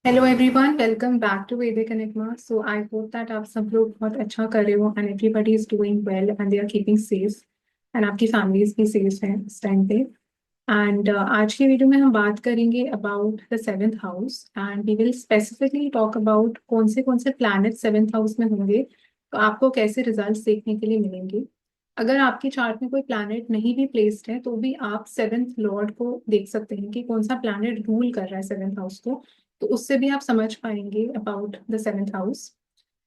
Hello everyone, welcome back to Vedic Enigma. So I hope that आप सब लोग बहुत अच्छा कर रहे हो and everybody is doing well and they are keeping safe and आपकी फैमिलीज भी सेफ हैं इस टाइम पे। एंड आज की वीडियो में हम बात करेंगे about the seventh house and we will specifically talk about कौन से प्लैनेट सेवेंथ हाउस में होंगे, तो आपको कैसे रिजल्ट्स देखने के लिए मिलेंगे। अगर आपकी चार्ट में कोई प्लैनेट नहीं भी प्लेस्ड है तो भी आप सेवेंथ लॉर्ड को देख सकते हैं कि कौन सा प्लैनेट रूल कर रहा है सेवेंथ हाउस को, तो उससे भी आप समझ पाएंगे about the seventh house.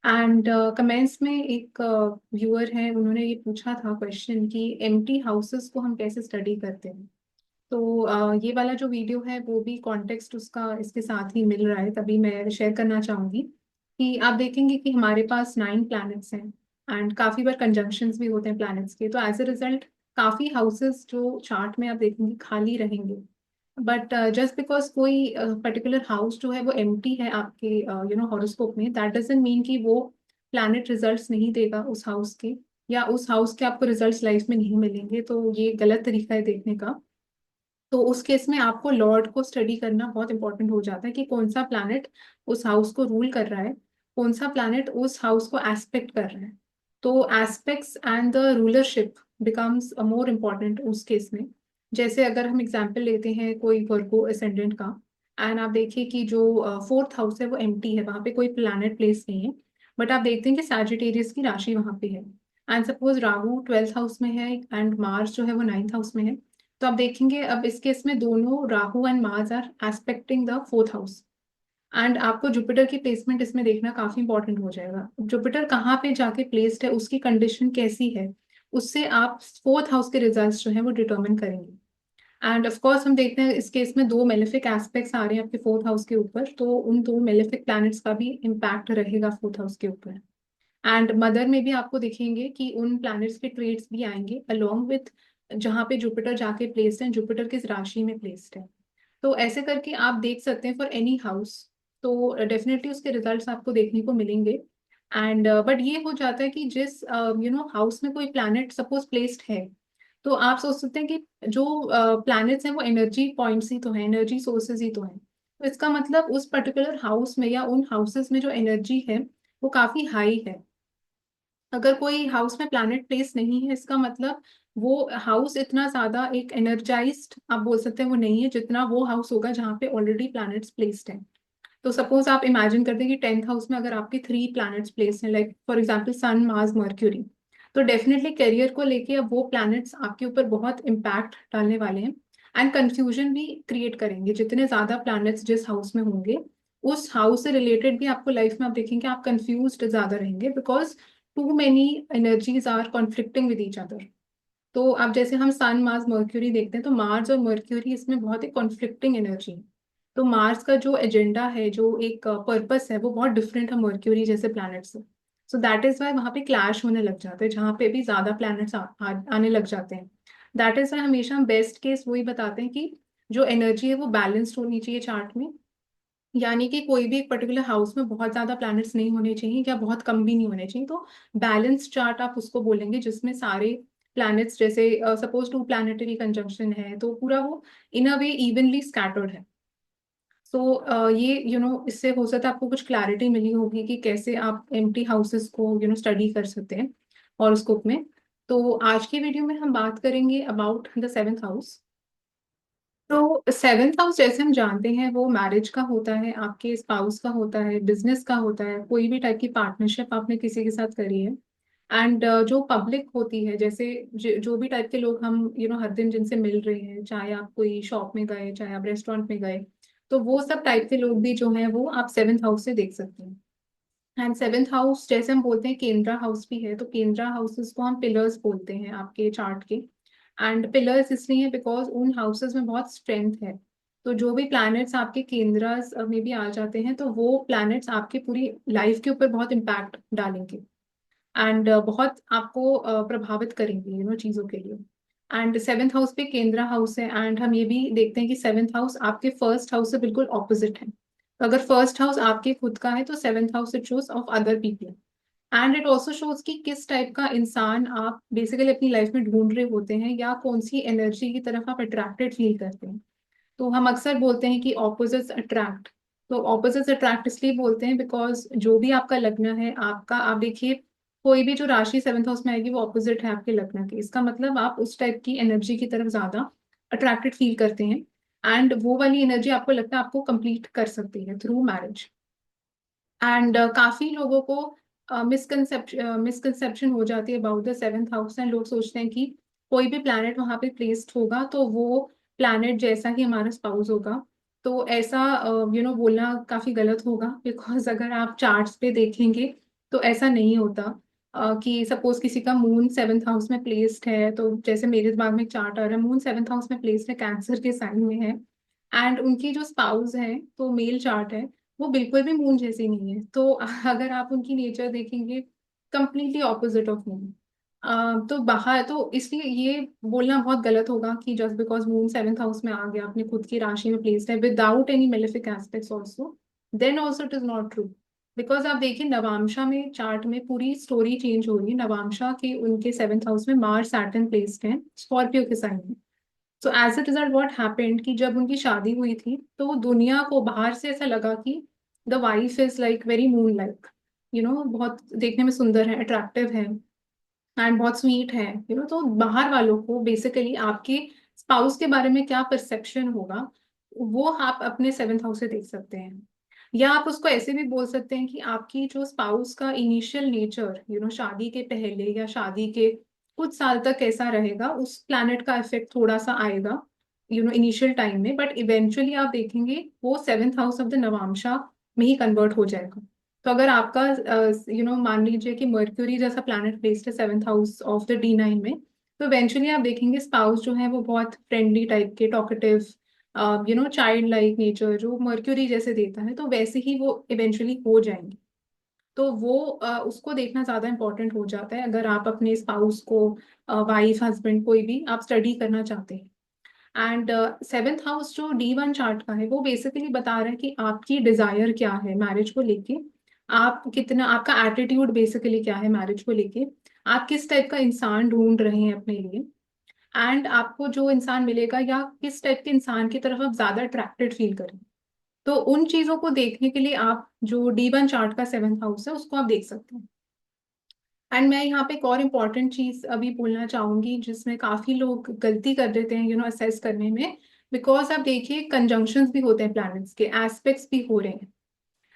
And comments में एक व्यूअर है, उन्होंने ये पूछा था क्वेश्चन कि एम्प्टी हाउसेस को हम कैसे स्टडी करते हैं। तो ये वाला जो वीडियो है वो भी कॉन्टेक्स्ट उसका इसके साथ ही मिल रहा है, तभी मैं शेयर करना चाहूंगी कि आप देखेंगे कि हमारे पास 9 प्लैनेट्स हैं एंड काफी बार कंजंक्शंस भी होते हैं प्लैनेट्स के, तो एज अ रिजल्ट काफी हाउसेस जो चार्ट में आप देखेंगे खाली रहेंगे। बट जस्ट बिकॉज कोई पर्टिकुलर हाउस जो है वो एम्प्टी है आपके हॉरोस्कोप में, दैट डजंट मीन कि वो प्लैनेट रिजल्ट्स नहीं देगा उस हाउस के, या उस हाउस के आपको रिजल्ट्स लाइफ में नहीं मिलेंगे, तो ये गलत तरीका है देखने का। तो उस केस में आपको लॉर्ड को स्टडी करना बहुत इंपॉर्टेंट हो जाता है कि कौन सा प्लैनेट उस हाउस को रूल कर रहा है, कौन सा प्लैनेट उस हाउस को एस्पेक्ट कर रहा है। तो aspects and the rulership becomes more important उस केस में। जैसे अगर हम एग्जाम्पल लेते हैं कोई वर्गो असेंडेंट का, एंड आप देखिए कि जो फोर्थ हाउस है वो एम्प्टी है, वहां पे कोई प्लैनेट प्लेस नहीं है, बट आप देखते हैं कि सैजिटेरियस की राशि वहां पे है। And suppose Rahu twelfth house में है एंड मार्स जो है वो नाइन्थ हाउस में है, तो आप देखेंगे अब इस केस में दोनों Rahu and Mars are aspecting the fourth house. And आपको जुपिटर की प्लेसमेंट इसमें देखना काफी इंपॉर्टेंट हो जाएगा। जुपिटर कहाँ पे जाके प्लेस्ड है, उसकी कंडीशन कैसी है, उससे आप फोर्थ हाउस के रिजल्ट्स जो है वो डिटरमिन करेंगे। एंड ऑफ कोर्स हम देखते हैं इस केस में दो मेलेफिक एस्पेक्ट्स आ रहे हैं आपके फोर्थ हाउस के ऊपर, तो उन दो मेलेफिक प्लैनेट्स का भी इम्पैक्ट रहेगा फोर्थ हाउस के ऊपर। एंड मदर में भी आपको दिखेंगे कि उन प्लैनेट्स के ट्रेड्स भी आएंगे अलोंग विथ जहाँ पे जुपिटर जाके प्लेस्ड है, जुपिटर किस राशि में प्लेस्ड है। तो ऐसे करके आप देख सकते हैं फॉर एनी हाउस, तो डेफिनेटली उसके रिजल्ट्स आपको देखने को मिलेंगे। एंड बट ये हो जाता है कि जिस हाउस में कोई प्लैनेट सपोज प्लेस्ड है, तो आप सोच सकते हैं कि जो प्लैनेट्स हैं वो एनर्जी पॉइंट्स ही तो हैं, एनर्जी सोर्सेज ही तो हैं। तो इसका मतलब उस पर्टिकुलर हाउस में या उन हाउसेस में जो एनर्जी है वो काफी हाई है। अगर कोई हाउस में प्लैनेट प्लेस नहीं है, इसका मतलब वो हाउस इतना ज्यादा एक एनर्जाइज्ड आप बोल सकते हैं वो नहीं है, जितना वो हाउस होगा जहाँ पे ऑलरेडी प्लैनेट्स प्लेस्ड हैं। तो सपोज आप इमेजिन करते हैं कि टेंथ हाउस में अगर आपके 3 प्लैनेट्स प्लेस हैं, like for example Sun Mars Mercury, तो डेफिनेटली करियर को लेके अब वो प्लैनेट्स आपके ऊपर बहुत इम्पैक्ट डालने वाले हैं एंड कंफ्यूजन भी क्रिएट करेंगे। जितने ज्यादा प्लैनेट्स जिस हाउस में होंगे, उस हाउस से रिलेटेड भी आपको लाइफ में आप देखेंगे आप कंफ्यूज ज्यादा रहेंगे, because too many energies are conflicting with each other. तो अब जैसे हम सन मार्स मर्क्यूरी देखते हैं, तो मार्स और मर्क्यूरी इसमें बहुत ही कॉन्फ्लिक्टिंग एनर्जी है। तो मार्स का जो एजेंडा है, जो एक पर्पस है, वो बहुत डिफरेंट है मर्क्यूरी जैसे प्लैनेट से। सो दैट इज वाई वहाँ पे क्लैश होने लग जाते हैं, जहाँ पे भी ज्यादा प्लैनेट्स आने लग जाते हैं। दैट इज वाई हमेशा हम बेस्ट केस वही बताते हैं कि जो एनर्जी है वो बैलेंस्ड होनी चाहिए चार्ट में। यानी कि कोई भी एक पर्टिकुलर हाउस में बहुत ज्यादा प्लैनेट्स नहीं होने चाहिए या बहुत कम भी नहीं होने चाहिए। तो बैलेंस चार्ट आप उसको बोलेंगे जिसमें सारे प्लैनेट्स, जैसे सपोज 2 प्लैनेटरी कंजंक्शन है, तो पूरा वो इन अ वे इवनली स्कैटर्ड है। सो ये इससे हो सकता है आपको कुछ क्लैरिटी मिली होगी कि कैसे आप एम्प्टी हाउसेस को स्टडी कर सकते हैं हॉरोस्कोप में। तो आज की वीडियो में हम बात करेंगे अबाउट द सेवेंथ हाउस। तो सेवेंथ हाउस जैसे हम जानते हैं वो मैरिज का होता है, आपके स्पाउस का होता है, बिजनेस का होता है, कोई भी टाइप की पार्टनरशिप आपने किसी के साथ करी है। एंड जो पब्लिक होती है, जैसे जो भी टाइप के लोग हम हर दिन जिनसे मिल रहे हैं, चाहे आप कोई शॉप में गए, चाहे आप रेस्टोरेंट में गए, तो वो सब टाइप के लोग भी जो हैं वो आप सेवेंथ हाउस से देख सकते हैं। एंड सेवेंथ हाउस जैसे हम बोलते हैं केंद्रा हाउस भी है, तो केंद्रा हाउसेस को हम पिलर्स बोलते हैं आपके चार्ट के। एंड पिलर्स इसलिए है बिकॉज उन हाउसेस में बहुत स्ट्रेंथ है। तो जो भी प्लैनेट्स आपके केंद्रास में भी आ जाते हैं, तो वो प्लैनेट्स आपके पूरी लाइफ के ऊपर बहुत इम्पैक्ट डालेंगे एंड बहुत आपको प्रभावित करेंगे चीजों के लिए। एंड सेवेंथ हाउस पे केंद्रा हाउस है, एंड हम ये भी देखते हैं कि सेवेंथ हाउस आपके फर्स्ट हाउस से बिल्कुल ऑपोजिट है। तो अगर फर्स्ट हाउस आपके खुद का है, तो seventh house it shows of other people. And it also shows कि किस टाइप का इंसान आप बेसिकली अपनी लाइफ में ढूंढ रहे होते हैं, या कौन सी एनर्जी की तरफ आप अट्रैक्टेड फील करते हैं। तो हम अक्सर बोलते हैं कि ऑपोजिट्स अट्रैक्ट। तो ऑपोजिट्स अट्रैक्ट इसलिए बोलते हैं बिकॉज जो भी आपका लग्न है आपका, आप देखिए कोई भी जो राशि सेवंथ हाउस में आएगी वो ऑपोजिट है आपके लग्न के, इसका मतलब आप उस टाइप की एनर्जी की तरफ ज्यादा अट्रैक्टेड फील करते हैं। एंड वो वाली एनर्जी आपको लगता है आपको कंप्लीट कर सकती है थ्रू मैरिज। एंड काफी लोगों को मिसकंसेप्शन हो जाती है about the seventh house, and लोग सोचते हैं कि कोई भी प्लैनेट वहां पे प्लेस्ड होगा तो वो प्लैनेट जैसा ही हमारा स्पाउस होगा। तो ऐसा बोलना काफी गलत होगा, बिकॉज अगर आप चार्ट्स पे देखेंगे तो ऐसा नहीं होता। कि सपोज किसी का मून सेवेंथ हाउस में प्लेस्ड है, तो जैसे मेरे दिमाग में चार्ट आ रहा है, मून सेवेंथ हाउस में प्लेस्ड है, कैंसर के साइन में है, एंड उनकी जो स्पाउस है तो मेल चार्ट है, वो बिल्कुल भी मून जैसी नहीं है। तो अगर आप उनकी नेचर देखेंगे, कंप्लीटली ऑपोजिट ऑफ मून। तो बाहर तो इसलिए ये बोलना बहुत गलत होगा कि just because moon seventh house में आ गया, अपने खुद की राशि में प्लेस्ड है without any malefic aspects also, then also it is not true. Because आप देखिए नवांशा में चार्ट में पूरी स्टोरी चेंज हो रही है। नवांशा के उनके सेवेंथ हाउस में मार्स सैटर्न प्लेस्ड है स्कॉर्पियो के साइन में। So as a result what happened कि जब उनकी शादी हुई थी तो दुनिया को बाहर से ऐसा लगा कि the wife is like very moon like, बहुत देखने में सुंदर है, अट्रैक्टिव है, एंड बहुत स्वीट है। तो बाहर वालों को बेसिकली आपके स्पाउस के बारे में क्या परसेप्शन होगा वो आप अपने सेवेंथ हाउस से देख सकते हैं। या आप उसको ऐसे भी बोल सकते हैं कि आपकी जो स्पाउस का इनिशियल नेचर शादी के पहले या शादी के कुछ साल तक कैसा रहेगा, उस प्लैनेट का इफेक्ट थोड़ा सा आएगा इनिशियल टाइम में, बट इवेंचुअली आप देखेंगे वो सेवेंथ हाउस ऑफ द नवांशा में ही कन्वर्ट हो जाएगा। तो अगर आपका मान लीजिए कि मर्क्यूरी जैसा प्लैनेट प्लेस्ड है seventh house of the D9 में, तो इवेंचुअली आप देखेंगे स्पाउस जो है वो बहुत फ्रेंडली टाइप के, टॉकेटिव, चाइल्ड लाइक नेचर जो मर्क्यूरी जैसे देता है, तो वैसे ही वो इवेंचुअली हो जाएंगे। तो वो उसको देखना ज्यादा इंपॉर्टेंट हो जाता है अगर आप अपने स्पाउस को, वाइफ हस्बैंड कोई भी आप स्टडी करना चाहते हैं। एंड सेवेंथ हाउस जो D1 चार्ट का है वो बेसिकली बता रहा है कि आपकी डिजायर क्या है मैरिज को लेके, आप कितना, आपका एटीट्यूड बेसिकली क्या है मैरिज को लेके, आप किस टाइप का इंसान ढूंढ रहे हैं अपने लिए, एंड आपको जो इंसान मिलेगा या किस टाइप के इंसान की तरफ आप ज्यादा अट्रैक्टेड फील करें। तो उन चीजों को देखने के लिए आप जो D1 चार्ट का सेवेंथ हाउस है उसको आप देख सकते हैं। एंड मैं यहाँ पे एक और इम्पॉर्टेंट चीज अभी बोलना चाहूंगी जिसमें काफी लोग गलती कर देते हैं असेस करने में। बिकॉज आप देखिए कंजंक्शंस भी होते हैं, प्लैनेट्स के एस्पेक्ट्स भी हो रहे हैं,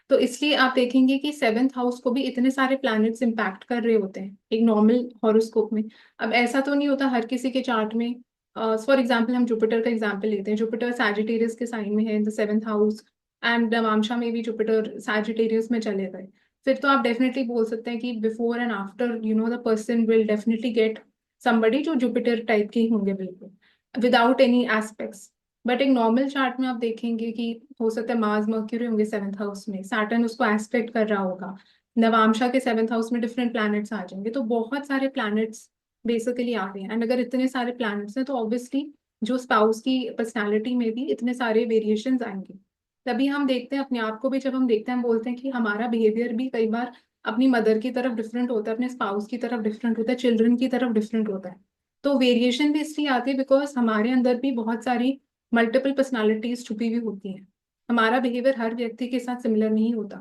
तो इसलिए आप देखेंगे कि सेवेंथ हाउस को भी इतने सारे प्लैनेट्स इम्पैक्ट कर रहे होते हैं एक नॉर्मल हॉरोस्कोप में। अब ऐसा तो नहीं होता हर किसी के चार्ट में। फॉर एग्जाम्पल हम जुपिटर का एग्जाम्पल लेते हैं, जुपिटर सैजिटेरियस के साइन में है in the seventh house, and Navamsha में भी जुपिटर सैजिटेरियस में चले गए, फिर तो आप डेफिनेटली बोल सकते हैं कि before and after the person will definitely get somebody जो जुपिटर टाइप के ही होंगे बिल्कुल विदाउट एनी एस्पेक्ट्स। बट एक नॉर्मल चार्ट में आप देखेंगे कि हो सकता है मार्स मर्क्यूरी होंगे सेवेंथ हाउस में, सैटर्न उसको एस्पेक्ट कर रहा होगा, नवांशा के सेवेंथ हाउस में डिफरेंट प्लैनेट्स आ जाएंगे, तो बहुत सारे प्लैनेट्स बेसिकली आ रहे हैं। एंड अगर इतने सारे प्लैनेट्स हैं तो ऑब्वियसली जो स्पाउस की पर्सनालिटी में भी इतने सारे वेरिएशंस आएंगे। तभी हम देखते हैं अपने आप को भी, जब हम देखते हैं हम बोलते हैं कि हमारा बिहेवियर भी कई बार अपनी मदर की तरफ डिफरेंट होता है, अपने स्पाउस की तरफ डिफरेंट होता है, चिल्ड्रन की तरफ डिफरेंट होता है। तो वेरिएशन भी इसलिए आती है बिकॉज हमारे अंदर भी बहुत सारी मल्टीपल पर्सनालिटीज छुपी हुई होती हैं। हमारा बिहेवियर हर व्यक्ति के साथ सिमिलर नहीं होता।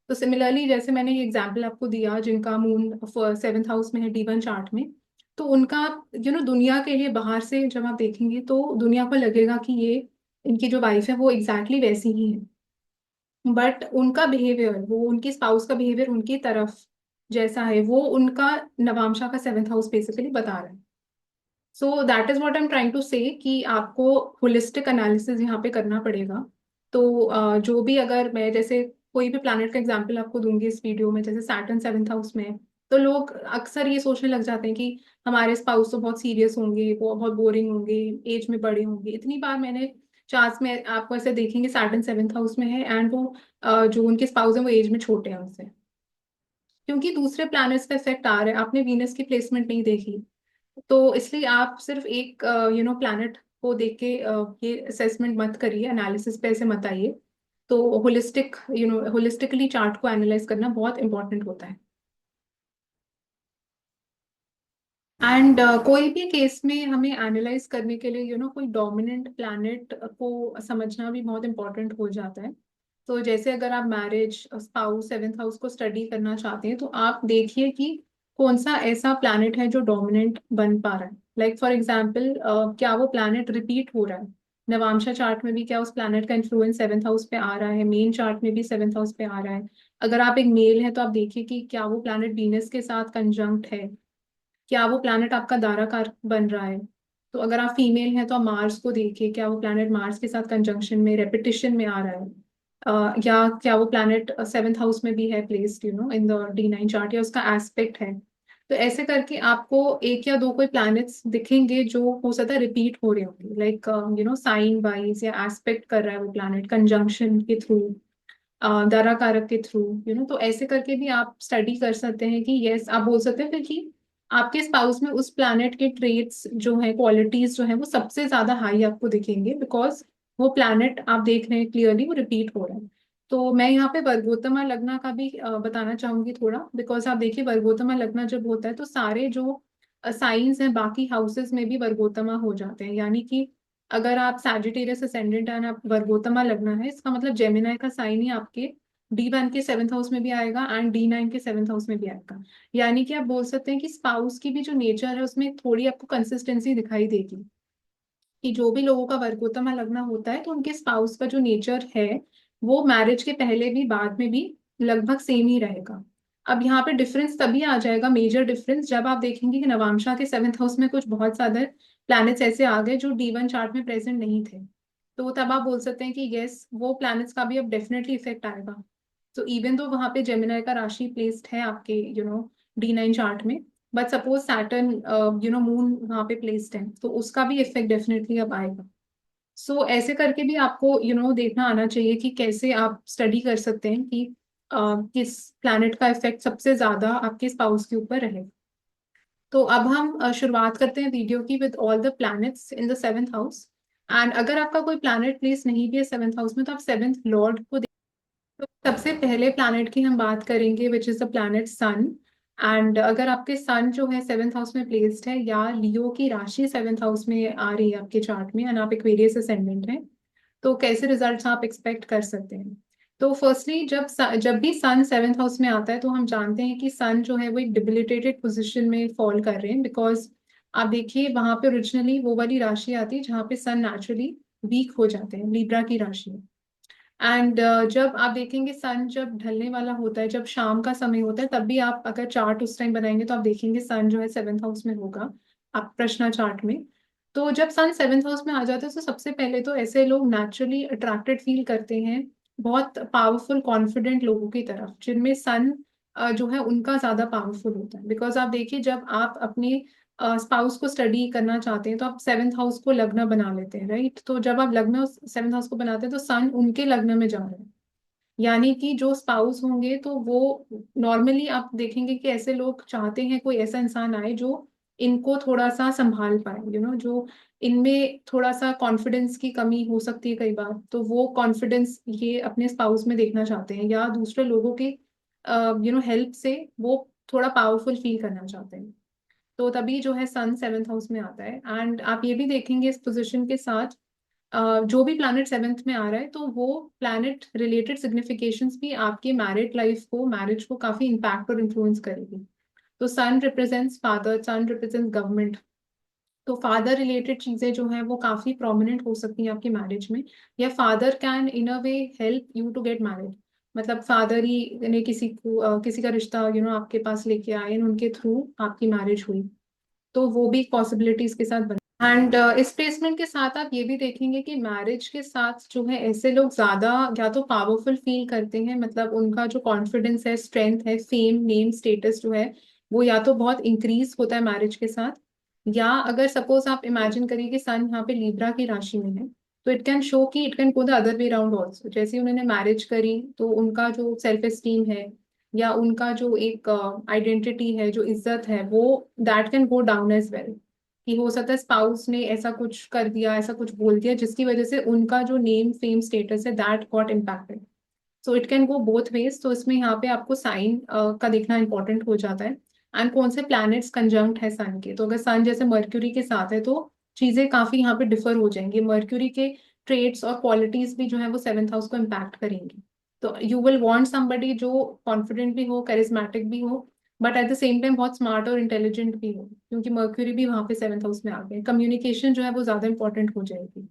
तो सिमिलरली जैसे मैंने ये एग्जाम्पल आपको दिया जिनका मून सेवेंथ हाउस में है D1 चार्ट में, तो उनका दुनिया के लिए बाहर से जब आप देखेंगे तो दुनिया को लगेगा कि ये इनकी जो वाइफ है वो एग्जैक्टली वैसी ही है, बट उनका बिहेवियर, वो उनकी स्पाउस का बिहेवियर उनकी तरफ जैसा है वो उनका नवांशा का सेवेंथ हाउस बेसिकली बता रहा है। So that is what I am trying to say कि आपको होलिस्टिक एनालिसिस यहाँ पे करना पड़ेगा। तो जो भी, अगर मैं जैसे कोई भी प्लैनेट का एग्जांपल आपको दूंगी इस वीडियो में, जैसे सैटर्न सेवेंथ हाउस में है, तो लोग अक्सर ये सोचने लग जाते हैं कि हमारे स्पाउस तो बहुत सीरियस होंगे, वो बहुत बोरिंग होंगे, एज में बड़े होंगे। इतनी बार मैंने चार्ट्स में आपको ऐसे देखेंगे सैटर्न सेवेंथ हाउस में है एंड वो जो उनके स्पाउस है वो एज में छोटे हैं उनसे, क्योंकि दूसरे प्लैनेट्स का इफेक्ट आ रहा है, आपने वीनस की प्लेसमेंट नहीं देखी। तो इसलिए आप सिर्फ एक प्लैनेट को देख के ये असेसमेंट मत करिए, एनालिसिस पे ऐसे मत आइए। तो होलिस्टिकली चार्ट को एनालाइज करना बहुत इंपॉर्टेंट होता है। एंड कोई भी केस में हमें एनालाइज करने के लिए कोई डोमिनेंट प्लैनेट को समझना भी बहुत इंपॉर्टेंट हो जाता है। तो जैसे अगर आप मैरिज, स्पाउस, सेवेंथ हाउस को स्टडी करना चाहते हैं तो आप देखिए कि कौन सा ऐसा प्लैनेट है जो डोमिनेंट बन पा रहा है। लाइक फॉर एग्जाम्पल, क्या वो प्लैनेट रिपीट हो रहा है नवांशा चार्ट में भी, क्या उस प्लैनेट का इन्फ्लुएंस सेवेंथ हाउस पे आ रहा है, मेन चार्ट में भी सेवेंथ हाउस पे आ रहा है। अगर आप एक मेल है तो आप देखिए कि क्या वो प्लैनेट वीनस के साथ कंजंक्ट है, क्या वो प्लैनेट आपका दाराकार बन रहा है। तो अगर आप फीमेल हैं तो आप मार्स को देखिए, क्या वो प्लैनेट मार्स के साथ कंजंक्शन में, रेपिटेशन में आ रहा है। या क्या वो प्लैनेट सेवेंथ हाउस में भी है placed in the D9 chart, या उसका एस्पेक्ट है। तो ऐसे करके आपको एक या दो कोई प्लैनेट्स दिखेंगे जो हो सकता है रिपीट हो रहे होंगे, लाइक साइन वाइज या एस्पेक्ट कर रहा है वो प्लैनेट कंजंक्शन के थ्रू, दारा कारक के थ्रू। तो ऐसे करके भी आप स्टडी कर सकते हैं कि यस, आप बोल सकते हैं फिर कि आपके स्पाउस में उस प्लैनेट के ट्रेट्स जो है, क्वालिटीज जो है, वो सबसे ज्यादा हाई आपको दिखेंगे, बिकॉज वो प्लैनेट आप देख रहे हैं क्लियरली वो रिपीट हो रहा है। तो मैं यहाँ पे वर्गोत्तमा लग्ना का भी बताना चाहूंगी थोड़ा, बिकॉज आप देखिए वर्गोत्तमा लग्ना जब होता है तो सारे जो साइंस हैं बाकी हाउसेस में भी वर्गोत्तमा हो जाते हैं। यानी कि अगर आप सैजिटेरियस असेंडेंट एंड आप वर्गोत्तमा लगना है, इसका मतलब जेमिनाई का साइन ही आपके D1 के सेवंथ हाउस में भी आएगा एंड D9 के सेवंथ हाउस में भी आएगा। यानी कि आप बोल सकते हैं कि स्पाउस की भी जो नेचर है उसमें थोड़ी आपको कंसिस्टेंसी दिखाई देगी, कि जो भी लोगों का वर्गोत्तमा लगना होता है तो उनके स्पाउस का जो नेचर है वो मैरिज के पहले भी बाद में भी लगभग सेम ही रहेगा। अब यहाँ पे डिफरेंस तभी आ जाएगा, मेजर डिफरेंस, जब आप देखेंगे कि नवांशा के सेवंथ हाउस में कुछ बहुत सारे प्लैनेट्स ऐसे आ गए जो D1 चार्ट में प्रेजेंट नहीं थे। तो तब आप बोल सकते हैं कि यस, वो प्लैनेट्स का भी अब डेफिनेटली इफेक्ट आएगा। तो इवन तो वहां पे जेमिनाई का राशि प्लेस्ड है आपके D9 चार्ट में, बट सपोज सैटर्न मून वहां पे प्लेस्ड है, तो उसका भी इफेक्ट डेफिनेटली अब आएगा। ऐसे करके भी आपको देखना आना चाहिए कि कैसे आप स्टडी कर सकते हैं कि किस प्लैनेट का इफेक्ट सबसे ज्यादा आपके स्पाउस के ऊपर रहे। तो अब हम शुरुआत करते हैं वीडियो की with all the planets in the seventh house. And अगर आपका कोई प्लैनेट प्लेस नहीं भी है सेवेंथ हाउस में तो आप सेवेंथ लॉर्ड को तो सबसे पहले प्लैनेट की हम बात करेंगे which is the planet Sun. And अगर आपके सन जो है सेवेंथ हाउस में प्लेस्ड है या लियो की राशि सेवेंथ हाउस में आ रही है आपके चार्ट में एंड आप एक्वेरियस असेंडेंट हैं, तो कैसे रिजल्ट्स आप एक्सपेक्ट कर सकते हैं। तो फर्स्टली जब भी सन सेवेंथ हाउस में आता है तो हम जानते हैं कि सन जो है वो एक डिबिलिटेटेड पोजिशन में फॉल कर रहे हैं, बिकॉज आप देखिए वहां पे ओरिजिनली वो वाली राशि आती है जहाँ पे सन नेचुरली वीक हो जाते हैं, लिब्रा की राशि। एंड जब आप देखेंगे सन जब ढलने वाला होता है, जब शाम का समय होता है, तब भी आप अगर चार्ट उस टाइम बनाएंगे तो आप देखेंगे सन जो है सेवेंथ हाउस में होगा आप प्रश्न चार्ट में। तो जब सन सेवेंथ हाउस में आ जाता है तो सबसे पहले तो ऐसे लोग नेचुरली अट्रैक्टेड फील करते हैं बहुत पावरफुल कॉन्फिडेंट लोगों की तरफ, जिनमें सन जो है उनका ज्यादा पावरफुल होता है। बिकॉज आप देखिए जब आप अपने स्पाउस को स्टडी करना चाहते हैं तो आप सेवेंथ हाउस को लग्न बना लेते हैं, राइट। तो जब आप लग्न सेवेंथ हाउस को बनाते हैं तो सन उनके लग्न में जा रहे हैं। यानी कि जो स्पाउस होंगे तो वो नॉर्मली आप देखेंगे कि ऐसे लोग चाहते हैं कोई ऐसा इंसान आए जो इनको थोड़ा सा संभाल पाए, जो इनमें थोड़ा सा कॉन्फिडेंस की कमी हो सकती है कई बार, तो वो कॉन्फिडेंस ये अपने स्पाउस में देखना चाहते हैं, या दूसरे लोगों के हेल्प से वो थोड़ा पावरफुल फील करना चाहते हैं। तो तभी जो है सन सेवेंथ हाउस में आता है। एंड आप ये भी देखेंगे इस पोजीशन के साथ जो भी प्लैनेट सेवेंथ में आ रहा है तो वो प्लैनेट रिलेटेड सिग्निफिकेशंस भी आपके मैरिड लाइफ को, मैरिज को काफी इम्पैक्ट और इन्फ्लुएंस करेगी। तो सन रिप्रेजेंट्स फादर, सन रिप्रेजेंट्स गवर्नमेंट। तो फादर रिलेटेड चीजें जो हैं वो काफी प्रोमिनेंट हो सकती हैं आपकी मैरिज में, या father can in a way help you to get married. मतलब फादर ही ने किसी को किसी का रिश्ता आपके पास लेके आए, उनके थ्रू आपकी मैरिज हुई, तो वो भी पॉसिबिलिटीज के साथ बने। एंड इस प्लेसमेंट के साथ आप ये भी देखेंगे कि मैरिज के साथ जो है ऐसे लोग ज्यादा या तो पावरफुल फील करते हैं, मतलब उनका जो कॉन्फिडेंस है, स्ट्रेंथ है, फेम, नेम, स्टेटस जो है वो या तो बहुत इंक्रीज होता है मैरिज के साथ, या अगर सपोज आप इमेजिन करिए कि सन यहाँ पे लिब्रा की राशि में है, तो इट कैन शो कि it can go the other way around also. जैसे उन्होंने मैरिज करी तो उनका जो सेल्फ एस्टीम है या उनका जो एक आइडेंटिटी है, जो इज्जत है, वो that can go down as well. कि हो सकता है स्पाउस ने ऐसा कुछ कर दिया, ऐसा कुछ बोल दिया जिसकी वजह से उनका जो नेम, फेम, स्टेटस है that got impacted. So it can go both ways. तो इसमें यहाँ पे आपको साइन का देखना इंपॉर्टेंट हो जाता है, एंड कौन से प्लैनेट्स कंजंक्ट है सन के। तो अगर सन जैसे मर्क्यूरी के साथ है तो चीजें काफी यहाँ पे डिफर हो जाएंगी, मर्क्यूरी के ट्रेड्स और क्वालिटीज भी जो है वो सेवेंथ हाउस को इम्पैक्ट करेंगी। तो यू विल वांट समबडी जो कॉन्फिडेंट भी हो, करिज्मेटिक भी हो, but at the same time बहुत स्मार्ट और इंटेलिजेंट भी हो, क्योंकि मर्क्यूरी भी वहां पे 7th हाउस में आ गए, कम्युनिकेशन जो है वो ज्यादा इंपॉर्टेंट हो जाएगी।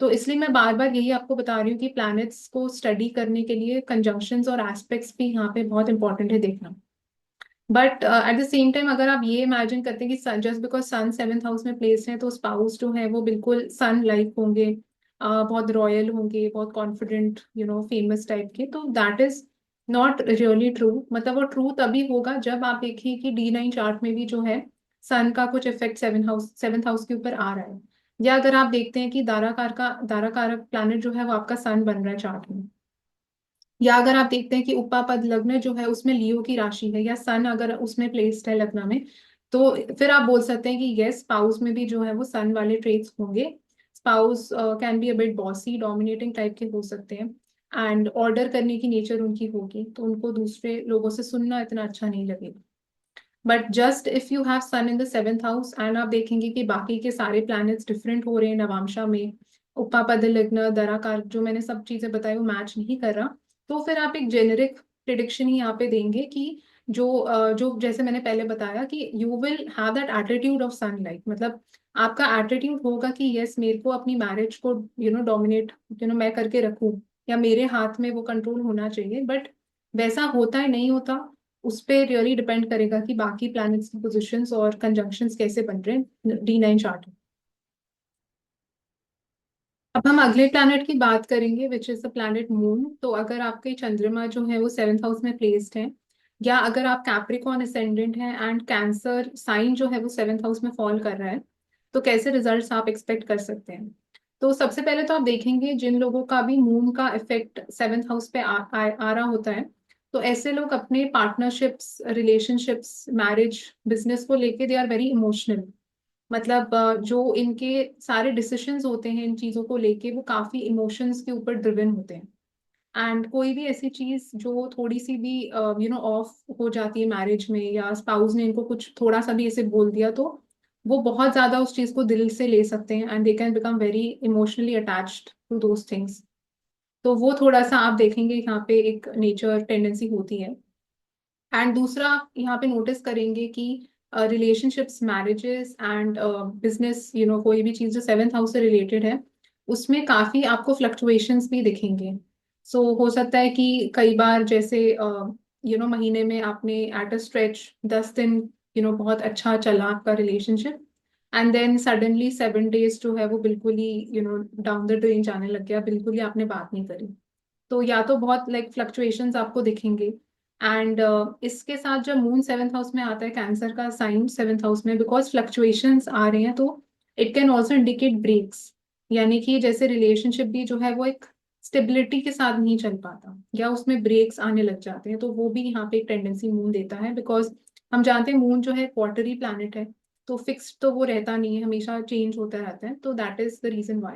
तो इसलिए मैं बार बार यही आपको बता रही हूँ कि प्लैनेट्स को स्टडी करने के लिए कंजंक्शंस और एस्पेक्ट्स भी यहाँ पे बहुत इंपॉर्टेंट है देखना। But at the same time अगर आप ये इमेजिन करते हैं कि just because Sun 7th house में प्लेस्ड है तो स्पाउस जो है वो बिल्कुल सन लाइक होंगे, बहुत रॉयल होंगे, बहुत कॉन्फिडेंट, फेमस टाइप के, तो that is not really true. मतलब वो ट्रू तभी होगा जब आप देखिए कि D9 चार्ट में भी जो है सन का कुछ इफेक्ट 7th हाउस के ऊपर आ रहा है। या अगर आप देखते हैं कि दारा कारक प्लैनेट जो है वो आपका सन बन रहा है चार्ट में, या अगर आप देखते हैं कि उपापद लग्न जो है उसमें लियो की राशि है, या सन अगर उसमें प्लेस्ड है लग्न में, तो फिर आप बोल सकते हैं कि यस, स्पाउस में भी जो है वो सन वाले ट्रेट्स होंगे। Spouse can be a bit bossy, dominating type के हो सकते हैं, एंड ऑर्डर करने की नेचर उनकी होगी, तो उनको दूसरे लोगों से सुनना इतना अच्छा नहीं लगेगा। But just if you have Sun in the 7th house and आप देखेंगे कि बाकी के सारे प्लैनेट्स डिफरेंट हो रहे हैं नवांशा में, उपापद लग्न दराकार जो मैंने सब चीजें बताई वो मैच नहीं कर रहा, तो फिर आप एक जेनेरिक प्रिडिक्शन ही यहाँ पे देंगे कि जो जैसे मैंने पहले बताया कि you will have that attitude of sunlight, मतलब आपका एटीट्यूड होगा कि यस, मेरे को अपनी मैरिज को डोमिनेट मैं करके रखूं, या मेरे हाथ में वो कंट्रोल होना चाहिए। बट वैसा होता है नहीं होता, उस पे रियली डिपेंड करेगा कि बाकी प्लैनेट्स की पोजीशंस और कंजंक्शंस कैसे बन रहे हैं D9 चार्ट में। अब हम अगले प्लैनेट की बात करेंगे which is the planet moon. तो अगर आपके चंद्रमा जो है वो 7th हाउस में प्लेस्ड है, या अगर आप कैप्रिकॉन असेंडेंट हैं एंड कैंसर साइन जो है वो 7th हाउस में फॉल कर रहा है, तो कैसे रिजल्ट्स आप एक्सपेक्ट कर सकते हैं। तो सबसे पहले तो आप देखेंगे जिन लोगों का भी मून का इफेक्ट 7th हाउस पे आ रहा होता है, तो ऐसे लोग अपने पार्टनरशिप्स, रिलेशनशिप्स, मैरिज, बिजनेस को लेके दे आर वेरी इमोशनल। मतलब जो इनके सारे डिसीशंस होते हैं इन चीजों को लेके वो काफी इमोशंस के ऊपर ड्रिवन होते हैं। एंड कोई भी ऐसी चीज जो थोड़ी सी भी ऑफ हो जाती है मैरिज में, या स्पाउस ने इनको कुछ थोड़ा सा भी ऐसे बोल दिया, तो वो बहुत ज्यादा उस चीज को दिल से ले सकते हैं and they can become very emotionally attached to those things. तो वो थोड़ा सा आप देखेंगे यहाँ पे एक नेचर टेंडेंसी होती है। एंड दूसरा आप यहाँ पे नोटिस करेंगे कि रिलेशनशिप्स, मैरिजेस एंड बिजनेस, कोई भी चीज जो 7th हाउस से रिलेटेड है उसमें काफी आपको फ्लक्चुएशंस भी दिखेंगे। सो हो सकता है कि कई बार जैसे महीने में आपने एट अ स्ट्रेच 10 दिन बहुत अच्छा चला आपका relationship, and then suddenly 7 days जो है वो बिल्कुल ही डाउन द ड्रेन जाने लग गया, बिल्कुल ही आपने बात नहीं करी। तो या तो बहुत लाइक फ्लक्चुएशंस आपको दिखेंगे। एंड इसके साथ जब मून 7th हाउस में आता है, कैंसर का साइन 7th हाउस में, बिकॉज फ्लक्चुएशंस आ रहे हैं, तो it can also indicate breaks. यानी कि जैसे रिलेशनशिप भी जो है वो एक स्टेबिलिटी के साथ नहीं चल पाता, या उसमें ब्रेक्स आने लग जाते हैं, तो वो भी यहाँ पे एक टेंडेंसी मून देता है। बिकॉज हम जानते हैं मून जो है क्वार्टरी प्लैनेट है, तो फिक्स तो वो रहता नहीं है, हमेशा चेंज होता रहता है, तो that is the reason why.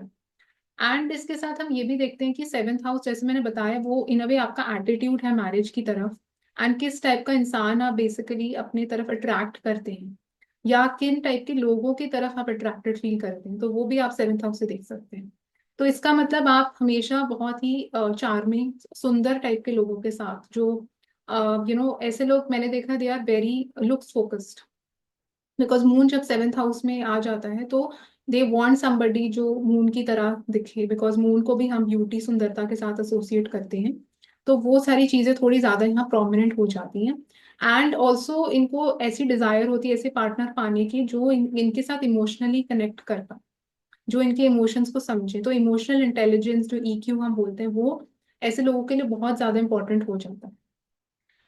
And इसके साथ हम ये भी देखते हैं कि 7th हाउस जैसे मैंने बताया वो इन अ वे आपका एटीट्यूड है मैरिज की तरफ, एंड किस टाइप का इंसान आप बेसिकली अपनी तरफ अट्रैक्ट करते हैं, या किन टाइप के लोगों की तरफ आप अट्रैक्टेड फील करते हैं, तो वो भी आप 7th हाउस से देख सकते हैं। तो इसका मतलब आप हमेशा बहुत ही चार्मिंग, सुंदर टाइप के लोगों के साथ, जो ऐसे लोग मैंने देखा they are very looks focused, because moon जब 7th हाउस में आ जाता है तो दे वांट समबडी जो मून की तरह दिखे, बिकॉज मून को भी हम ब्यूटी, सुंदरता के साथ एसोसिएट करते हैं। तो वो सारी चीजें थोड़ी ज्यादा यहाँ प्रोमिनेंट हो जाती हैं। एंड ऑल्सो इनको ऐसी डिजायर होती है ऐसे पार्टनर पाने की जो इनके साथ इमोशनली कनेक्ट कर पाए, जो इनके इमोशंस को समझे। तो इमोशनल इंटेलिजेंस जो EQ हम बोलते हैं, वो ऐसे लोगों के लिए बहुत ज्यादा इंपॉर्टेंट हो जाता है।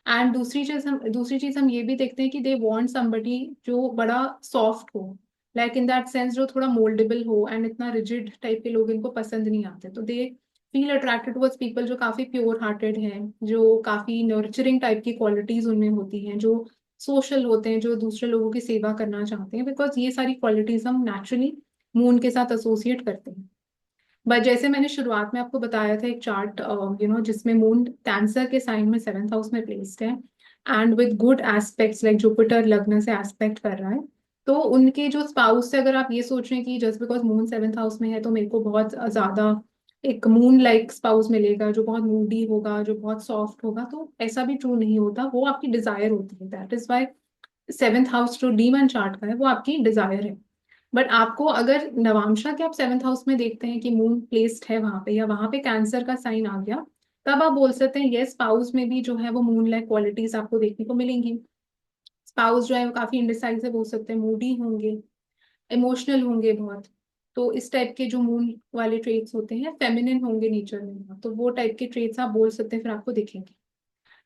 एंड दूसरी चीज हम ये भी देखते हैं कि दे वांट समबडी जो बड़ा सॉफ्ट हो, लाइक इन दैट सेंस जो थोड़ा मोल्डेबल हो, एंड इतना रिजिड टाइप के लोग इनको पसंद नहीं आते, तो they feel attracted towards people जो काफी प्योर हार्टेड हैं, जो काफी नर्चरिंग टाइप की क्वालिटीज उनमें होती हैं, जो सोशल होते हैं, जो दूसरे लोगों की सेवा करना चाहते हैं, बिकॉज ये सारी क्वालिटीज हम नेचुरली मून के साथ एसोसिएट करते हैं। बट जैसे मैंने शुरुआत में आपको बताया था एक चार्ट जिसमें मून कैंसर के साइन में 7th हाउस में प्लेस्ड है, and with good aspects like Jupiter लग्न से एस्पेक्ट कर रहा है, तो उनके जो स्पाउस से अगर आप ये सोच रहे हैं कि just because moon 7th house में है तो मेरे को बहुत ज्यादा एक मून लाइक स्पाउस मिलेगा जो बहुत मूडी होगा, जो बहुत सॉफ्ट होगा, तो ऐसा भी ट्रू नहीं होता। वो आपकी डिजायर होती है। That is why seventh house जो डीमन चार्ट का है वो आपकी डिजायर है। बट आपको अगर नवांशा के आप सेवेंथ हाउस में देखते हैं कि मून प्लेस्ड है वहां पे, या वहां पे कैंसर का साइन आ गया, तब आप बोल सकते हैं ये स्पाउस में भी जो है वो मून लाइक क्वालिटीज आपको देखने को मिलेंगी। स्पाउस जो है वो काफी इंडिसाइसिव हो सकते हैं, मूडी होंगे, इमोशनल होंगे बहुत। तो इस टाइप के जो मून वाले ट्रेट्स होते हैं, फेमिनिन होंगे नेचर में, तो वो टाइप के ट्रेट्स आप बोल सकते हैं, फिर आपको दिखेंगे।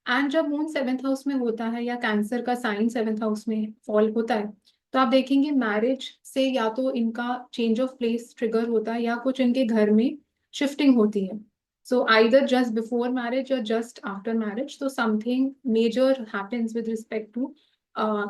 एंड जब मून सेवेंथ हाउस में होता है या कैंसर का साइन सेवेंथ हाउस में फॉल होता है, तो आप देखेंगे मैरिज से या तो इनका चेंज ऑफ प्लेस ट्रिगर होता है, या कुछ इनके घर में शिफ्टिंग होती है। So either just before marriage या जस्ट आफ्टर मैरिज, तो something major happens with respect to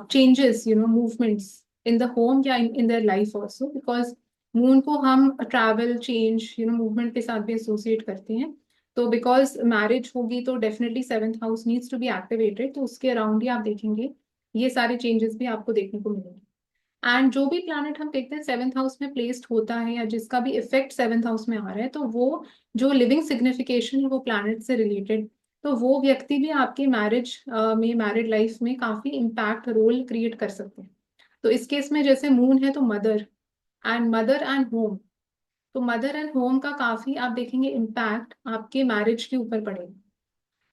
changes, movements in the home या in their life also, because moon को हम ट्रैवल, चेंज, मूवमेंट के साथ भी एसोसिएट करते हैं। तो बिकॉज मैरिज होगी तो definitely seventh house needs to be activated, तो उसके अराउंड ही आप देखेंगे ये सारे चेंजेस भी आपको देखने को मिलेंगे। एंड जो भी प्लैनेट हम देखते हैं सेवेंथ हाउस में प्लेस्ड होता है, या जिसका भी इफेक्ट सेवेंथ हाउस में आ रहा है, तो वो जो लिविंग सिग्निफिकेशन है वो प्लैनेट से रिलेटेड, तो वो व्यक्ति भी आपकी मैरिज में, मैरिड लाइफ में काफी इम्पैक्ट रोल क्रिएट कर सकते हैं। तो इस केस में जैसे मून है तो मदर एंड होम, तो मदर एंड होम का काफी आप देखेंगे इम्पैक्ट आपके मैरिज के ऊपर पड़ेगा।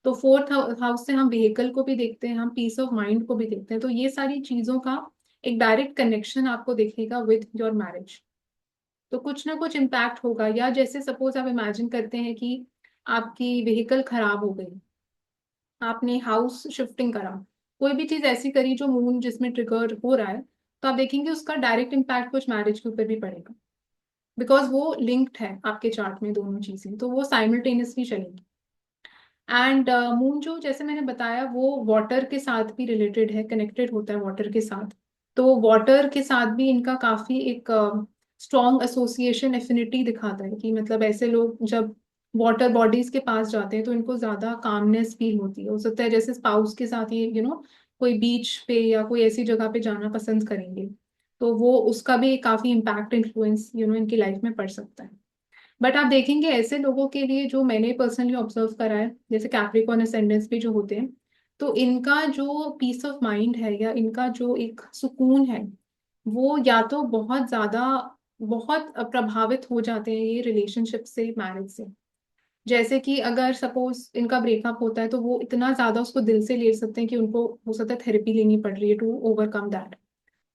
तो फोर्थ हाउस से हम व्हीकल को भी देखते हैं, हम पीस ऑफ माइंड को भी देखते हैं, तो ये सारी चीजों का एक डायरेक्ट कनेक्शन आपको दिखेगा विद योर मैरिज। तो कुछ ना कुछ इम्पैक्ट होगा। या जैसे सपोज आप इमेजिन करते हैं कि आपकी व्हीकल खराब हो गई, आपने हाउस शिफ्टिंग करा, कोई भी चीज ऐसी करी जो मून जिसमें ट्रिगर हो रहा है, तो आप देखेंगे उसका डायरेक्ट इम्पैक्ट कुछ मैरिज के ऊपर भी पड़ेगा, बिकॉज वो लिंक्ड है आपके चार्ट में, दोनों चीजें तो वो साइमल्टेनियसली चलेंगी। एंड मून जो जैसे मैंने बताया वो वाटर के साथ भी रिलेटेड है, कनेक्टेड होता है वाटर के साथ। तो वाटर के साथ भी इनका काफी एक स्ट्रॉन्ग एसोसिएशन, एफिनिटी दिखाता है कि मतलब ऐसे लोग जब वाटर बॉडीज के पास जाते हैं तो इनको ज्यादा कामनेस फील होती है। हो सकता है जैसे स्पाउस के साथ ये कोई बीच पे या कोई ऐसी जगह पे जाना पसंद करेंगे, तो वो उसका भी काफी इम्पैक्ट, इन्फ्लुएंस इनकी लाइफ में पड़ सकता है। बट आप देखेंगे ऐसे लोगों के लिए जो मैंने पर्सनली ऑब्जर्व करा है, जैसे कैप्रिकॉर्न असेंडेंट्स भी जो होते हैं, तो इनका जो पीस ऑफ माइंड है या इनका जो एक सुकून है, वो या तो बहुत ज्यादा, बहुत प्रभावित हो जाते हैं ये रिलेशनशिप से, मैरिज से। जैसे कि अगर सपोज इनका ब्रेकअप होता है, तो वो इतना ज्यादा उसको दिल से ले सकते हैं कि उनको हो सकता है थेरेपी लेनी पड़ रही है टू ओवरकम दैट।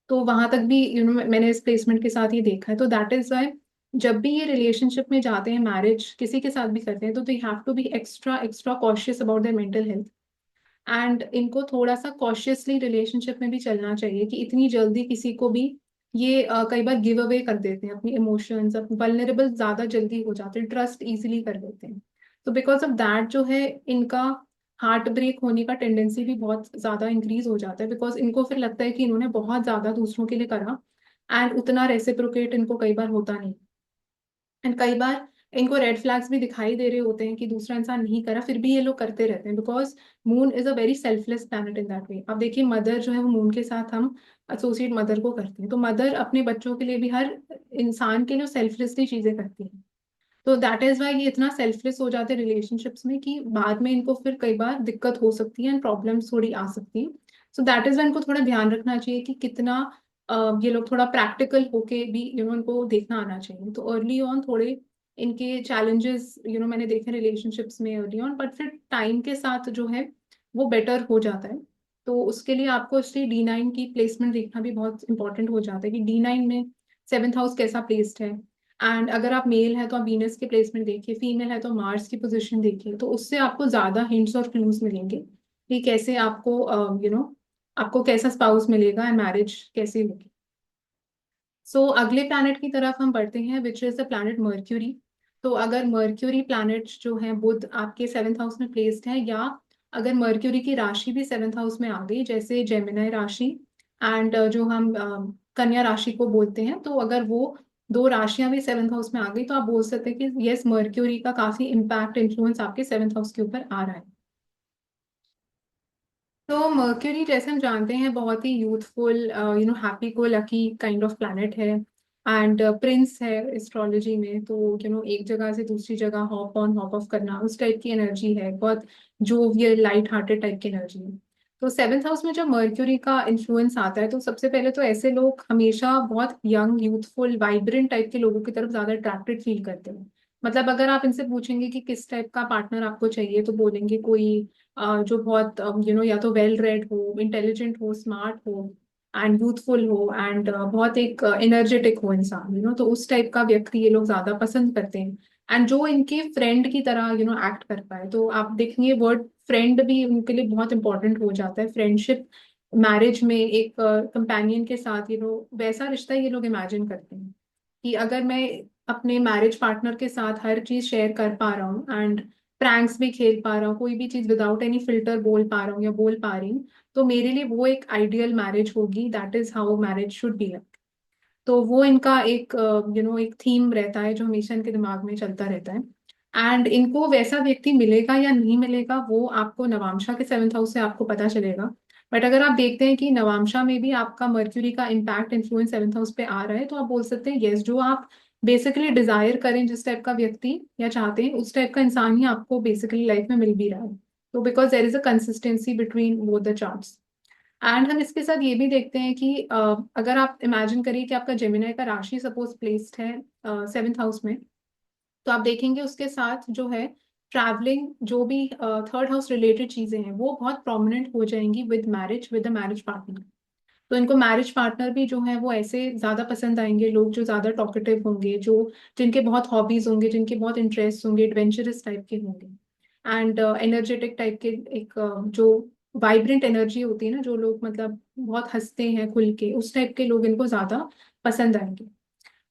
तो वहां तक भी मैंने इस प्लेसमेंट के साथ ये देखा है। तो दैट इज वाई जब भी ये रिलेशनशिप में जाते हैं, मैरिज किसी के साथ भी करते हैं, तो they have to be extra extra cautious about their mental health. And इनको थोड़ा सा कॉशियसली रिलेशनशिप में भी चलना चाहिए कि इतनी जल्दी किसी को भी ये कई बार गिव अवे कर देते हैं अपनी इमोशंस, वल्नरेबल ज्यादा जल्दी हो जाते हैं, ट्रस्ट इजीली कर देते हैं। तो बिकॉज ऑफ दैट जो है इनका हार्ट ब्रेक होने का टेंडेंसी भी बहुत ज्यादा इंक्रीज हो जाता है, बिकॉज इनको फिर लगता है कि इन्होंने बहुत ज्यादा दूसरों के लिए करा, एंड उतना रेसिप्रोकेट इनको कई बार होता नहीं। एंड कई बार इनको रेड फ्लैग्स भी दिखाई दे रहे होते हैं कि दूसरा इंसान नहीं करा, फिर भी ये लोग करते रहते हैं, because moon is a very selfless planet in that way. अब देखिए मदर जो है वो मून के साथ हम एसोसिएट मदर को करते हैं, तो मदर अपने बच्चों के लिए भी, हर इंसान के लिए सेल्फलेसली चीजें करती है। तो दैट इज वाई ये इतना सेल्फलेस हो जाते हैं रिलेशनशिप्स में कि बाद में इनको फिर कई बार दिक्कत हो सकती है एंड प्रॉब्लम्स थोड़ी आ सकती है। सो दैट इज वाई इनको थोड़ा ध्यान रखना चाहिए कि कितना ये लोग थोड़ा प्रैक्टिकल होके भी इनको देखना आना चाहिए। तो अर्ली ऑन थोड़े इनके चैलेंजेस मैंने देखे रिलेशनशिप्स में अर्ली ऑन, बट फिर टाइम के साथ जो है वो बेटर हो जाता है। तो उसके लिए आपको इसलिए D9 की प्लेसमेंट देखना भी बहुत इंपॉर्टेंट हो जाता है कि D9 में सेवेंथ हाउस कैसा प्लेस्ड है। एंड अगर आप मेल है तो आप वीनस की प्लेसमेंट देखिए, फीमेल है तो मार्स की पोजीशन देखिए, तो उससे आपको ज्यादा हिंट्स और क्लूज मिलेंगे कि कैसे आपको आपको कैसा स्पाउस मिलेगा एंड मैरिज कैसी होगी। सो अगले प्लैनेट की तरफ हम बढ़ते हैं, विच इज द प्लैनेट मर्क्यूरी। तो अगर मर्क्यूरी प्लैनेट जो है बुध आपके सेवेंथ हाउस में प्लेस्ड है, या अगर मर्क्यूरी की राशि भी सेवेंथ हाउस में आ गई, जैसे जेमिनाई राशि एंड जो हम कन्या राशि को बोलते हैं, तो अगर वो दो राशियां भी सेवेंथ हाउस में आ गई, तो आप बोल सकते हैं कि यस, मर्क्यूरी का काफी इम्पैक्ट, इन्फ्लुएंस आपके सेवेंथ हाउस के ऊपर आ रहा है। तो मर्क्यूरी जैसे हम जानते हैं बहुत ही youthful, happy go lucky kind of planet है। एंड प्रिंस है एस्ट्रोलॉजी में, तो एक जगह से दूसरी जगह हॉप ऑन हॉप ऑफ करना, उस टाइप की एनर्जी है, बहुत जोवियल लाइट हार्टेड टाइप की एनर्जी है। तो सेवेंथ हाउस में जब मर्क्यूरी का इन्फ्लुएंस आता है तो सबसे पहले तो ऐसे लोग हमेशा बहुत यंग यूथफुल वाइब्रेंट टाइप के लोगों की तरफ ज्यादा अट्रैक्टेड फील करते हैं। मतलब अगर आप इनसे पूछेंगे कि किस टाइप का पार्टनर आपको चाहिए, तो बोलेंगे कोई जो बहुत या तो वेल रेड हो, इंटेलिजेंट हो, स्मार्ट हो एंड यूथफुल हो एंड बहुत एक एनर्जेटिक हो इंसान, तो उस टाइप का व्यक्ति ये लोग ज्यादा पसंद करते हैं। एंड जो इनके फ्रेंड की तरह एक्ट कर पाए, तो आप देखेंगे वर्ड फ्रेंड भी उनके लिए बहुत इंपॉर्टेंट हो जाता है। फ्रेंडशिप मैरिज में एक कंपेनियन के साथ वैसा रिश्ता ये लोग इमेजिन करते हैं कि अगर मैं अपने मैरिज पार्टनर के साथ हर चीज शेयर कर पा रहा हूँ एंड प्रैंक्स भी खेल पा रहा हूँ, कोई भी चीज विदाउट एनी फिल्टर बोल पा रहा हूँ या बोल पा रही हूँ, तो मेरे लिए वो एक आइडियल मैरिज होगी। That is how marriage should be. तो वो इनका एक एक थीम रहता है जो हमेशा इनके दिमाग में चलता रहता है। एंड इनको वैसा व्यक्ति मिलेगा या नहीं मिलेगा वो आपको नवांशा के सेवन्थ हाउस से आपको पता चलेगा। बट अगर आप देखते हैं कि नवांशा में भी आपका मर्क्यूरी का इम्पैक्ट इन्फ्लुएंस सेवन्थ हाउस पे आ रहा है, तो आप बोल सकते हैं यस, जो आप बेसिकली डिजायर करें जिस टाइप का व्यक्ति या चाहते हैं उस टाइप का इंसान ही आपको बेसिकली लाइफ में मिल भी रहा है। तो because there is a consistency between both the charts. And हम इसके साथ ये भी देखते हैं कि अगर आप इमेजिन करिए कि आपका जेमिनाई का राशि सपोज प्लेस्ड है सेवेंथ हाउस में, तो आप देखेंगे उसके साथ जो है ट्रैवलिंग, जो भी थर्ड हाउस रिलेटेड चीजें हैं वो बहुत प्रोमिनेंट हो जाएंगी with marriage, with the marriage partner. तो इनको मैरिज पार्टनर भी जो है वो ऐसे ज्यादा पसंद आएंगे, लोग जो ज्यादा टॉकेटिव होंगे, जो जिनके बहुत हॉबीज होंगे, जिनके बहुत इंटरेस्ट होंगे, एडवेंचरस टाइप के होंगे एंड एनर्जेटिक टाइप के, एक जो वाइब्रेंट एनर्जी होती है ना, जो लोग मतलब बहुत हंसते हैं खुल के, उस टाइप के लोग इनको ज्यादा पसंद आएंगे।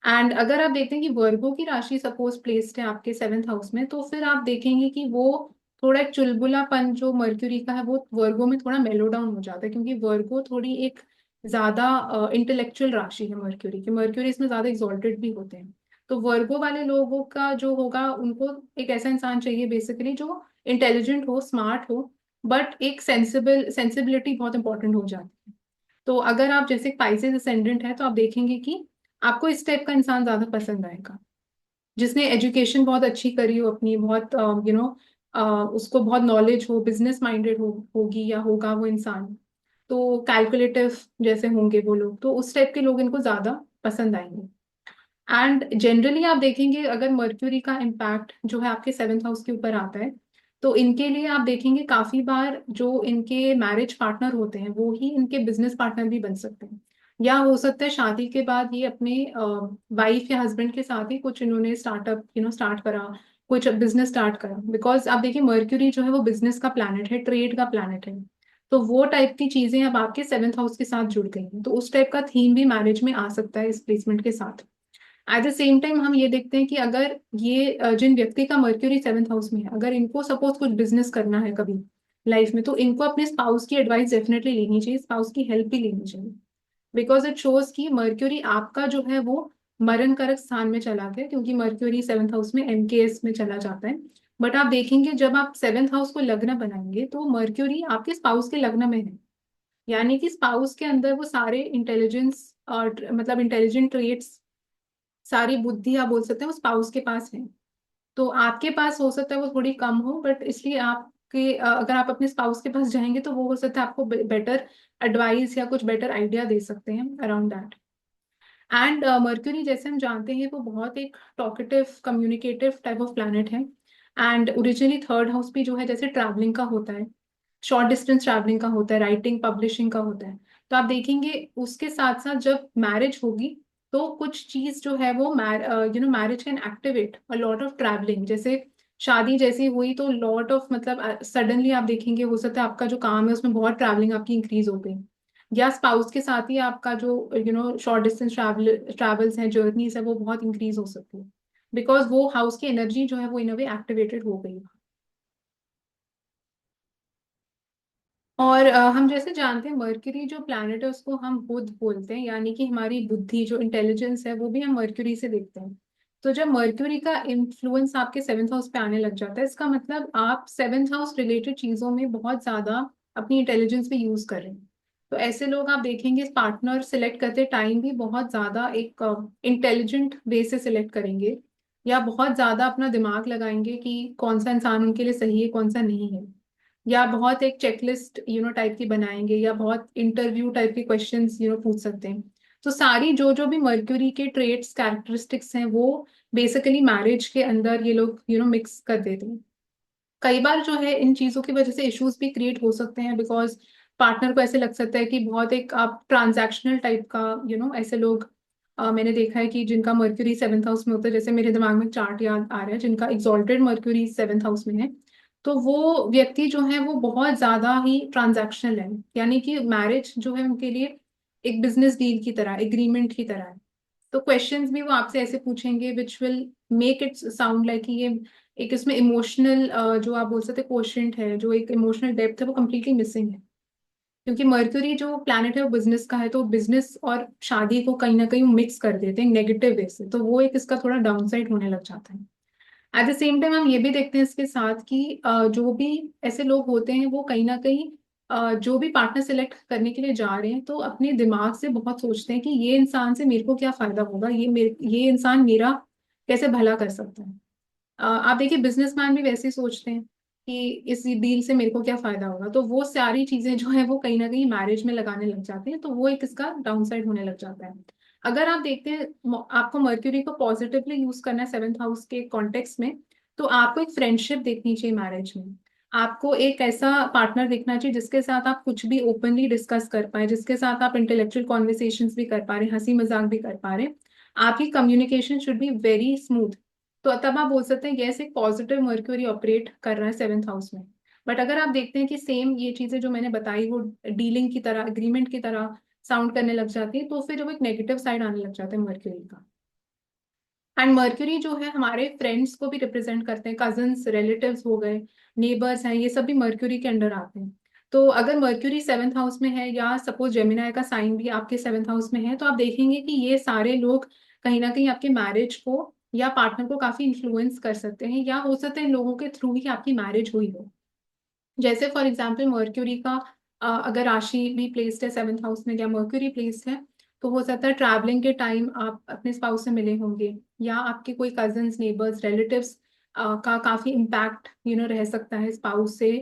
एंड अगर आप देखते हैं कि वर्गो की राशि सपोज प्लेस्ड है आपके सेवेंथ हाउस में, तो फिर आप देखेंगे कि वो थोड़ा एक चुलबुलापन जो मर्क्यूरी का है वो वर्गो में थोड़ा मेलो डाउन हो जाता है, क्योंकि वर्गो थोड़ी एक ज्यादा इंटेलेक्चुअल राशि है मर्क्यूरी की। मर्क्यूरी इसमें ज्यादा एग्जॉल्टेड भी होते हैं। तो वर्गो वाले लोगों का जो होगा, उनको एक ऐसा इंसान चाहिए बेसिकली जो इंटेलिजेंट हो, स्मार्ट हो, बट एक सेंसिबिलिटी बहुत इंपॉर्टेंट हो जाती है। तो अगर आप जैसे पाइसेस असेंडेंट है, तो आप देखेंगे कि आपको इस टाइप का इंसान ज्यादा पसंद आएगा, जिसने एजुकेशन बहुत अच्छी करी हो अपनी, बहुत उसको बहुत नॉलेज हो, बिजनेस माइंडेड होगी या होगा वो इंसान। तो कैलकुलेटिव जैसे होंगे वो लोग, तो उस टाइप के लोग इनको ज्यादा पसंद आएंगे। एंड जनरली आप देखेंगे अगर मर्क्यूरी का इम्पैक्ट जो है आपके सेवेंथ हाउस के ऊपर आता है, तो इनके लिए आप देखेंगे काफी बार जो इनके मैरिज पार्टनर होते हैं वो ही इनके बिजनेस पार्टनर भी बन सकते हैं। या हो सकता है शादी के बाद ये अपने वाइफ या हस्बैंड के साथ ही कुछ इन्होंने स्टार्टअप स्टार्ट करा, कुछ बिजनेस स्टार्ट करा। बिकॉज आप देखिए मर्क्यूरी जो है वो बिजनेस का प्लैनेट है, ट्रेड का प्लैनेट है। तो वो टाइप की चीजें अब आपके सेवेंथ हाउस के साथ जुड़ गई हैं, तो उस टाइप का थीम भी मैरिज में आ सकता है इस प्लेसमेंट के साथ। एट द सेम टाइम हम ये देखते हैं कि अगर ये जिन व्यक्ति का मर्क्यूरी सेवेंथ हाउस में है, अगर इनको सपोज कुछ बिजनेस करना है कभी लाइफ में, तो इनको अपने स्पाउस की एडवाइस डेफिनेटली लेनी चाहिए, स्पाउस की हेल्प भी लेनी चाहिए। बिकॉज इट शोज कि मर्क्यूरी आपका जो है वो मरण कारक स्थान में चला गया, क्योंकि मर्क्यूरी सेवेंथ हाउस में एमकेएस में चला जाता है। बट आप देखेंगे जब आप सेवेंथ हाउस को लग्न बनाएंगे तो मर्क्यूरी आपके स्पाउस के लग्न में है, यानी कि स्पाउस के अंदर वो सारे इंटेलिजेंस और मतलब इंटेलिजेंट ट्रेट्स, सारी बुद्धि आप बोल सकते हैं वो स्पाउस के पास है। तो आपके पास हो सकता है वो थोड़ी कम हो, बट इसलिए आपके अगर आप अपने स्पाउस के पास जाएंगे तो वो हो सकता है आपको बेटर एडवाइस या कुछ बेटर आइडिया दे सकते हैं अराउंड दैट। एंड मर्क्यूरी जैसे हम जानते हैं वो बहुत एक talkative communicative type of planet है। एंड ओरिजिनली थर्ड हाउस भी जो है जैसे ट्रैवलिंग का होता है, शॉर्ट डिस्टेंस ट्रैवलिंग का होता है, राइटिंग पब्लिशिंग का होता है। तो आप देखेंगे उसके साथ साथ जब मैरिज होगी तो कुछ चीज जो है वो marriage can activate a lot of travelling. जैसे शादी जैसी हुई तो लॉट ऑफ मतलब सडनली आप देखेंगे हो सकता है आपका जो काम है उसमें बहुत ट्रैवलिंग आपकी इंक्रीज हो गई, या स्पाउस के साथ ही आपका जो शॉर्ट डिस्टेंस ट्रैवल्स हैं, जर्नीज है, वो बहुत इंक्रीज हो सकती है। बिकॉज वो हाउस की एनर्जी जो है वो इन अ वे एक्टिवेटेड हो गई। और हम जैसे जानते हैं मर्क्यूरी जो प्लैनेट है उसको हम बुध बोलते हैं, यानी कि हमारी बुद्धि जो इंटेलिजेंस है वो भी हम मर्क्यूरी से देखते हैं। तो जब मर्क्यूरी का इन्फ्लुएंस आपके सेवेंथ हाउस पे आने लग जाता है, इसका मतलब आप सेवेंथ हाउस रिलेटेड चीजों में बहुत ज्यादा अपनी इंटेलिजेंस भी यूज कर रहे हैं। तो ऐसे लोग आप देखेंगे पार्टनर सिलेक्ट करते टाइम भी बहुत ज्यादा एक इंटेलिजेंट वे से सिलेक्ट करेंगे, या बहुत ज्यादा अपना दिमाग लगाएंगे कि कौन सा इंसान उनके लिए सही है कौन सा नहीं है, या बहुत एक चेकलिस्ट टाइप की बनाएंगे, या बहुत इंटरव्यू टाइप के क्वेश्चंस पूछ सकते हैं। तो सारी जो जो भी मर्क्यूरी के ट्रेट्स कैरेक्टरिस्टिक्स हैं वो बेसिकली मैरिज के अंदर ये लोग मिक्स कर देते हैं। कई बार जो है इन चीजों की वजह से इश्यूज भी क्रिएट हो सकते हैं, बिकॉज पार्टनर को ऐसे लग सकता है कि बहुत एक आप ट्रांजैक्शनल टाइप का ऐसे लोग मैंने देखा है कि जिनका मर्क्यूरी सेवंथ हाउस में होता है, जैसे मेरे दिमाग में चार्ट याद आ रहा है जिनका एग्जॉल्टेड मर्क्यूरी सेवंथ हाउस में है, तो वो व्यक्ति जो है वो बहुत ज्यादा ही ट्रांजैक्शनल है, यानी कि मैरिज जो है उनके लिए एक बिजनेस डील की तरह, एग्रीमेंट की तरह है। तो क्वेश्चंस भी वो आपसे ऐसे पूछेंगे which will make it sound like कि ये एक इसमें इमोशनल जो आप बोल सकते क्वोशंट है, जो एक इमोशनल डेप्थ है वो कम्प्लीटली मिसिंग है। क्योंकि मर्क्यूरी जो प्लैनेट है वो बिजनेस का है, तो बिजनेस और शादी को कहीं ना कहीं मिक्स कर देते हैं नेगेटिव वे से, तो वो एक इसका थोड़ा डाउन साइड होने लग जाता है। एट द सेम टाइम हम ये भी देखते हैं इसके साथ कि जो भी ऐसे लोग होते हैं वो कहीं ना कहीं जो भी पार्टनर सेलेक्ट करने के लिए जा रहे हैं तो अपने दिमाग से बहुत सोचते हैं कि ये इंसान से मेरे को क्या फायदा होगा, ये इंसान मेरा कैसे भला कर सकता है। आप देखिए बिजनेसमैन भी वैसे ही सोचते हैं कि इस डील से मेरे को क्या फायदा होगा, तो वो सारी चीजें जो है वो कहीं ना कहीं मैरिज में लगाने लग जाते हैं, तो वो एक इसका डाउन साइड होने लग जाता है। अगर आप देखते हैं आपको मर्क्यूरी को पॉजिटिवली यूज करना है सेवेंथ हाउस के कॉन्टेक्स्ट में, तो आपको एक फ्रेंडशिप देखनी चाहिए मैरिज में। आपको एक ऐसा पार्टनर देखना चाहिए जिसके साथ आप कुछ भी ओपनली डिस्कस कर पाए, जिसके साथ आप इंटेलेक्चुअल कॉन्वर्सेशंस भी कर पा रहे हैं, हंसी मजाक भी कर पा रहे हैं। आपकी communication should be very smooth. तो तब आप बोल सकते हैं यस एक पॉजिटिव मर्क्यूरी ऑपरेट कर रहा है सेवेंथ हाउस में। बट अगर आप देखते हैं कि सेम ये चीजें जो मैंने बताई वो डीलिंग की तरह, एग्रीमेंट की तरह साउंड करने लग जाती है, तो फिर वो एक नेगेटिव साइड आने लग जाता है मर्क्यूरी का। एंड मर्क्यूरी जो है हमारे फ्रेंड्स को भी रिप्रेजेंट करते हैं, कजन्स, रिलेटिव्स हो गए, नेबर्स हैं, ये सब भी मर्क्यूरी के अंडर आते हैं। तो अगर मर्क्यूरी सेवेंथ हाउस में है, या सपोज जेमिनाई का साइन भी आपके सेवेंथ हाउस में है, तो आप देखेंगे कि ये सारे लोग कहीं ना कहीं आपके मैरिज को या पार्टनर को काफी इन्फ्लुएंस कर सकते हैं, या हो सकता है इन लोगों के थ्रू ही आपकी मैरिज हुई हो। जैसे फॉर एग्जाम्पल मर्क्यूरी का अगर राशि भी प्लेस्ड है सेवेंथ हाउस में या मर्क्यूरी प्लेस्ड है, तो हो सकता है ट्रैवलिंग के टाइम आप अपने स्पाउस से मिले होंगे, या आपके कोई कजन्स, नेबर्स, रिलेटिव्स का काफी इम्पैक्ट रह सकता है स्पाउस से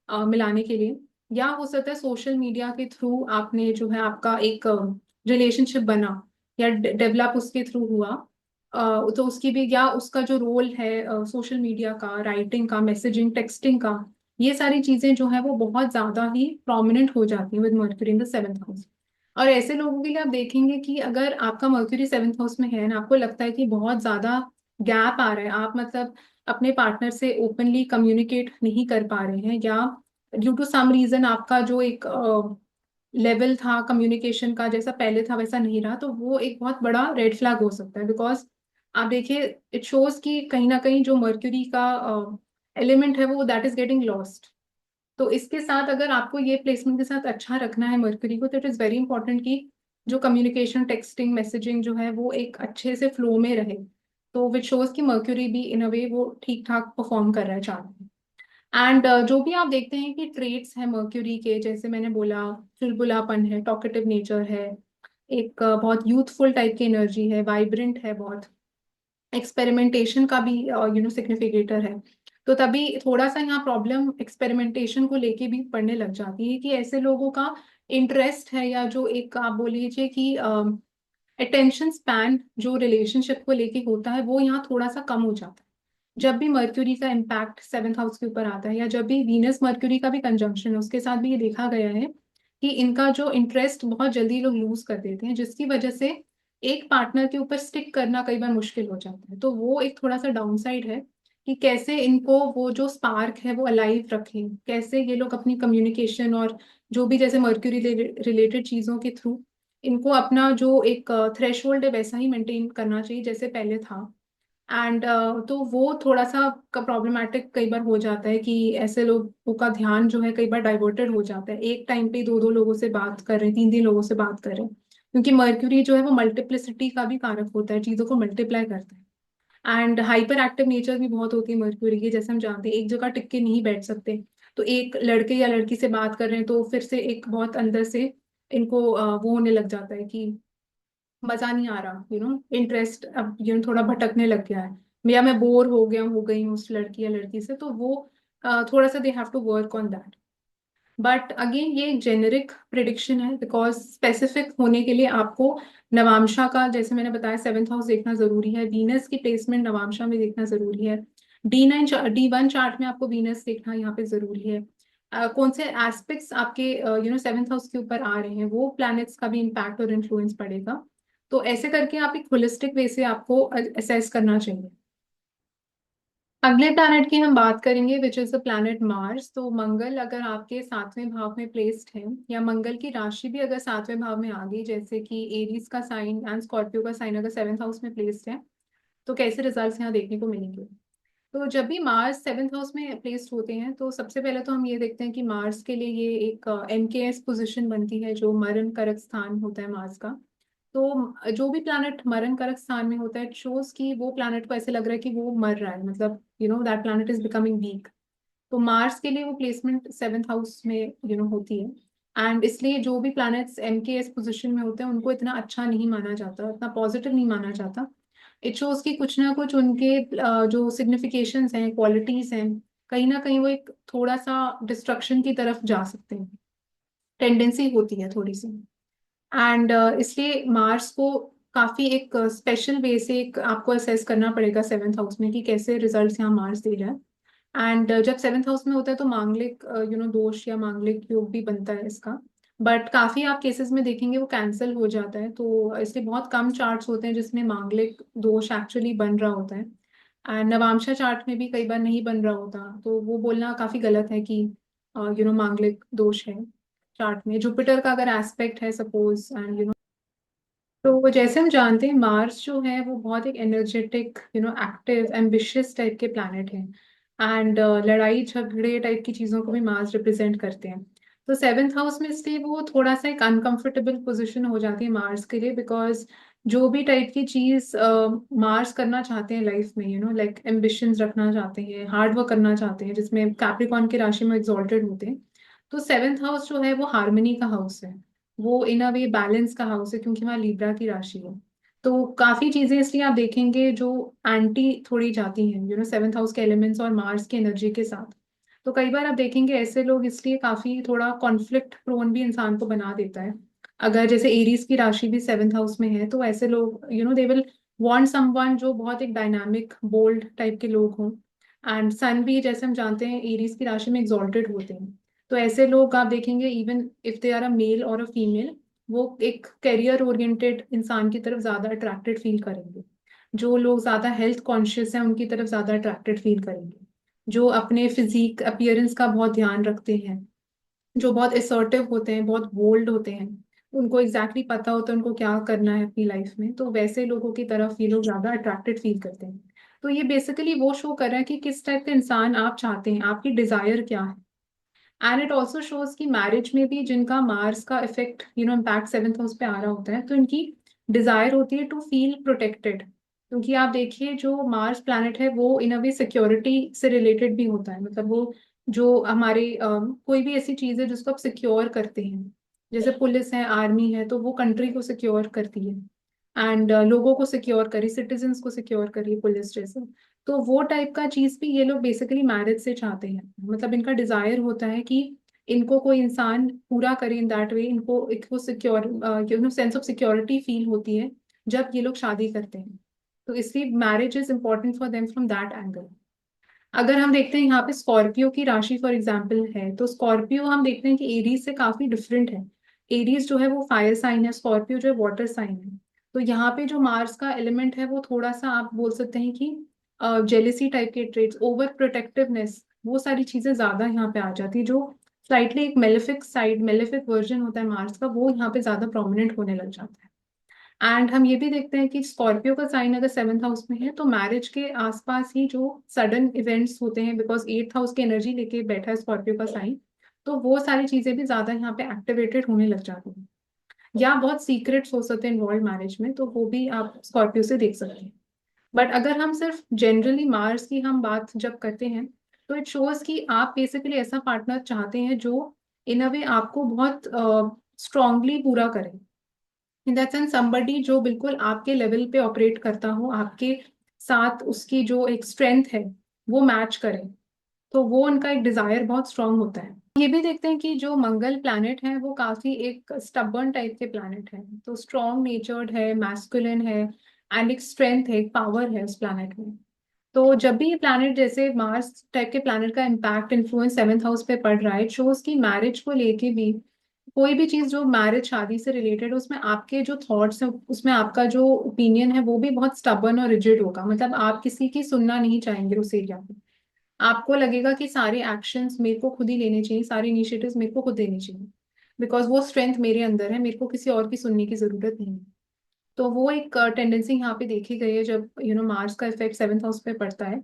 मिलाने के लिए। या हो सकता है सोशल मीडिया के थ्रू आपने जो है आपका एक रिलेशनशिप बना या डेवलप उसके थ्रू हुआ। तो उसकी भी, या उसका जो रोल है सोशल मीडिया का, राइटिंग का, मैसेजिंग, टेक्सटिंग का, ये सारी चीजें जो है वो बहुत ज्यादा ही प्रोमिनेंट हो जाती हैं with mercury in the seventh house. और ऐसे लोगों के लिए आप देखेंगे कि अगर आपका मर्क्यूरी सेवेंथ हाउस में है ना, आपको लगता है कि बहुत ज्यादा गैप आ रहा है, आप मतलब अपने पार्टनर से ओपनली कम्युनिकेट नहीं कर पा रहे हैं, या ड्यू टू सम रीजन आपका जो एक लेवल था कम्युनिकेशन का जैसा पहले था वैसा नहीं रहा, तो वो एक बहुत बड़ा रेड फ्लैग हो सकता है। बिकॉज आप देखिए इट शोज कि कहीं ना कहीं जो मर्क्यूरी का एलिमेंट है वो दैट इज गेटिंग लॉस्ट। तो इसके साथ अगर आपको ये प्लेसमेंट के साथ अच्छा रखना है मर्क्यूरी को, तो इट इज वेरी इंपॉर्टेंट कि जो कम्युनिकेशन, टेक्सटिंग, मैसेजिंग जो है वो एक अच्छे से फ्लो में रहे। तो विच शोज कि मर्क्यूरी भी इन अ वे वो ठीक ठाक परफॉर्म कर रहा है चार्ट में। एंड जो भी आप देखते हैं कि ट्रेट्स हैं मर्क्यूरी के, जैसे मैंने बोला चुलबुलापन है, टॉकेटिव नेचर है, एक बहुत यूथफुल टाइप की एनर्जी है, वाइब्रेंट है बहुत, एक्सपेरिमेंटेशन का भी सिग्निफिकेटर है। तो तभी थोड़ा सा यहाँ प्रॉब्लम एक्सपेरिमेंटेशन को लेके भी पड़ने लग जाती है कि ऐसे लोगों का इंटरेस्ट है, या जो एक आप बोल लीजिए कि अटेंशन स्पैन जो रिलेशनशिप को लेके होता है वो यहाँ थोड़ा सा कम हो जाता है जब भी मर्क्यूरी का इम्पैक्ट सेवेंथ हाउस के ऊपर आता है, या जब भी वीनस मर्क्यूरी का भी कंजंक्शन है उसके साथ भी ये देखा गया है कि इनका जो इंटरेस्ट बहुत जल्दी लोग लूज कर देते हैं, जिसकी वजह से एक पार्टनर के ऊपर स्टिक करना कई बार मुश्किल हो जाता है। तो वो एक थोड़ा सा डाउन साइड है कि कैसे इनको वो जो स्पार्क है वो अलाइव रखें, कैसे ये लोग अपनी कम्युनिकेशन और जो भी जैसे मर्क्यूरी रिलेटेड चीजों के थ्रू इनको अपना जो एक थ्रेशोल्ड है वैसा ही मेंटेन करना चाहिए जैसे पहले था। एंड तो वो थोड़ा सा का प्रॉब्लमेटिक कई बार हो जाता है कि ऐसे लोगों का ध्यान जो है कई बार डाइवर्टेड हो जाता है, एक टाइम पे दो दो लोगों से बात कर रहे हैं, तीन तीन लोगों से बात कर रहे हैं, क्योंकि मर्क्यूरी जो है वो मल्टीप्लिसिटी का भी कारक होता है, चीजों को मल्टीप्लाई करता है। एंड हाइपर एक्टिव नेचर भी बहुत होती है मर्क्यूरी की, जैसे हम जानते हैं एक जगह टिक के नहीं बैठ सकते। तो एक लड़के या लड़की से बात कर रहे हैं तो फिर से एक बहुत अंदर से इनको वो होने लग जाता है कि मजा नहीं आ रहा, इंटरेस्ट अब थोड़ा भटकने लग गया है, या मैं बोर हो गई हूँ उस लड़की या लड़की से, तो वो थोड़ा सा they have to work on that. But again ये एक जेनेरिक प्रिडिक्शन है, बिकॉज स्पेसिफिक होने के लिए आपको नवांशा का, जैसे मैंने बताया, सेवेंथ हाउस देखना जरूरी है, वीनस की प्लेसमेंट नवांशा में देखना जरूरी है, D1 चार्ट में आपको वीनस देखना यहाँ पे जरूरी है। कौन से एस्पेक्ट्स आपके सेवेंथ हाउस के ऊपर आ रहे हैं, वो प्लैनेट्स का भी इम्पैक्ट और इन्फ्लुएंस पड़ेगा। तो ऐसे करके आप एक होलिस्टिक वे से आपको असेस करना चाहिए। अगले प्लैनेट की हम बात करेंगे, which is the planet Mars. तो मंगल अगर आपके सातवें भाव में प्लेस्ड है, या मंगल की राशि भी अगर सातवें भाव में आ गई, जैसे कि एरीज का साइन एंड स्कॉर्पियो का साइन अगर सेवेंथ हाउस में प्लेस्ड है, तो कैसे रिजल्ट्स यहाँ देखने को मिलेंगे। तो जब भी मार्स सेवेंथ हाउस में प्लेस्ड होते हैं, तो सबसे पहले तो हम ये देखते हैं कि मार्स के लिए ये एक MKS पोजिशन बनती है, जो मरण करक स्थान होता है मार्स का। तो जो भी प्लैनेट मरण कारक स्थान में होता है, शोज कि वो प्लैनेट को ऐसे लग रहा है कि वो मर रहा है, मतलब that planet is becoming week. तो मार्स के लिए वो प्लेसमेंट सेवेंथ हाउस में होती है। एंड इसलिए जो भी प्लैनेट्स MKS पोजिशन में होते हैं, उनको इतना अच्छा नहीं माना जाता, इतना पॉजिटिव नहीं माना जाता। इट शोज कि कुछ ना कुछ उनके जो सिग्निफिकेशंस हैं, क्वालिटीज हैं, कहीं ना कहीं वो एक थोड़ा सा डिस्ट्रक्शन की तरफ जा सकते हैं, टेंडेंसी होती है थोड़ी सी। एंड इसलिए मार्स को काफी एक स्पेशल वे से एक आपको असेस करना पड़ेगा सेवेंथ हाउस में, कि कैसे रिजल्ट्स यहाँ मार्स दे रहा है। एंड जब सेवेंथ हाउस में होता है, तो मांगलिक दोष या मांगलिक योग भी बनता है इसका। बट काफी आप केसेस में देखेंगे वो कैंसिल हो जाता है, तो इसलिए बहुत कम चार्ट्स होते हैं जिसमें मांगलिक दोष एक्चुअली बन रहा होता है। एंड नवांशा चार्ट में भी कई बार नहीं बन रहा होता, तो वो बोलना काफी गलत है कि मांगलिक दोष है चार्ट में। जुपिटर का अगर एस्पेक्ट है सपोज, एंड तो जैसे हम जानते हैं, मार्स जो है वो बहुत एक एनर्जेटिक, एक्टिव, एम्बिशियस टाइप के प्लैनेट हैं। एंड लड़ाई झगड़े टाइप की चीजों को भी मार्स रिप्रेजेंट करते हैं। तो सेवेंथ हाउस में इसलिए वो थोड़ा सा एक अनकंफर्टेबल पोजीशन हो जाती है मार्स के लिए, बिकॉज जो भी टाइप की चीज मार्स करना चाहते हैं लाइफ में, लाइक एम्बिशंस रखना चाहते हैं, हार्ड वर्क करना चाहते हैं, जिसमें कैप्रिकॉन की राशि में एग्जॉल्टेड होते हैं। तो सेवेंथ हाउस जो है वो हार्मनी का हाउस है, वो इन अ वे बैलेंस का हाउस है, क्योंकि वहाँ लिब्रा की राशि है। तो काफी चीजें इसलिए आप देखेंगे जो एंटी थोड़ी जाती हैं, सेवेंथ हाउस के एलिमेंट्स और मार्स की एनर्जी के साथ। तो कई बार आप देखेंगे ऐसे लोग इसलिए काफी थोड़ा कॉन्फ्लिक्ट प्रोन भी इंसान को बना देता है। अगर जैसे एरीज की राशि भी सेवेंथ हाउस में है, तो ऐसे लोग दे विल वांट समवन जो बहुत एक डायनामिक बोल्ड टाइप के लोग हों। एंड सन भी जैसे हम जानते हैं एरीज की राशि में एग्जॉल्टेड होते हैं। तो ऐसे लोग आप देखेंगे, even if they are a male और अ फीमेल, वो एक करियर ओरिएंटेड इंसान की तरफ ज्यादा अट्रैक्टेड फील करेंगे। जो लोग ज्यादा हेल्थ कॉन्शियस हैं, उनकी तरफ ज्यादा अट्रैक्टेड फील करेंगे। जो अपने फिजिक अपीयरेंस का बहुत ध्यान रखते हैं, जो बहुत असर्टिव होते हैं, बहुत बोल्ड होते हैं, उनको एग्जैक्टली पता होता है उनको क्या करना है अपनी लाइफ में, तो वैसे लोगों की तरफ ये लोग ज्यादा अट्रैक्टेड फील करते हैं। तो ये बेसिकली वो शो कर रहा है कि किस टाइप का इंसान आप चाहते हैं, आपकी डिजायर क्या है। एंड इट ऑल्सो शोज कि मैरिज में भी जिनका मार्स का इफेक्ट इम्पैक्ट सेवेंथ हाउस पे आ रहा होता है, तो इनकी डिजायर होती है टू फील प्रोटेक्टेड। क्योंकि आप देखिए, जो मार्स प्लैनेट है वो इन अ वे सिक्योरिटी से रिलेटेड भी होता है, मतलब वो जो हमारे कोई भी ऐसी चीज है जिसको आप सिक्योर करते हैं, जैसे पुलिस है, आर्मी है, तो वो कंट्री को सिक्योर करती है। एंड लोगों को सिक्योर करी, सिटीजन्स को सिक्योर करी पुलिस जैसे। तो वो टाइप का चीज भी ये लोग बेसिकली मैरिज से चाहते हैं, मतलब इनका डिजायर होता है कि इनको कोई इंसान पूरा करे इन दैट वे, इनको एक वो secure sense of security feel होती है जब ये लोग शादी करते हैं। तो इसलिए marriage is important for them from that angle. अगर हम देखते हैं यहाँ पे स्कॉर्पियो की राशि फॉर एग्जाम्पल है, तो स्कॉर्पियो हम देखते हैं कि एरीज से काफी डिफरेंट है। एरीज जो है वो फायर साइन है, स्कॉर्पियो जो है वाटर साइन है। तो यहाँ पे जो मार्स का एलिमेंट है वो थोड़ा सा आप बोल सकते हैं कि जेलिसी टाइप के ट्रेट्स, ओवर प्रोटेक्टिवनेस, वो सारी चीजें ज्यादा यहाँ पे आ जाती है। जो स्लाइटली एक मेलेफिक साइड, मेलेफिक वर्जन होता है मार्स का, वो यहाँ पे ज्यादा प्रोमिनेंट होने लग जाता है। एंड हम ये भी देखते हैं कि स्कॉर्पियो का साइन अगर सेवंथ हाउस में है, तो मैरिज के आसपास ही जो सडन इवेंट्स होते हैं, बिकॉज एट्थ हाउस की एनर्जी लेके बैठा है स्कॉर्पियो का साइन, तो वो सारी चीजें भी ज्यादा यहाँ पे एक्टिवेटेड होने लग जाती हैं। या बहुत सीक्रेट्स हो सकते हैं इन्वॉल्व मैरिज में, तो वो भी आप स्कॉर्पियो से देख सकते हैं। बट अगर हम सिर्फ जनरली मार्स की हम बात जब करते हैं, तो इट शोज कि आप बेसिकली ऐसा पार्टनर चाहते हैं जो इन अ वे आपको बहुत स्ट्रांगली पूरा करें। इन दैट सेंस समबडी जो बिल्कुल आपके लेवल पे ऑपरेट करता हो, आपके साथ उसकी जो एक स्ट्रेंथ है वो मैच करे, तो वो उनका एक डिजायर बहुत स्ट्रांग होता है। ये भी देखते हैं कि जो मंगल प्लैनेट है वो काफी एक स्टबर्न टाइप के प्लैनेट है, तो स्ट्रांग नेचर्ड है, मैस्कुलिन है, एंड एक स्ट्रेंथ है, एक पावर है उस प्लैनेट में। तो जब भी ये प्लैनेट जैसे मार्स टाइप के प्लैनेट का इम्पैक्ट इन्फ्लुएंस सेवेंथ हाउस पे पड़ रहा है, शोज की मैरिज को लेके भी, कोई भी चीज जो मैरिज शादी से रिलेटेड है उसमें आपके जो थॉट्स हैं, उसमें आपका जो ओपिनियन है वो भी बहुत स्टबर्न और रिजिड होगा। मतलब आप किसी की सुनना नहीं चाहेंगे उस एरिया में। आपको लगेगा कि सारे एक्शंस मेरे को खुद ही लेने चाहिए, सारे इनिशिएटिव्स मेरे को खुद लेने चाहिए, बिकॉज वो स्ट्रेंथ मेरे अंदर है, मेरे को किसी और की सुनने की जरूरत नहीं है। तो वो एक टेंडेंसी यहाँ पे देखी गई है जब मार्स का इफेक्ट सेवेंथ हाउस पे पड़ता है।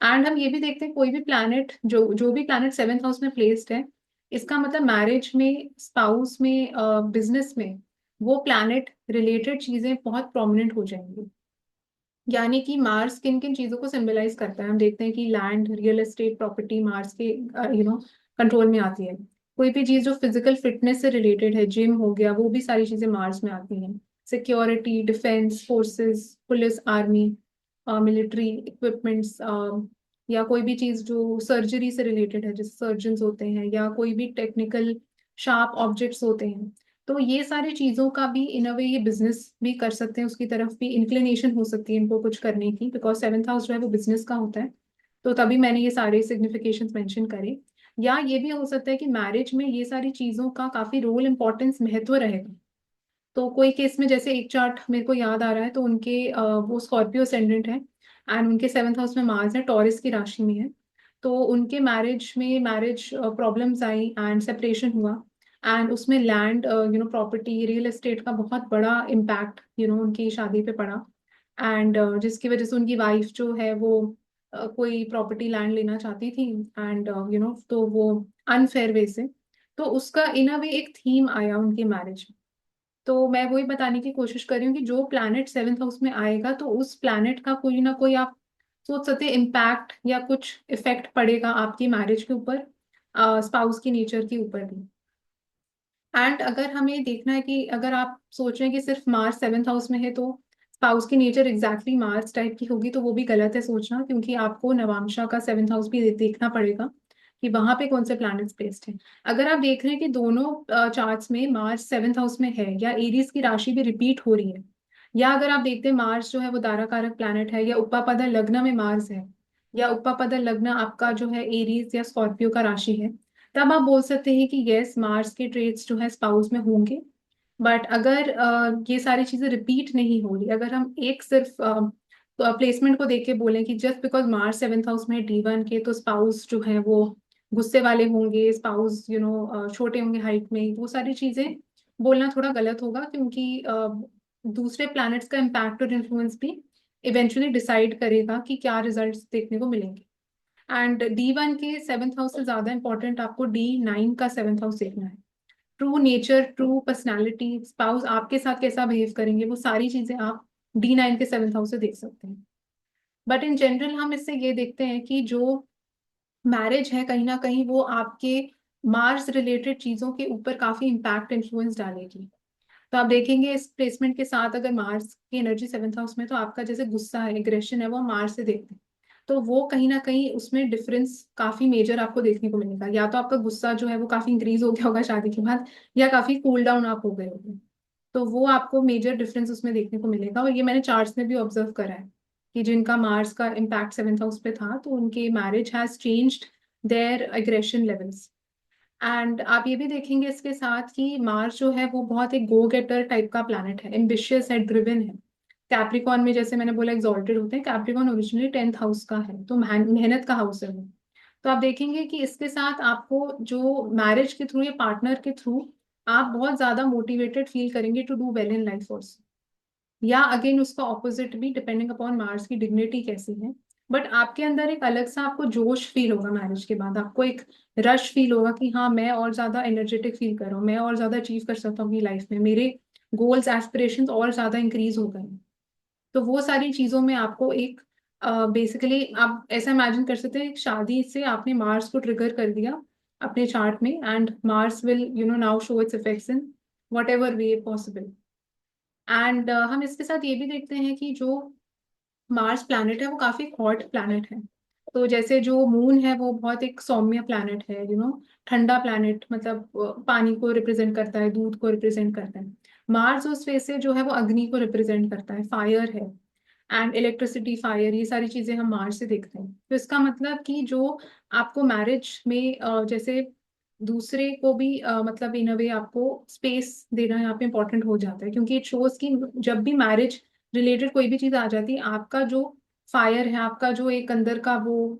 एंड हम ये भी देखते हैं कोई भी प्लैनेट, जो भी प्लैनेट सेवेंथ हाउस में प्लेस्ड है, इसका मतलब मैरिज में, स्पाउस में, बिजनेस में, वो प्लैनेट रिलेटेड चीजें बहुत प्रोमिनेंट हो जाएंगी। यानी कि मार्स किन किन चीजों को सिंबलाइज करता है, हम देखते हैं कि land, real estate, property Mars के कंट्रोल में आती है। कोई भी चीज जो फिजिकल फिटनेस से रिलेटेड है, जिम हो गया, वो भी सारी चीजें मार्स में आती हैं। Security, defence forces, police, army, military equipments, या कोई भी चीज जो सर्जरी से रिलेटेड है, जैसे सर्जन्स होते हैं, या कोई भी टेक्निकल शार्प ऑब्जेक्ट्स होते हैं। तो ये सारी चीजों का भी इन अ वे ये बिजनेस भी कर सकते हैं, उसकी तरफ भी इंक्लिनेशन हो सकती है इनको कुछ करने की, बिकॉज सेवंथ हाउस जो है वो बिजनेस का होता है। तो तभी मैंने ये सारे सिग्निफिकेशंस मेंशन करे। या ये भी हो सकता है कि मैरिज में ये सारी चीजों का काफी रोल, इंपॉर्टेंस, महत्व रहेगा। तो कोई केस में जैसे एक चार्ट मेरे को याद आ रहा है, तो उनके वो स्कॉर्पियो असेंडेंट है, एंड उनके सेवंथ हाउस में मार्स है, टॉरस की राशि में है। तो उनके marriage problems I and separation हुआ, एंड उसमें लैंड, प्रॉपर्टी, रियल एस्टेट का बहुत बड़ा इम्पैक्ट उनकी शादी पे पड़ा। एंड जिसकी वजह से उनकी वाइफ जो है वो कोई प्रॉपर्टी लैंड लेना चाहती थी, एंड तो वो अनफेयर वे से, तो उसका इन अ वे एक थीम आया उनकी मैरिज। तो मैं वही बताने की कोशिश कर रही हूँ कि जो प्लैनेट सेवेंथ हाउस में आएगा, तो उस प्लैनेट का कोई ना कोई, आप सोच सकते हैं, इम्पैक्ट या कुछ इफेक्ट पड़ेगा आपकी मैरिज के ऊपर, स्पाउस की नेचर के ऊपर भी। एंड अगर हमें देखना है कि अगर आप सोच रहे हैं कि सिर्फ मार्स सेवेंथ हाउस में है तो स्पाउस की नेचर एग्जैक्टली मार्स टाइप की होगी, तो वो भी गलत है सोचना, क्योंकि आपको नवांशा का सेवेंथ हाउस भी देखना पड़ेगा कि वहां पे कौन से प्लैनेट्स प्लेस्ड हैं। अगर आप देख रहे हैं कि दोनों चार्ट्स में मार्स सेवेंथ हाउस में है, या एरीज की राशि भी रिपीट हो रही है, या अगर आप देखते हैं मार्स जो है वो दाराकारक प्लैनेट है, या उपपापदा लग्न में मार्स है, या उपपापदा लग्न आपका जो है एरीज या स्कॉर्पियो का राशि है, तब आप बोल सकते हैं कि यस, मार्स के ट्रेड्स जो है स्पाउस में होंगे। बट अगर ये सारी चीजें रिपीट नहीं हो रही, अगर हम एक सिर्फ प्लेसमेंट को देख के बोलें कि just because Mars seventh house में D1 के, तो स्पाउस जो है वो गुस्से वाले होंगे, स्पाउस छोटे होंगे हाइट में, वो सारी चीजें बोलना थोड़ा गलत होगा, क्योंकि दूसरे प्लैनेट्स का इम्पैक्ट और इन्फ्लुएंस भी इवेंचुअली डिसाइड करेगा कि क्या रिजल्ट्स देखने को मिलेंगे। एंड D1 के सेवेंथ हाउस से ज्यादा इंपॉर्टेंट आपको D9 का सेवेंथ हाउस देखना है। True nature, true personality, spouse आपके साथ कैसा बिहेव करेंगे, वो सारी चीजें आप D9 के सेवेंथ हाउस से देख सकते हैं। बट इन जनरल हम इससे ये देखते हैं कि जो मैरिज है, कहीं ना कहीं वो आपके मार्स रिलेटेड चीजों के ऊपर काफी इम्पैक्ट, इन्फ्लुएंस डालेगी। तो आप देखेंगे इस प्लेसमेंट के साथ, अगर मार्स की एनर्जी सेवेंथ हाउस में, तो आपका जैसे गुस्सा है, एग्रेशन है, वो मार्स से देखते हैं। तो वो कहीं ना कहीं उसमें डिफरेंस काफी मेजर आपको देखने को मिलेगा, या तो आपका गुस्सा जो है वो काफी इंक्रीज हो गया होगा शादी के बाद, या काफी कूल डाउन आप हो गए होंगे। तो वो आपको मेजर डिफरेंस उसमें देखने को मिलेगा, और ये मैंने चार्ट्स में भी ऑब्जर्व करा है कि जिनका मार्स का इम्पैक्ट सेवेंथ हाउस पे था, तो उनके marriage has changed there aggression levels. And आप ये भी देखेंगे इसके साथ कि मार्स जो है वो बहुत एक गो गेटर टाइप का प्लैनेट है, एम्बिशियस है, ड्रिवन है। कैप्रिकॉन में जैसे मैंने बोला एग्जॉल्टेड होते हैं, कैप्रिकॉन ओरिजिनली टेंथ हाउस का है, तो मेहनत का हाउस है वो। तो आप देखेंगे कि इसके साथ आपको जो मैरिज के थ्रू या पार्टनर के थ्रू आप बहुत ज्यादा मोटिवेटेड फील करेंगे to do well in life also, या अगेन उसका ऑपोजिट भी, डिपेंडिंग अपॉन मार्स की डिग्निटी कैसी है। बट आपके अंदर एक अलग सा आपको जोश फील होगा मैरिज के बाद, आपको एक रश फील होगा कि हाँ, मैं और ज्यादा एनर्जेटिक फील कर रहा हूँ, मैं और ज्यादा अचीव कर सकता हूँ अपनी लाइफ में, मेरे गोल्स एस्पिरेशंस और ज्यादा इंक्रीज हो गए हैं। तो वो सारी चीजों में आपको एक बेसिकली आप ऐसा इमेजिन कर सकते हैं, शादी से आपने मार्स को ट्रिगर कर दिया अपने चार्ट में, and Mars will now show it's effects in what ever way possible. And हम इसके साथ ये भी देखते हैं कि जो मार्स प्लैनेट है वो काफी हॉट प्लैनेट है। तो जैसे जो मून है वो बहुत एक सौम्य प्लैनेट है, ठंडा प्लैनेट, मतलब पानी को रिप्रेजेंट करता है, दूध को रिप्रेजेंट करता है। मार्स उस वजह से जो है वो अग्नि को रिप्रेजेंट करता है, फायर है, एंड इलेक्ट्रिसिटी, फायर, ये सारी चीजें हम मार्स से देखते हैं। तो इसका मतलब कि जो आपको मैरिज में जैसे दूसरे को भी मतलब इन अ वे आपको स्पेस देना यहाँ पे इंपॉर्टेंट हो जाता है, क्योंकि इट शोज कि जब भी मैरिज रिलेटेड कोई भी चीज आ जाती है, आपका जो फायर है, आपका जो एक अंदर का वो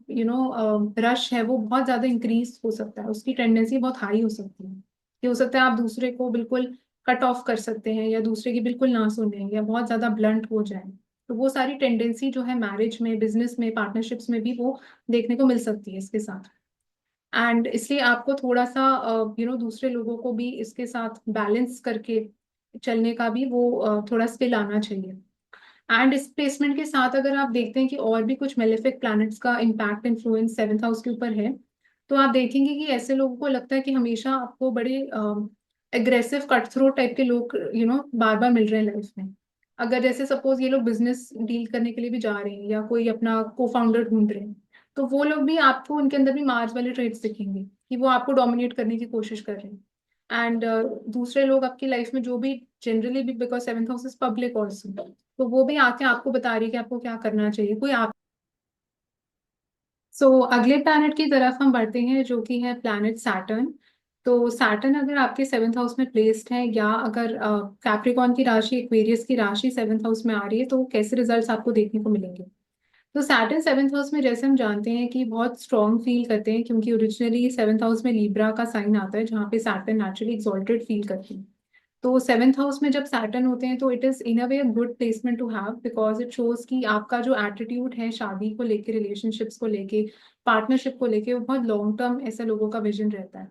रश है, वो बहुत ज्यादा इंक्रीज हो सकता है, उसकी टेंडेंसी बहुत हाई हो सकती है, कि हो सकता है आप दूसरे को बिल्कुल कट ऑफ कर सकते हैं, या दूसरे की बिल्कुल ना सुने, या बहुत ज्यादा ब्लंट हो जाए। तो वो सारी टेंडेंसी जो है मैरिज में, बिजनेस में, पार्टनरशिप्स में भी वो देखने को मिल सकती है इसके साथ। एंड इसलिए आपको थोड़ा सा दूसरे लोगों को भी इसके साथ बैलेंस करके चलने का भी वो थोड़ा स्किल आना चाहिए। एंड इस प्लेसमेंट के साथ अगर आप देखते हैं कि और भी कुछ मेलेफिक प्लैनेट्स का इम्पैक्ट, इन्फ्लुएंस सेवेंथ हाउस के ऊपर है, तो आप देखेंगे कि ऐसे लोगों को लगता है कि हमेशा आपको बड़े एग्रेसिव कट थ्रो टाइप के लोग बार बार मिल रहे हैं लाइफ में। अगर जैसे सपोज ये लोग बिजनेस डील करने के लिए भी जा रहे हैं, या कोई अपना को फाउंडर ढूंढ रहे हैं, तो वो लोग भी आपको, उनके अंदर भी मार्स वाले ट्रेड्स दिखेंगे, कि वो आपको डोमिनेट करने की कोशिश कर रहे हैं। एंड दूसरे लोग आपकी लाइफ में जो भी, जनरली भी because seventh house is public also, तो वो भी आके आपको बता रही है कि आपको क्या करना चाहिए, कोई आप। सो अगले प्लैनेट की तरफ हम बढ़ते हैं, जो कि है प्लैनेट सैटर्न। तो सैटर्न अगर आपके सेवेंथ हाउस में प्लेस्ड है, या अगर कैप्रिकॉन की राशि, एक्वेरियस की राशि सेवेंथ हाउस में आ रही है, तो कैसे रिजल्ट्स आपको देखने को मिलेंगे। तो सैटर्न सेवेंथ हाउस में जैसे हम जानते हैं कि बहुत स्ट्रॉन्ग फील करते हैं, क्योंकि ओरिजिनली सेवेंथ हाउस में लीब्रा का साइन आता है, जहाँ पे सैटर्न नेचुरली एक्सॉल्टेड फील करते हैं। तो सेवेंथ हाउस में जब सैटर्न होते हैं, तो it is in a way good placement to have, because it shows कि आपका जो एटीट्यूड है शादी को लेके, रिलेशनशिप्स को लेके, पार्टनरशिप को लेके, वो बहुत लॉन्ग टर्म ऐसा लोगों का विजन रहता है।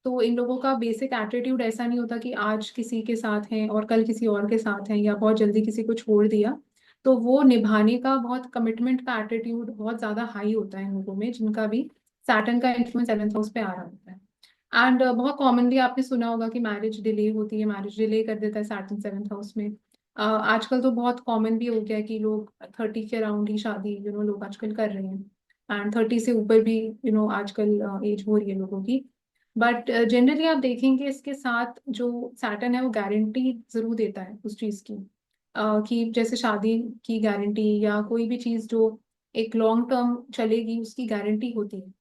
तो इन लोगों का बेसिक एटीट्यूड ऐसा नहीं होता कि आज किसी के साथ हैं और कल किसी और के साथ हैं, या बहुत जल्दी किसी को छोड़ दिया। तो वो निभाने का, बहुत कमिटमेंट का एटीट्यूड बहुत ज्यादा हाई होता है इन लोगों में, जिनका भी सैटर्न का इन्फ्लुएंस सेवेंथ हाउस पे आ रहा होता है। एंड बहुत कॉमनली आपने सुना होगा कि मैरिज डिले होती है, मैरिज डिले कर देता है सैटर्न सेवेंथ हाउस में। आजकल तो बहुत कॉमन भी हो गया है कि लोग 30 के अराउंड ही शादी लोग आजकल कर रहे हैं, एंड 30 से ऊपर भी आजकल एज हो रही है लोगों की। बट जनरली आप देखेंगे इसके साथ जो सैटर्न है वो गारंटी जरूर देता है उस चीज की, कि जैसे शादी की गारंटी, या कोई भी चीज जो एक लॉन्ग टर्म चलेगी, उसकी गारंटी होती है।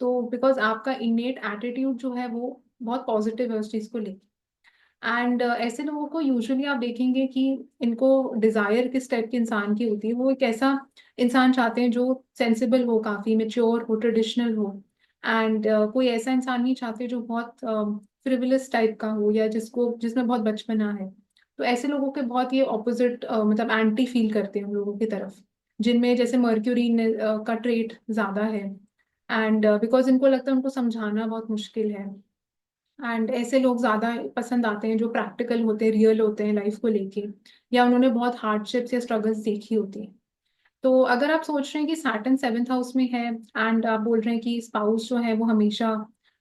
तो बिकॉज आपका इनेट एटीट्यूड जो है वो बहुत पॉजिटिव है उस चीज को लेकर। एंड ऐसे लोगों को यूजुअली आप देखेंगे कि इनको डिजायर किस टाइप के इंसान की होती है, वो एक ऐसा इंसान चाहते हैं जो सेंसिबल हो, काफी मेच्योर हो, ट्रेडिशनल हो। एंड कोई ऐसा इंसान नहीं चाहते जो बहुत फ्रिवलस टाइप का हो, या जिसमें बहुत बचपना है। तो ऐसे लोगों के बहुत ये ऑपोजिट, मतलब एंटी फील करते हैं उन लोगों की तरफ, जिनमें जैसे मर्क्यूरी का ट्रेट ज्यादा है। एंड बिकॉज इनको लगता है उनको समझाना बहुत मुश्किल है। एंड ऐसे लोग ज्यादा पसंद आते हैं जो प्रैक्टिकल होते हैं, रियल होते हैं लाइफ को लेके, या उन्होंने बहुत हार्डशिप्स या स्ट्रगल्स देखी होती है। तो अगर आप सोच रहे हैं कि सैटर्न सेवेंथ हाउस में है, एंड आप बोल रहे हैं कि स्पाउस जो है वो हमेशा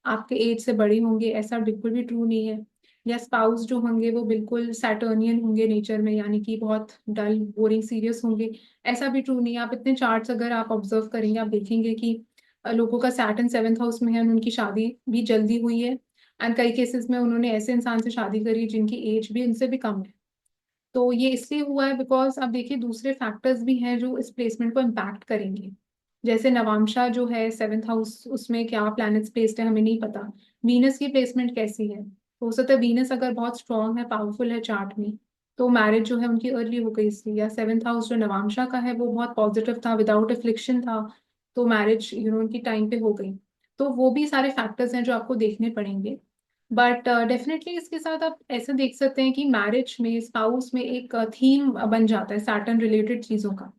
आपके एज से बड़े होंगे, ऐसा बिल्कुल भी ट्रू नहीं है। या स्पाउस जो होंगे वो बिल्कुल सैटर्नियन होंगे नेचर में, यानी कि बहुत डल, बोरिंग, सीरियस होंगे, ऐसा भी ट्रू नहीं है। आप इतने चार्ट्स अगर आप ऑब्जर्व करेंगे, आप देखेंगे कि लोगों का सैटर्न सेवेंथ हाउस में है, and उनकी शादी भी जल्दी हुई है। एंड कई केसेस में उन्होंने ऐसे इंसान से शादी करी जिनकी एज भी उनसे भी कम है। तो ये इसलिए हुआ है बिकॉज अब देखिए दूसरे फैक्टर्स भी हैं जो इस प्लेसमेंट को इम्पैक्ट करेंगे। जैसे नवांशा जो है सेवेंथ हाउस, उसमें क्या प्लैनेट्स प्लेस्ड है हमें नहीं पता। वीनस की प्लेसमेंट कैसी है, हो सकता है वीनस अगर बहुत स्ट्रांग है, पावरफुल है चार्ट में, तो मैरिज जो है उनकी अर्ली हो गई इसलिए। या सेवेंथ हाउस जो नवांशा का है वो बहुत पॉजिटिव था, विदाउट एफ्लिक्शन था, तो मैरिज उनकी टाइम पे हो गई। तो वो भी सारे फैक्टर्स हैं जो आपको देखने पड़ेंगे। बट डेफिनेटली इसके साथ आप ऐसे देख सकते हैं कि मैरिज में, स्पाउस में एक थीम बन जाता है सैटर्न रिलेटेड चीजों का।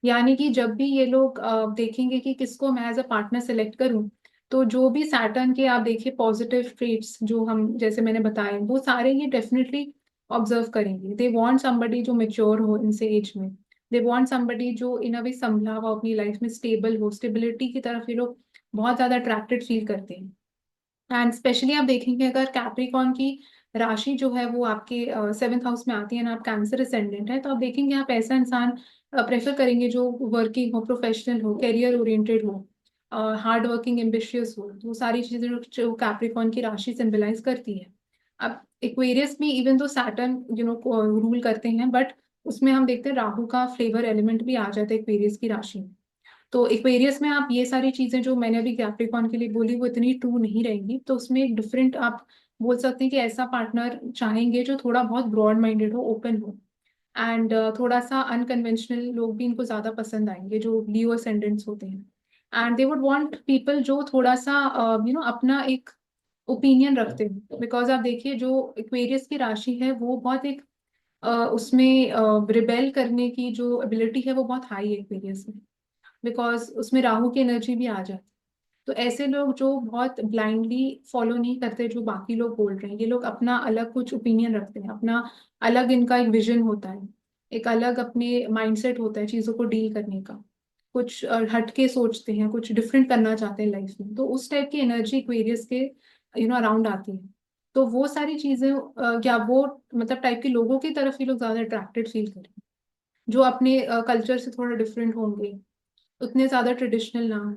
यानी कि जब भी ये लोग देखेंगे कि किसको मैं एज अ पार्टनर सेलेक्ट करूं, तो जो भी सैटर्न के आप देखिए पॉजिटिव ट्रेट्स जो हम, जैसे मैंने बताए, वो सारे ये डेफिनेटली ऑब्जर्व करेंगे। दे वांट समबडी जो मेच्योर हो इनसे एज में। दे वांट समबडी जो इन अ वे संभला हुआ अपनी लाइफ में स्टेबल हो, स्टेबिलिटी की तरफ ये लोग बहुत ज्यादा अट्रैक्टेड फील करते हैं। एंड स्पेशली आप देखेंगे अगर कैप्रिकॉन की राशि जो है वो आपके 7th हाउस में आती है ना, आप कैंसर असेंडेंट है, तो आप देखेंगे आप ऐसा इंसान प्रेफर करेंगे जो वर्किंग हो, प्रोफेशनल हो, करियर ओरिएंटेड हो, हार्ड वर्किंग, एम्बिशियस हो। तो वो सारी चीजें जो कैप्रिकॉर्न की राशि सिंबलाइज करती है। अब एक्वेरियस में इवन तो सैटर्न रूल करते हैं, बट उसमें हम देखते हैं राहु का फ्लेवर एलिमेंट भी आ जाता है एक्वेरियस की राशि में। तो एक्वेरियस में आप ये सारी चीजें जो मैंने अभी कैप्रिकॉर्न के लिए बोली वो इतनी ट्रू नहीं रहेंगी, तो उसमें एक डिफरेंट आप बोल सकते हैं कि ऐसा पार्टनर चाहेंगे जो थोड़ा बहुत ब्रॉड माइंडेड हो, ओपन हो, एंड थोड़ा सा अनकन्वेंशनल लोग भी इनको ज्यादा पसंद आएंगे जो लियो असेंडेंट्स होते हैं। And they would want people जो थोड़ा सा अपना एक ओपिनियन रखते हैं, बिकॉज आप देखिए जो एक्वेरियस की राशि है वो बहुत एक उसमें रिबेल करने की जो एबिलिटी है वो बहुत हाई है एक्वेरियस में, बिकॉज उसमें राहु की एनर्जी भी आ जाती है। तो ऐसे लोग जो बहुत ब्लाइंडली फॉलो नहीं करते जो बाकी लोग बोल रहे हैं, ये लोग अपना अलग कुछ ओपिनियन रखते हैं, अपना अलग इनका एक विजन होता है, एक अलग अपने माइंडसेट होता है चीजों को डील करने का, कुछ हटके सोचते हैं, कुछ डिफरेंट करना चाहते हैं लाइफ में। तो उस टाइप की एनर्जी एक्वेरियस के अराउंड आती है। तो वो सारी चीजें या वो मतलब टाइप के लोगों की तरफ ही लोग ज्यादा अट्रैक्टेड फील करें, जो अपने कल्चर से थोड़ा डिफरेंट होंगे, उतने ज्यादा ट्रेडिशनल ना हो।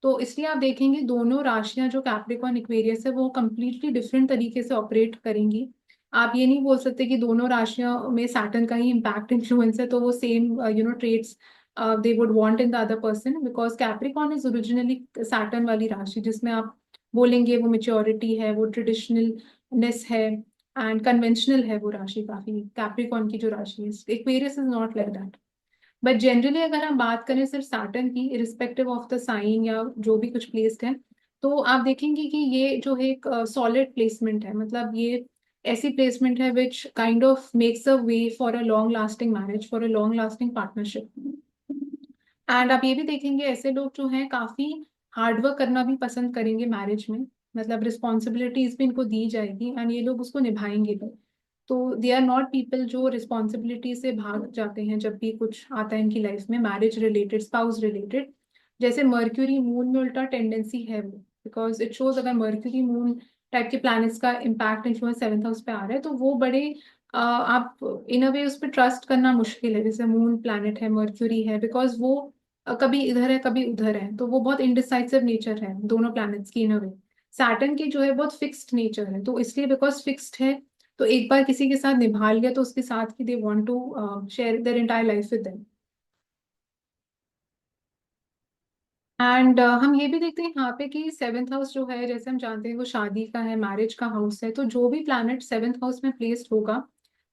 तो इसलिए आप देखेंगे दोनों राशियां जो कैप्रिकॉर्न एक्वेरियस है वो कम्प्लीटली डिफरेंट तरीके से ऑपरेट करेंगी। आप ये नहीं बोल सकते कि दोनों राशियों में सैटर्न का ही इम्पैक्ट इन्फ्लुएंस है तो वो same traits they would want in the other person, because Capricorn is originally Saturn वाली राशि जिसमें आप बोलेंगे वो मेच्योरिटी है, वो ट्रेडिशनलनेस है एंड कन्वेंशनल है वो राशि काफी, कैप्रिकॉर्न की जो राशि है। Aquarius is not like that. But generally अगर हम बात करें सिर्फ सैटर्न की, इरिस्पेक्टिव ऑफ द साइन या जो भी कुछ प्लेस्ड है, तो आप देखेंगे कि ये जो है एक सॉलिड प्लेसमेंट है, मतलब ये ऐसी प्लेसमेंट है which kind of makes a way for a long lasting marriage, for a long lasting partnership. And आप ये भी देखेंगे ऐसे लोग जो हैं काफी हार्डवर्क करना भी पसंद करेंगे मैरिज में, मतलब रिस्पॉन्सिबिलिटीज भी इनको दी जाएगी एंड ये लोग उसको निभाएंगे भी। तो दे आर नॉट पीपल जो रिस्पॉन्सिबिलिटी से भाग जाते हैं जब भी कुछ आता है इनकी लाइफ में मैरिज रिलेटेड, स्पाउस रिलेटेड। जैसे मर्क्यूरी मून में उल्टा टेंडेंसी है वो, बिकॉज इट शोज अगर मर्क्यूरी मून टाइप के प्लैनेट्स का इम्पैक्ट इन्फ्लुएंस 7th हाउस पे आ रहा है तो वो बड़े आप इन अ वे उस पर ट्रस्ट करना मुश्किल है। जैसे मून प्लैनेट है, मर्क्यूरी है, बिकॉज वो कभी इधर है कभी उधर है, तो वो बहुत इनडिसाइसिव नेचर है दोनों प्लैनेट्स की इन अ वे। सैटर्न की जो है बहुत फिक्स्ड नेचर है, तो इसलिए बिकॉज फिक्स्ड है तो एक बार किसी के साथ निभा लिया तो उसके साथ ही they want to share their entire life with them. And हम ये भी देखते हैं यहाँ पे कि 7th हाउस जो है जैसे हम जानते हैं वो शादी का है, मैरिज का हाउस है, तो जो भी प्लैनेट 7th हाउस में प्लेस्ड होगा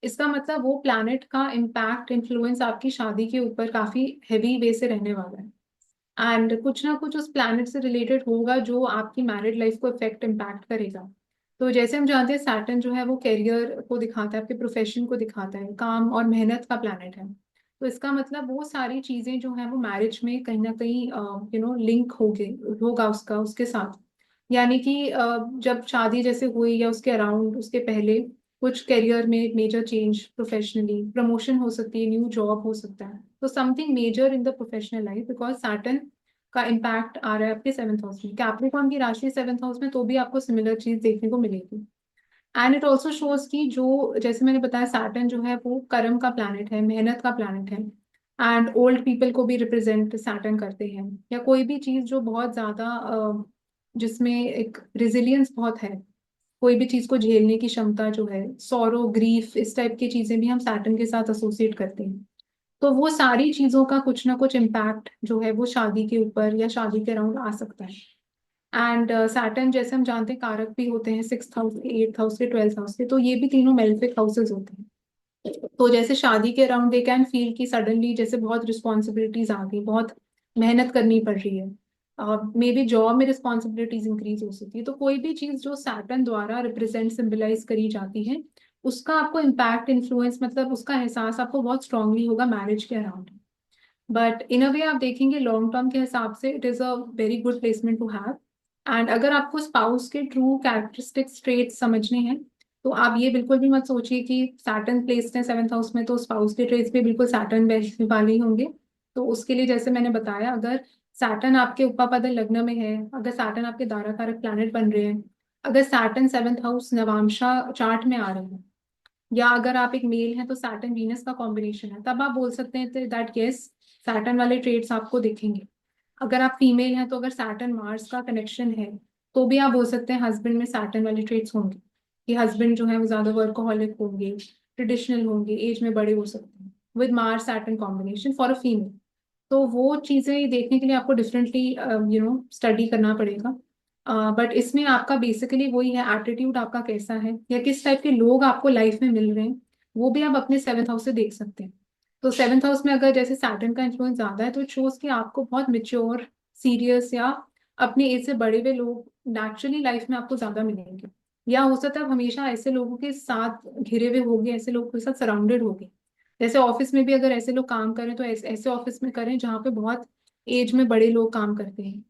इसका मतलब वो प्लैनेट का इम्पैक्ट इन्फ्लुएंस आपकी शादी के ऊपर काफी हैवी वे से रहने वाला है। एंड कुछ ना कुछ उस प्लैनेट से रिलेटेड होगा जो आपकी मैरिड लाइफ को इफेक्ट इम्पैक्ट करेगा। तो जैसे हम जानते हैं सैटर्न जो है वो करियर को दिखाता है, आपके प्रोफेशन को दिखाता है, काम और मेहनत का प्लैनेट है। तो इसका मतलब वो सारी चीजें जो है वो मैरिज में कहीं ना कहीं लिंक होगे, होगा उसका उसके साथ। यानी कि जब शादी जैसे हुई या उसके अराउंड उसके पहले कुछ करियर में मेजर चेंज, प्रोफेशनली प्रमोशन हो सकती है, न्यू जॉब हो सकता है, तो something major in the professional life, because Saturn का इम्पैक्ट आ रहा है आपके 7th हाउस में। कैप्रिकॉर्न की राशि 7th हाउस में तो भी आपको सिमिलर चीज देखने को मिलेगी। एंड इट ऑल्सो शोज कि जो जैसे मैंने बताया सैटर्न जो है वो कर्म का प्लैनेट है, मेहनत का प्लैनेट है, एंड ओल्ड पीपल को भी रिप्रेजेंट सैटर्न करते हैं। या कोई भी चीज जो बहुत ज्यादा जिसमें एक रेजिलियंस बहुत है, कोई भी चीज को झेलने की क्षमता जो है, सॉरो, ग्रीफ, इस टाइप की चीजें भी हम सैटर्न के साथ एसोसिएट करते हैं। तो वो सारी चीजों का कुछ ना कुछ इम्पैक्ट जो है वो शादी के ऊपर या शादी के अराउंड आ सकता है। एंड सैटर्न जैसे हम जानते हैं कारक भी होते हैं 6th हाउस के, 8th हाउस के, 12th हाउस के, तो ये भी तीनों मेलेफिक हाउसेज होते हैं। तो जैसे शादी के अराउंड दे कैन फील कि सडनली जैसे बहुत रिस्पॉन्सिबिलिटीज आ गई, बहुत मेहनत करनी पड़ रही है, मे बी जॉब में रिस्पॉन्सिबिलिटीज इंक्रीज हो सकती है। तो कोई भी चीज जो सैटर्न द्वारा रिप्रेजेंट सिंबलाइज करी जाती है उसका आपको इम्पैक्ट इन्फ्लुएंस मतलब उसका एहसास आपको बहुत स्ट्रांगली होगा मैरिज के अराउंड। बट इन अ वे आप देखेंगे लॉन्ग टर्म के हिसाब से it is a very good placement to have. And अगर आपको स्पाउस के ट्रू कैरेक्टरिस्टिक्स ट्रेट्स समझने हैं तो आप ये बिल्कुल भी मत सोचिए कि सैटर्न प्लेस्ड है 7th हाउस में तो स्पाउस के ट्रेट्स भी बिल्कुल सैटर्न वाले ही होंगे। तो उसके लिए जैसे मैंने बताया, अगर सैटर्न आपके उपा लग्न में है, अगर सैटर्न आपके दारा कारक प्लैनेट बन रहे हैं, अगर सैटर्न सेवंथ हाउस नवांशा चार्ट में आ रहा है, या अगर आप एक मेल हैं तो सैटर्न वीनस का कॉम्बिनेशन है, तब आप बोल सकते हैं दैट यस, सैटर्न वाले ट्रेड्स आपको दिखेंगे। अगर आप फीमेल हैं तो अगर सैटर्न मार्स का कनेक्शन है, तो भी आप बोल सकते हैं हस्बैंड में सैटर्न वाले ट्रेड्स होंगे, कि हस्बैंड जो है वो ज्यादा वर्कोहॉलिक होंगे, ट्रेडिशनल होंगे, एज में बड़े हो सकते हैं with Mars Saturn combination for a female. तो वो चीजें देखने के लिए आपको डिफरेंटली स्टडी करना पड़ेगा। बट इसमें आपका बेसिकली वही है, एटीट्यूड आपका कैसा है या किस टाइप के लोग आपको लाइफ में मिल रहे हैं, वो भी आप अपने सेवन्थ हाउस से देख सकते हैं। तो सेवन्थ हाउस में अगर जैसे सैटर्न का इन्फ्लुएंस ज्यादा है, तो इट शोज कि आपको बहुत मेच्योर, सीरियस या अपने एज से बड़े हुए लोग नेचुरली लाइफ में आपको ज्यादा मिलेंगे। या हो सकता है आप हमेशा ऐसे लोगों के साथ घिरे हुए होंगे, ऐसे लोगों के साथ सराउंडेड होंगे। जैसे ऑफिस में भी अगर ऐसे लोग काम करें तो ऐसे ऑफिस में करें जहाँ पे बहुत एज में बड़े लोग काम करते हैं।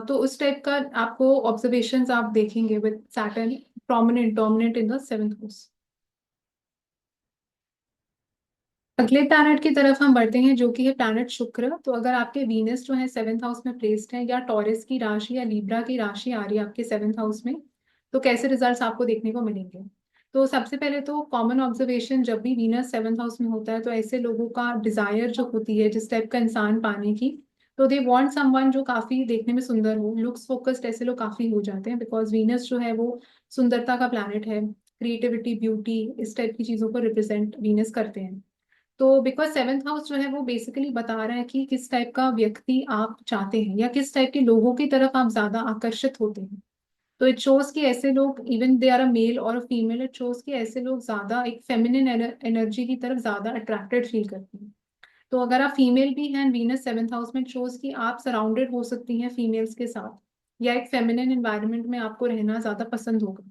तो उस टाइप का आपको ऑब्जर्वेशंस आप देखेंगे with Saturn prominent dominant in the seventh house. अगले प्लैनेट की तरफ हम बढ़ते हैं, जो कि है प्लैनेट शुक्र। तो अगर आपके वीनस जो है सेवेंथ हाउस में प्लेस्ड है, या टॉरस की राशि या लीब्रा की राशि आ रही है आपके सेवेंथ हाउस में, तो कैसे रिजल्ट्स आपको देखने को मिलेंगे। तो सबसे पहले तो कॉमन ऑब्जर्वेशन, जब भी वीनस सेवेंथ हाउस में होता है तो ऐसे लोगों का डिजायर जो होती है, जिस टाइप का इंसान पाने की, तो दे वांट समवन जो काफी देखने में सुंदर हो, लुक्स फोकस्ड ऐसे लोग काफी हो जाते हैं, बिकॉज वीनस जो है वो सुंदरता का प्लैनेट है, क्रिएटिविटी, ब्यूटी, इस टाइप की चीजों को रिप्रेजेंट वीनस करते हैं। तो बिकॉज सेवेंथ हाउस जो है वो बेसिकली बता रहा है कि किस टाइप का व्यक्ति आप चाहते हैं या किस टाइप के लोगों की तरफ आप ज्यादा आकर्षित होते हैं। तो इट शोज कि ऐसे लोग, even they are a male और अ फीमेल, इट शोज कि ऐसे लोग ज्यादा एक फेमिनिन एनर्जी की तरफ ज्यादा अट्रैक्टेड फील करते हैं। तो अगर आप फीमेल भी हैं, वीनस सेवेंथ हाउस में शोज कि आप सराउंडेड हो सकती हैं फीमेल्स के साथ, या एक फेमिनिन एनवायरनमेंट में आपको रहना ज्यादा पसंद होगा।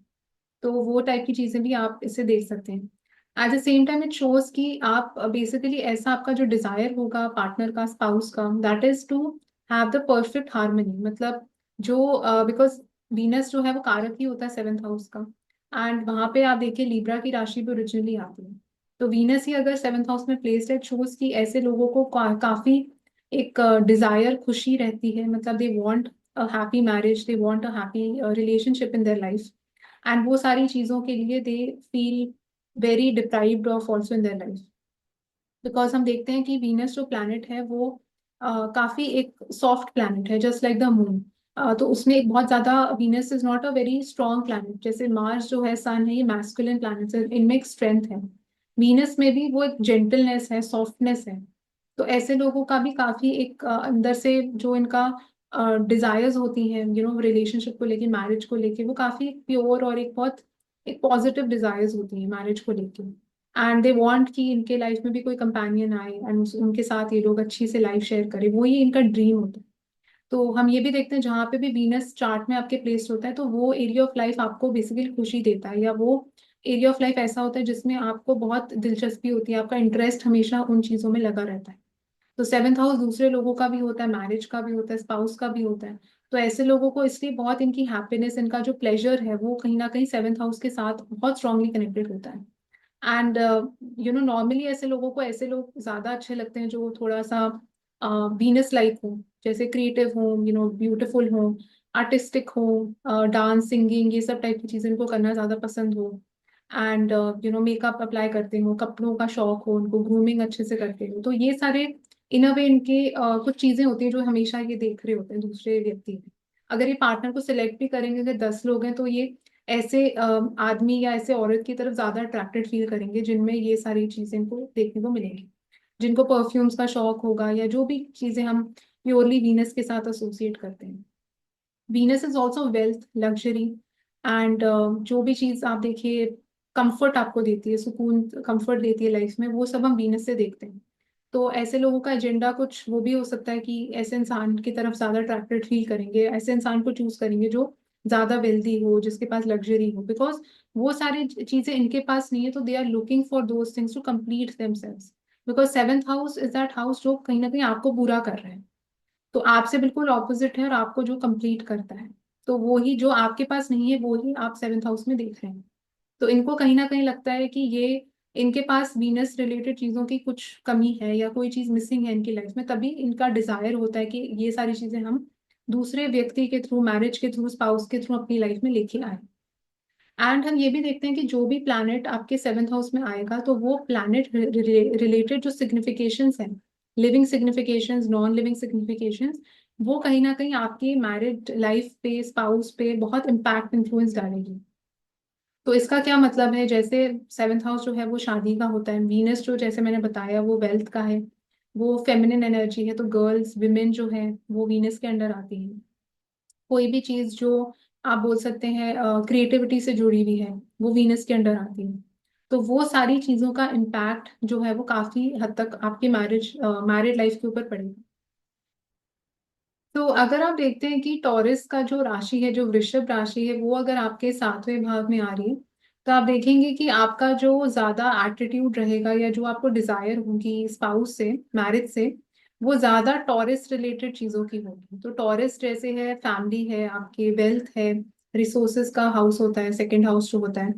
तो वो टाइप की चीजें भी आप इससे देख सकते हैं। Eight the same time it shows कि आप बेसिकली ऐसा आपका जो डिजायर होगा पार्टनर का, स्पाउस का, that is to have the perfect harmony. मतलब जो, बिकॉज वीनस जो है वो कारक ही होता है सेवेंथ हाउस का, एंड वहां पे आप देखिए लीब्रा की राशि भी ओरिजिनली आती है। तो वीनस ही अगर सेवेंथ हाउस में प्लेस्ड है, शोज कि ऐसे लोगों को काफी एक डिजायर, खुशी रहती है, मतलब they want a happy marriage, they want a happy relationship in their life, and वो सारी चीजों के लिए they feel very deprived of also in their life. Because हम देखते हैं कि वीनस जो प्लैनेट है वो काफी एक सॉफ्ट प्लैनेट है, जस्ट लाइक द मून। तो उसमें एक बहुत ज्यादा, Venus is not a very strong planet, जैसे मार्स जो है, सन है, ये मैस्कुलिन प्लैनेट है, इनमें एक स्ट्रेंथ है। वीनस में भी वो एक जेंटलनेस है, सॉफ्टनेस है। तो ऐसे लोगों का भी काफी एक अंदर से जो इनका डिजायर्स होती हैं, रिलेशनशिप को लेके, मैरिज को लेके, वो काफी प्योर और एक बहुत एक पॉजिटिव डिजायर्स होती हैं मैरिज को लेके। एंड दे वांट कि इनके लाइफ में भी कोई कंपेनियन आए एंड उनके साथ ये लोग अच्छी से लाइफ शेयर करें, वो ही इनका ड्रीम होता है। तो हम ये भी देखते हैं जहाँ पे भी वीनस चार्ट में आपके प्लेस्ड होता है, तो वो एरिया ऑफ लाइफ आपको बेसिकली खुशी देता है, या वो एरिया ऑफ लाइफ ऐसा होता है जिसमें आपको बहुत दिलचस्पी होती है, आपका इंटरेस्ट हमेशा उन चीजों में लगा रहता है। तो सेवेंथ हाउस दूसरे लोगों का भी होता है, मैरिज का भी होता है, स्पाउस का भी होता है। तो ऐसे लोगों को इसलिए बहुत इनकी हैप्पीनेस, इनका जो प्लेजर है, वो कहीं ना कहीं सेवेंथ हाउस के साथ बहुत स्ट्रांगली कनेक्टेड होता है। एंड नॉर्मली ऐसे लोगों को, ऐसे लोग ज्यादा अच्छे लगते हैं जो थोड़ा सा वीनस लाइक हो, जैसे क्रिएटिव हो, ब्यूटीफुल हो, आर्टिस्टिक हो, डांस, सिंगिंग, ये सब टाइप की चीजें इनको करना ज्यादा पसंद हो। एंड मेकअप अप्लाई करते हो, कपड़ों का शौक हो उनको, ग्रूमिंग अच्छे से करते हो, तो ये सारे इन अ वे इनके कुछ चीजें होती हैं जो हमेशा ये देख रहे होते हैं दूसरे व्यक्ति में। अगर ये पार्टनर को सिलेक्ट भी करेंगे, अगर 10 लोग हैं, तो ये ऐसे आदमी या ऐसे औरत की तरफ ज्यादा अट्रैक्टेड फील करेंगे जिनमें ये सारी चीजें इनको देखने को मिलेंगी। जिनको परफ्यूम्स का शौक होगा, या जो भी चीजें हम प्योरली वीनस के साथ एसोसिएट करते हैं। Venus is also wealth, luxury, and जो भी चीज आप देखिए कंफर्ट आपको देती है, सुकून, कंफर्ट देती है लाइफ में, वो सब हम वीनस से देखते हैं। तो ऐसे लोगों का एजेंडा कुछ वो भी हो सकता है कि ऐसे इंसान की तरफ ज्यादा अट्रैक्टेड फील करेंगे, ऐसे इंसान को चूज करेंगे जो ज्यादा वेल्दी हो, जिसके पास लग्जरी हो, बिकॉज वो सारी चीजें इनके पास नहीं है, तो they are looking for those things to complete themselves. Because seventh house is that house जो कहीं ना कहीं आपको पूरा कर रहा है, तो आपसे बिल्कुल ऑपोजिट है, और आपको जो कंप्लीट करता है, तो वो ही जो आपके पास नहीं है, वो ही आप सेवेंथ हाउस में देख रहे हैं। तो इनको कहीं ना कहीं लगता है कि ये, इनके पास वीनस रिलेटेड चीजों की कुछ कमी है या कोई चीज मिसिंग है इनकी लाइफ में, तभी इनका डिजायर होता है कि ये सारी चीजें हम दूसरे व्यक्ति के थ्रू, मैरिज के थ्रू, स्पाउस के थ्रू अपनी लाइफ में लेके आए। एंड हम ये भी देखते हैं कि जो भी प्लैनेट आपके सेवेंथ हाउस में आएगा तो वो प्लैनेट रिलेटेड जो सिग्निफिकेशंस हैं, living significations, non living significations, वो कहीं ना कहीं आपकी मैरिड लाइफ पे, स्पाउस पे बहुत इम्पैक्ट, इन्फ्लुएंस डालेगी। तो इसका क्या मतलब है, जैसे सेवेंथ हाउस जो है वो शादी का होता है, वीनस जो जैसे मैंने बताया वो वेल्थ का है, वो फेमिनिन एनर्जी है, तो गर्ल्स, विमेन जो है वो वीनस के अंडर आती है। कोई भी चीज जो आप बोल सकते हैं क्रिएटिविटी से जुड़ी हुई है, वो वीनस के अंडर आती है। तो वो सारी चीजों का इम्पैक्ट जो है वो काफी हद तक आपके मैरिड लाइफ के ऊपर पड़ेगा। तो अगर आप देखते हैं कि टॉरस का जो राशि है, जो वृषभ राशि है, वो अगर आपके सातवें भाव में आ रही है, तो आप देखेंगे कि आपका जो ज्यादा एटीट्यूड रहेगा या जो आपको डिजायर होगी स्पाउस से, मैरिज से, वो ज्यादा टॉरस रिलेटेड चीजों की होगी। तो टॉरस जैसे है, फैमिली है, आपके वेल्थ है, रिसोर्सेज का हाउस होता है, सेकेंड हाउस जो होता है,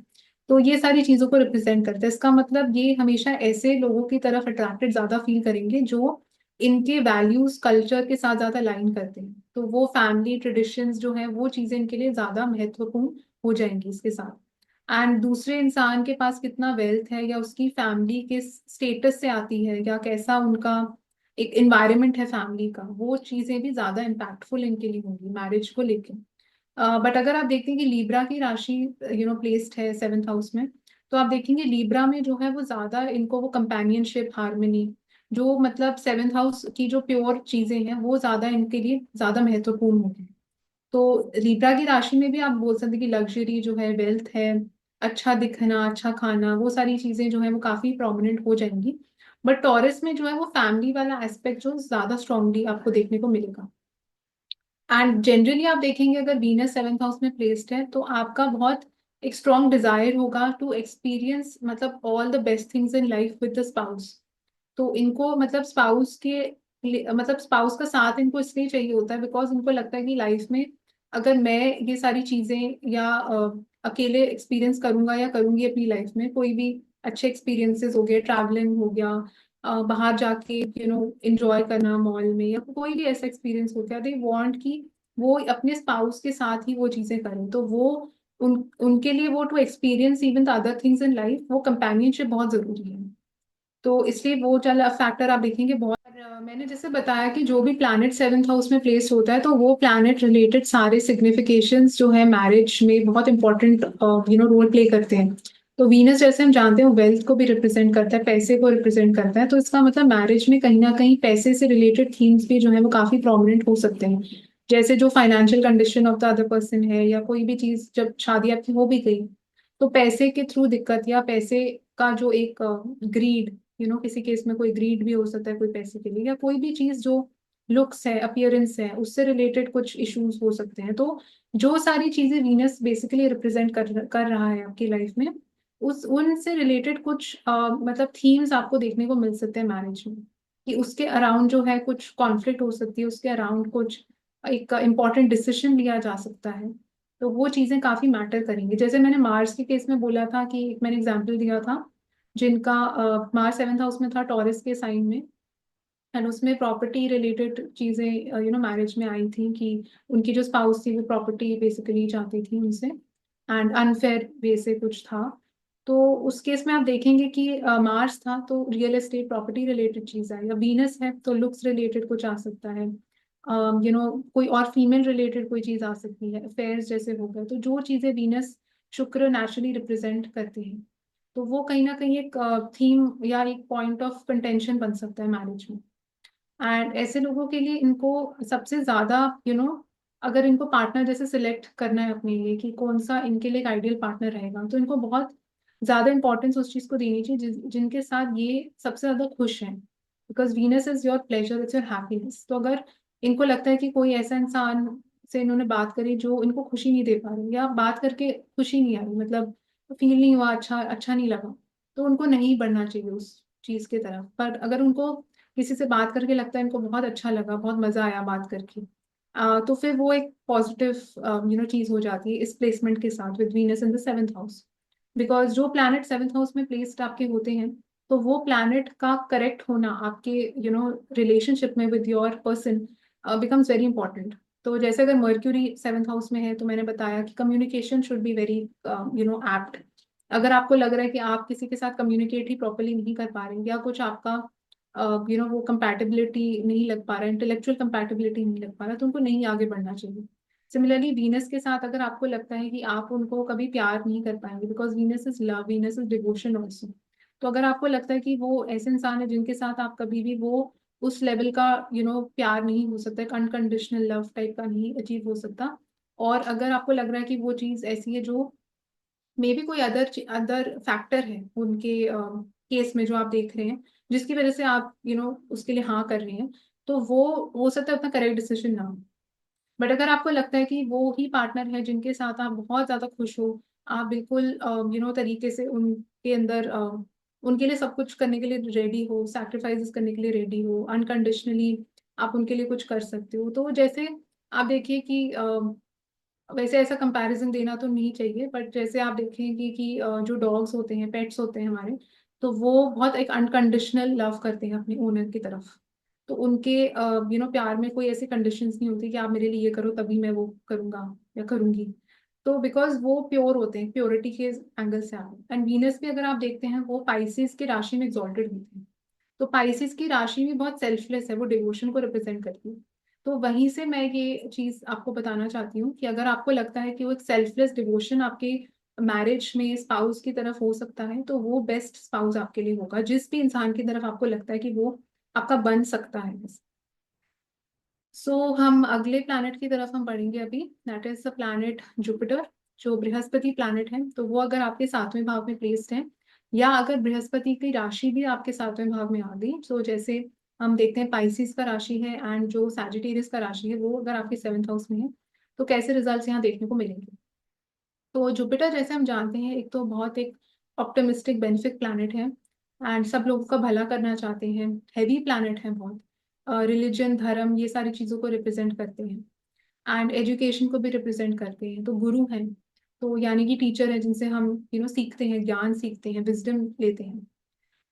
तो ये सारी चीजों को रिप्रेजेंट करता है। इसका मतलब ये हमेशा ऐसे लोगों की तरफ अट्रैक्टेड ज्यादा फील करेंगे जो इनके वैल्यूज, कल्चर के साथ ज्यादा लाइन करते हैं। तो वो फैमिली ट्रेडिशंस जो है वो चीजें इनके लिए ज्यादा महत्वपूर्ण हो जाएंगी इसके साथ। एंड दूसरे इंसान के पास कितना वेल्थ है या उसकी फैमिली किस स्टेटस से आती है या कैसा उनका एक एनवायरनमेंट है फैमिली का, वो चीजें भी ज्यादा इम्पैक्टफुल इनके लिए होंगी मैरिज को लेकर। बट अगर आप देखते हैं कि लीब्रा की राशि प्लेस्ड है सेवेंथ हाउस में, तो आप देखेंगे लीब्रा में जो है वो ज्यादा इनको वो कंपेनियनशिप, हार्मनी, जो मतलब सेवेंथ हाउस की जो प्योर चीजें हैं वो ज्यादा इनके लिए ज्यादा महत्वपूर्ण होगी। तो लीब्रा की राशि में भी आप बोल सकते हैं कि लग्जरी जो है, वेल्थ है, अच्छा दिखना, अच्छा खाना, वो सारी चीजें जो है वो काफी प्रोमिनेंट हो जाएंगी। बट टॉरस में जो है वो फैमिली वाला एस्पेक्ट जो ज्यादा स्ट्रांगली आपको देखने को मिलेगा। एंड जनरली आप देखेंगे अगर वीनस सेवेंथ हाउस में प्लेस्ड है तो आपका बहुत एक स्ट्रॉन्ग डिजायर होगा टू एक्सपीरियंस मतलब all the best things in life with the spouse. तो इनको मतलब मतलब स्पाउस का साथ इनको इसलिए चाहिए होता है बिकॉज इनको लगता है कि लाइफ में अगर मैं ये सारी चीजें या अकेले एक्सपीरियंस करूंगा या करूंगी अपनी लाइफ में, कोई भी अच्छे एक्सपीरियंसेस हो गए, ट्रैवलिंग हो गया, बाहर जाके एंजॉय करना मॉल में, या कोई भी ऐसा एक्सपीरियंस होता है, दे वांट कि वो अपने स्पाउस के साथ ही वो चीजें करें। तो वो उनके लिए वो to experience even the other things in life, वो कंपेनियनशिप बहुत जरूरी है। तो इसलिए वो चल फैक्टर आप देखेंगे बहुत। मैंने जैसे बताया कि जो भी प्लैनेट सेवेंथ हाउस में प्लेस होता है तो वो प्लैनेट रिलेटेड सारे सिग्निफिकेशंस जो है मैरिज में बहुत इंपॉर्टेंट रोल प्ले करते हैं। तो वीनस जैसे हम जानते हैं वेल्थ को भी रिप्रेजेंट करता है, पैसे को रिप्रेजेंट करता है, तो इसका मतलब मैरिज में कहीं ना कहीं पैसे से रिलेटेड थीम्स भी जो है वो काफी प्रोमिनेंट हो सकते हैं। जैसे जो financial condition of the other person है, या कोई भी चीज जब शादी आपकी हो भी गई तो पैसे के थ्रू दिक्कत, या पैसे का जो एक ग्रीड, किसी केस में कोई ग्रीड भी हो सकता है कोई पैसे के लिए, या कोई भी चीज जो लुक्स है, अपीयरेंस है, उससे रिलेटेड कुछ इश्यूज हो सकते हैं। तो जो सारी चीजें वीनस बेसिकली रिप्रेजेंट कर रहा है आपकी लाइफ में, उस उनसे रिलेटेड कुछ मतलब थीम्स आपको देखने को मिल सकते हैं मैरिज में, कि उसके अराउंड जो है कुछ कॉन्फ्लिक्ट हो सकती है, उसके अराउंड कुछ एक इम्पॉर्टेंट डिसीजन लिया जा सकता है। तो वो चीजें काफी मैटर करेंगी। जैसे मैंने मार्स के केस में बोला था कि एक मैंने एग्जांपल दिया था जिनका मार्स सेवेंथ हाउस में था, टॉरस के साइन में, एंड उसमें प्रॉपर्टी रिलेटेड चीजें मैरिज में आई थी कि उनकी जो स्पाउस थी वो प्रॉपर्टी बेसिकली चाहती थी उनसे, एंड अनफेयर वे से कुछ था। तो उस केस में आप देखेंगे कि मार्स था तो रियल एस्टेट, प्रॉपर्टी रिलेटेड चीज आई, या वीनस है तो लुक्स रिलेटेड कुछ आ सकता है, कोई और फीमेल रिलेटेड कोई चीज आ सकती है, अफेयर्स जैसे हो गए। तो जो चीजें वीनस, शुक्र नेचुरली रिप्रेजेंट करते हैं, तो वो कहीं ना कहीं एक थीम या एक पॉइंट ऑफ कंटेंशन बन सकता है मैरिज में। एंड ऐसे लोगों के लिए इनको सबसे ज्यादा अगर इनको पार्टनर जैसे सिलेक्ट करना है अपने लिए कि कौन सा इनके लिए एक आइडियल पार्टनर रहेगा, तो इनको बहुत ज्यादा इंपॉर्टेंस उस चीज को देनी चाहिए जिनके साथ ये सबसे ज्यादा खुश हैं, because Venus is your pleasure, it's your happiness. तो अगर इनको लगता है कि कोई ऐसा इंसान से इन्होंने बात करी जो इनको खुशी नहीं दे पा रही, या बात करके खुशी नहीं आई, मतलब फील नहीं हुआ, अच्छा अच्छा नहीं लगा, तो उनको नहीं बढ़ना चाहिए उस चीज की तरफ। पर अगर उनको किसी से बात करके लगता है इनको बहुत अच्छा लगा, बहुत मजा आया बात करके, तो फिर वो एक पॉजिटिव चीज हो जाती है इस प्लेसमेंट के साथ with Venus in the seventh house. Because जो प्लैनेट सेवेंथ हाउस में प्लेस्ड आपके होते हैं, तो वो प्लैनेट का करेक्ट होना आपके रिलेशनशिप में with your person becomes very important. तो जैसे अगर मर्क्यूरी 7th हाउस में है तो मैंने बताया कि communication should be very apt. अगर आपको लग रहा है कि आप किसी के साथ कम्युनिकेट ही प्रॉपरली नहीं कर पा रहे हैं या कुछ आपका वो कंपैटिबिलिटी नहीं लग पा रहा है, इंटेलेक्चुअल कंपैटिबिलिटी नहीं लग पा रहा, तो उनको नहीं आगे बढ़ना चाहिए। सिमिलरली वीनस के साथ अगर आपको लगता है कि आप उनको कभी प्यार नहीं कर पाएंगे, because Venus is love, Venus is devotion also. तो अगर आपको लगता है कि वो ऐसे इंसान है जिनके साथ आप कभी भी वो उस लेवल का प्यार नहीं हो सकता, एक अनकंडीशनल लव टाइप का नहीं अचीव हो सकता, और अगर आपको लग रहा है कि वो चीज ऐसी है जो मे बी कोई अदर अदर फैक्टर है उनके केस में जो आप देख रहे हैं, जिसकी वजह से आप उसके लिए हाँ कर रहे हैं, तो वो हो सकता है उतना करेक्ट डिसीजन ना हो। बट अगर आपको लगता है कि वो ही पार्टनर है जिनके साथ आप बहुत ज्यादा खुश हो, आप बिल्कुल तरीके से उनके अंदर उनके लिए सब कुछ करने के लिए रेडी हो, सैक्रिफाइसेस करने के लिए रेडी हो, अनकंडीशनली आप उनके लिए कुछ कर सकते हो, तो जैसे आप देखिए कि वैसे ऐसा कंपैरिजन देना तो नहीं चाहिए, बट जैसे आप देखेंगे कि जो डॉग्स होते हैं, पेट्स होते हैं हमारे, तो वो बहुत एक अनकंडीशनल लव करते हैं अपने ओनर की तरफ। तो उनके प्यार में कोई ऐसी कंडीशंस नहीं होती कि आप मेरे लिए ये करो तभी मैं वो करूंगा या करूंगी। तो बिकॉज वो प्योर होते हैं, प्योरिटी के एंगल से आते हैं। एंड वीनस भी अगर आप देखते हैं वो पाइसेस की राशि में एग्जॉल्टेड होते हैं। तो पाइसेस की राशि भी बहुत सेल्फलेस है, वो डिवोशन को रिप्रेजेंट करती है। तो वहीं से मैं ये चीज आपको बताना चाहती हूँ कि अगर आपको लगता है कि वो एक सेल्फलेस डिवोशन आपके मैरिज में स्पाउस की तरफ हो सकता है, तो वो बेस्ट स्पाउस आपके लिए होगा, जिस भी इंसान की तरफ आपको लगता है कि वो आपका बन सकता है। हम अगले प्लैनेट की तरफ हम बढ़ेंगे अभी, that is the planet Jupiter, जो बृहस्पति प्लैनेट है। तो वो अगर आपके 7वें भाव में प्लेस्ड है, या अगर बृहस्पति की राशि भी आपके 7वें भाव में आ गई, तो जैसे हम देखते हैं पाइसिस का राशि है एंड जो सैजिटेरियस का राशि है वो अगर आपके 7th हाउस में है, तो कैसे रिजल्ट्स यहाँ देखने को मिलेंगे। तो जुपिटर जैसे हम जानते हैं एक तो बहुत एक ऑप्टिमिस्टिक बेनिफिक प्लैनेट है, एंड सब लोगों का भला करना चाहते हैं, हैवी प्लैनेट है बहुत, रिलीजन धर्म ये सारी चीज़ों को रिप्रेजेंट करते हैं, एंड एजुकेशन को भी रिप्रेजेंट करते हैं। तो गुरु हैं, तो यानी कि टीचर है जिनसे हम सीखते हैं, ज्ञान सीखते हैं, विजडम लेते हैं।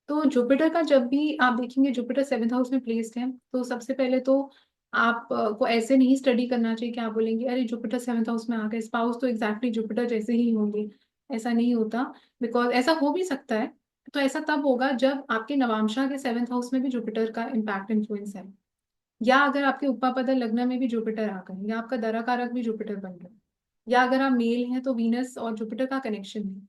तो जुपिटर का जब भी आप देखेंगे जुपिटर 7th हाउस में प्लेस्ड है, तो सबसे पहले तो आप को ऐसे नहीं स्टडी करना चाहिए कि आप बोलेंगे अरे जुपिटर 7th हाउस में आ गए, स्पाउस तो एग्जैक्टली जुपिटर जैसे ही होंगे। ऐसा नहीं होता, बिकॉज ऐसा हो भी सकता है। तो ऐसा तब होगा जब आपके नवांशा के 7th हाउस में भी जुपिटर का इम्पैक्ट इन्फ्लुएंस है, या अगर आपके उपपद लग्न में भी जुपिटर आ गए, या आपका दरा कारक भी जुपिटर बन गया, या अगर आप मेल हैं तो वीनस और जुपिटर का कनेक्शन है,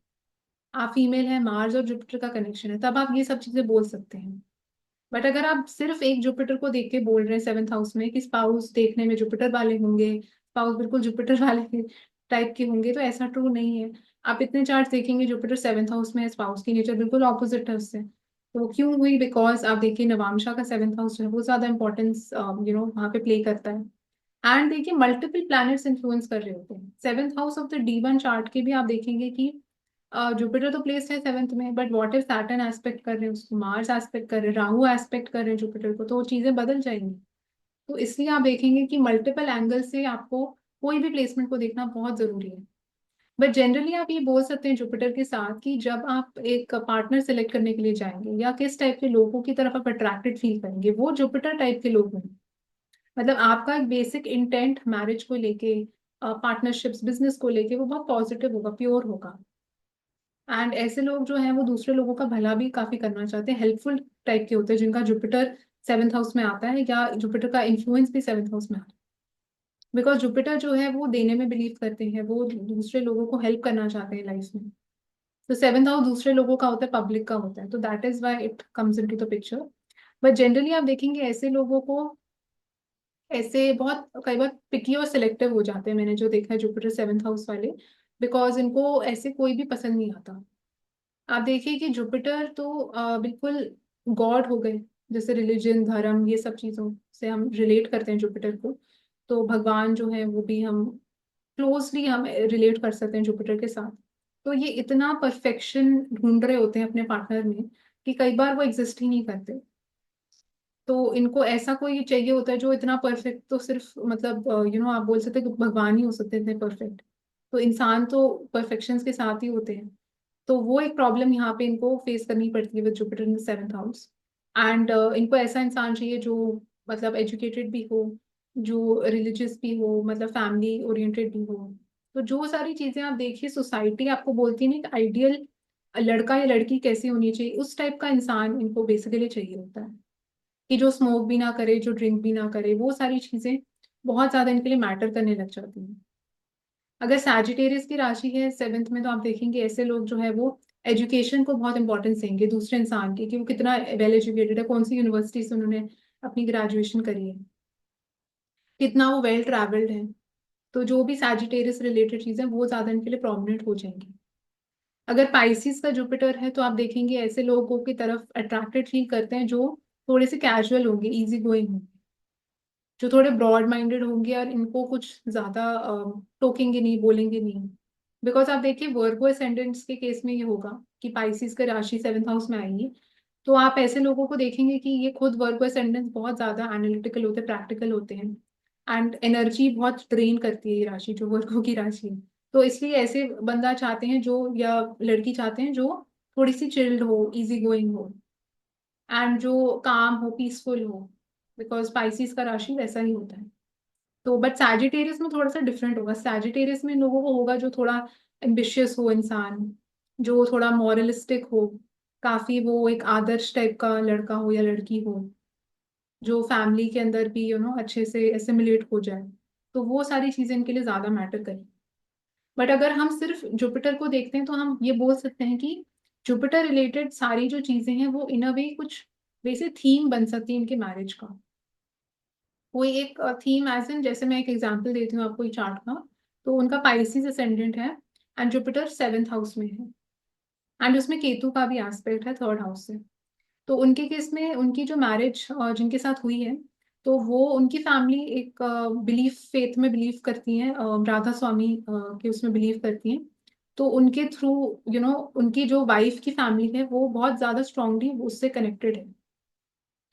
आप फीमेल है मार्स और जुपिटर का कनेक्शन है, तब आप ये सब चीजें बोल सकते हैं। बट अगर आप सिर्फ एक जुपिटर को देख के बोल रहे हैं 7th हाउस में कि स्पाउस देखने में जुपिटर वाले होंगे, स्पाउस बिल्कुल जुपिटर वाले टाइप के होंगे, तो ऐसा ट्रू नहीं है। आप इतने चार्ट देखेंगे जुपिटर 7th हाउस में है, स्पाउस की नेचर बिल्कुल ऑपोजिट है उससे। तो वो क्यों हुई, बिकॉज आप देखिए नवांशा का 7th हाउस है वो ज्यादा इंपॉर्टेंस वहाँ पे प्ले करता है। एंड देखिए मल्टीपल प्लैनेट्स इन्फ्लुएंस कर रहे होते हैं 7th house of the D1 chart के भी, आप देखेंगे कि जुपिटर तो प्लेस है 7th में, but what if Saturn aspect कर रहे हैं उसको, मार्स एस्पेक्ट कर रहे हैं, राहु एस्पेक्ट कर रहे हैं जुपिटर को, तो वो चीजें बदल जाएंगी। तो इसलिए आप देखेंगे कि मल्टीपल एंगल से आपको कोई भी प्लेसमेंट को देखना बहुत जरूरी है। बट जनरली आप ये बोल सकते हैं जुपिटर के साथ कि जब आप एक पार्टनर सेलेक्ट करने के लिए जाएंगे या किस टाइप के लोगों की तरफ आप अट्रैक्टेड फील करेंगे, वो जुपिटर टाइप के लोग होंगे। मतलब आपका एक बेसिक इंटेंट मैरिज को लेके, पार्टनरशिप्स बिजनेस को लेके वो बहुत पॉजिटिव होगा, प्योर होगा। एंड ऐसे लोग जो हैं वो दूसरे लोगों का भला भी काफी करना चाहते हैं, हेल्पफुल टाइप के होते हैं, जिनका जुपिटर 7th हाउस में आता है या जुपिटर का इन्फ्लुएंस भी 7th हाउस में आता है। बिकॉज जुपिटर जो है वो देने में बिलीव करते हैं, वो दूसरे लोगों को हेल्प करना चाहते हैं लाइफ में। तो 7th हाउस दूसरे लोगों का होता है, पब्लिक का होता है, तो that is why it comes into the picture. But generally आप देखेंगे ऐसे लोगों को, ऐसे बहुत कई बार पिकी और सिलेक्टिव हो जाते हैं, मैंने जो देखा है जुपिटर 7th हाउस वाले, बिकॉज इनको ऐसे कोई भी पसंद नहीं आता। आप देखिए कि जुपिटर तो बिल्कुल गॉड हो गए, जैसे रिलीजन धर्म ये सब चीजों से हम रिलेट करते हैं जुपिटर को। तो भगवान जो है वो भी हम क्लोजली हम रिलेट कर सकते हैं जुपिटर के साथ। तो ये इतना परफेक्शन ढूंढ रहे होते हैं अपने पार्टनर में कि कई बार वो एग्जिस्ट ही नहीं करते। तो इनको ऐसा कोई चाहिए होता है जो इतना परफेक्ट, तो सिर्फ मतलब आप बोल सकते हैं कि भगवान ही हो सकते हैं इतने परफेक्ट। तो इंसान तो परफेक्शंस के साथ ही होते हैं। तो वो एक प्रॉब्लम यहाँ पे इनको फेस करनी पड़ती है with Jupiter in the 7th house. And इनको ऐसा इंसान चाहिए जो मतलब एजुकेटेड भी हो, जो रिलीजियस भी हो, मतलब फैमिली ओरिएंटेड भी हो। तो जो सारी चीजें आप देखिए, सोसाइटी आपको बोलती नहीं कि आइडियल लड़का या लड़की कैसी होनी चाहिए, उस टाइप का इंसान इनको बेसिकली चाहिए होता है, कि जो स्मोक भी ना करे, जो ड्रिंक भी ना करे, वो सारी चीजें बहुत ज्यादा इनके लिए मैटर करने लग जाती हैं। अगर सैजिटेरियस की राशि है सेवेंथ में, तो आप देखेंगे ऐसे लोग जो है वो एजुकेशन को बहुत इंपॉर्टेंस देंगे दूसरे इंसान की, कि वो कितना वेल एजुकेटेड है, कौन सी यूनिवर्सिटी से उन्होंने अपनी ग्रेजुएशन करी है, कितना वो वेल ट्रैवल्ड है। तो जो भी सैजिटेरियस रिलेटेड चीजें वो ज्यादा इनके लिए प्रोमिनेंट हो जाएंगी। अगर पाइसिस का जुपिटर है, तो आप देखेंगे ऐसे लोगों की तरफ अट्रैक्टेड फील करते हैं जो थोड़े से कैजुअल होंगे, इजी गोइंग होंगे, जो थोड़े ब्रॉड माइंडेड होंगे, और इनको कुछ ज्यादा टोकेंगे नहीं, बोलेंगे नहीं। बिकॉज आप देखिए वर्गो असेंडेंट्स के केस में ये होगा कि पाइसिस का राशि सेवेंथ हाउस में आएगी, तो आप ऐसे लोगों को देखेंगे कि ये खुद वर्गो असेंडेंट्स बहुत ज्यादा एनालिटिकल होते हैं, प्रैक्टिकल होते हैं, एंड एनर्जी बहुत ड्रेन करती है ये राशि, जो वर्गो की राशि है। तो इसलिए ऐसे बंदा चाहते हैं जो, या लड़की चाहते हैं जो थोड़ी सी चिल्ड हो, इजी गोइंग हो, एंड जो काम हो, पीसफुल हो, बिकॉज स्पाइसिस का राशि वैसा ही होता है। तो बट सैजिटेरियस में थोड़ा सा डिफरेंट होगा। सैजिटेरियस में लोगों को होगा जो थोड़ा एम्बिशियस हो इंसान, जो थोड़ा मॉरलिस्टिक हो, काफी वो एक आदर्श टाइप का लड़का हो या लड़की हो, जो फैमिली के अंदर भी अच्छे से एसिमिलेट हो जाए। तो वो सारी चीजें इनके लिए ज्यादा मैटर करें। बट अगर हम सिर्फ जुपिटर को देखते हैं, तो हम ये बोल सकते हैं कि जुपिटर रिलेटेड सारी जो चीजें हैं वो इन अ वे कुछ वैसे थीम बन सकती है इनके मैरिज का। कोई एक थीम एज इन, जैसे मैं एक एग्जांपल देती हूँ आपको चार्ट का। तो उनका पाइसिस असेंडेंट है, एंड जुपिटर सेवेंथ हाउस में है, एंड उसमें केतु का भी एस्पेक्ट है थर्ड हाउस से। तो उनके केस में उनकी जो मैरिज जिनके साथ हुई है, तो वो उनकी फैमिली एक बिलीफ, फेथ में बिलीव करती हैं, राधा स्वामी के उसमें बिलीव करती हैं। तो उनके थ्रू उनकी जो वाइफ की फैमिली है वो बहुत ज्यादा स्ट्रांगली उससे कनेक्टेड है।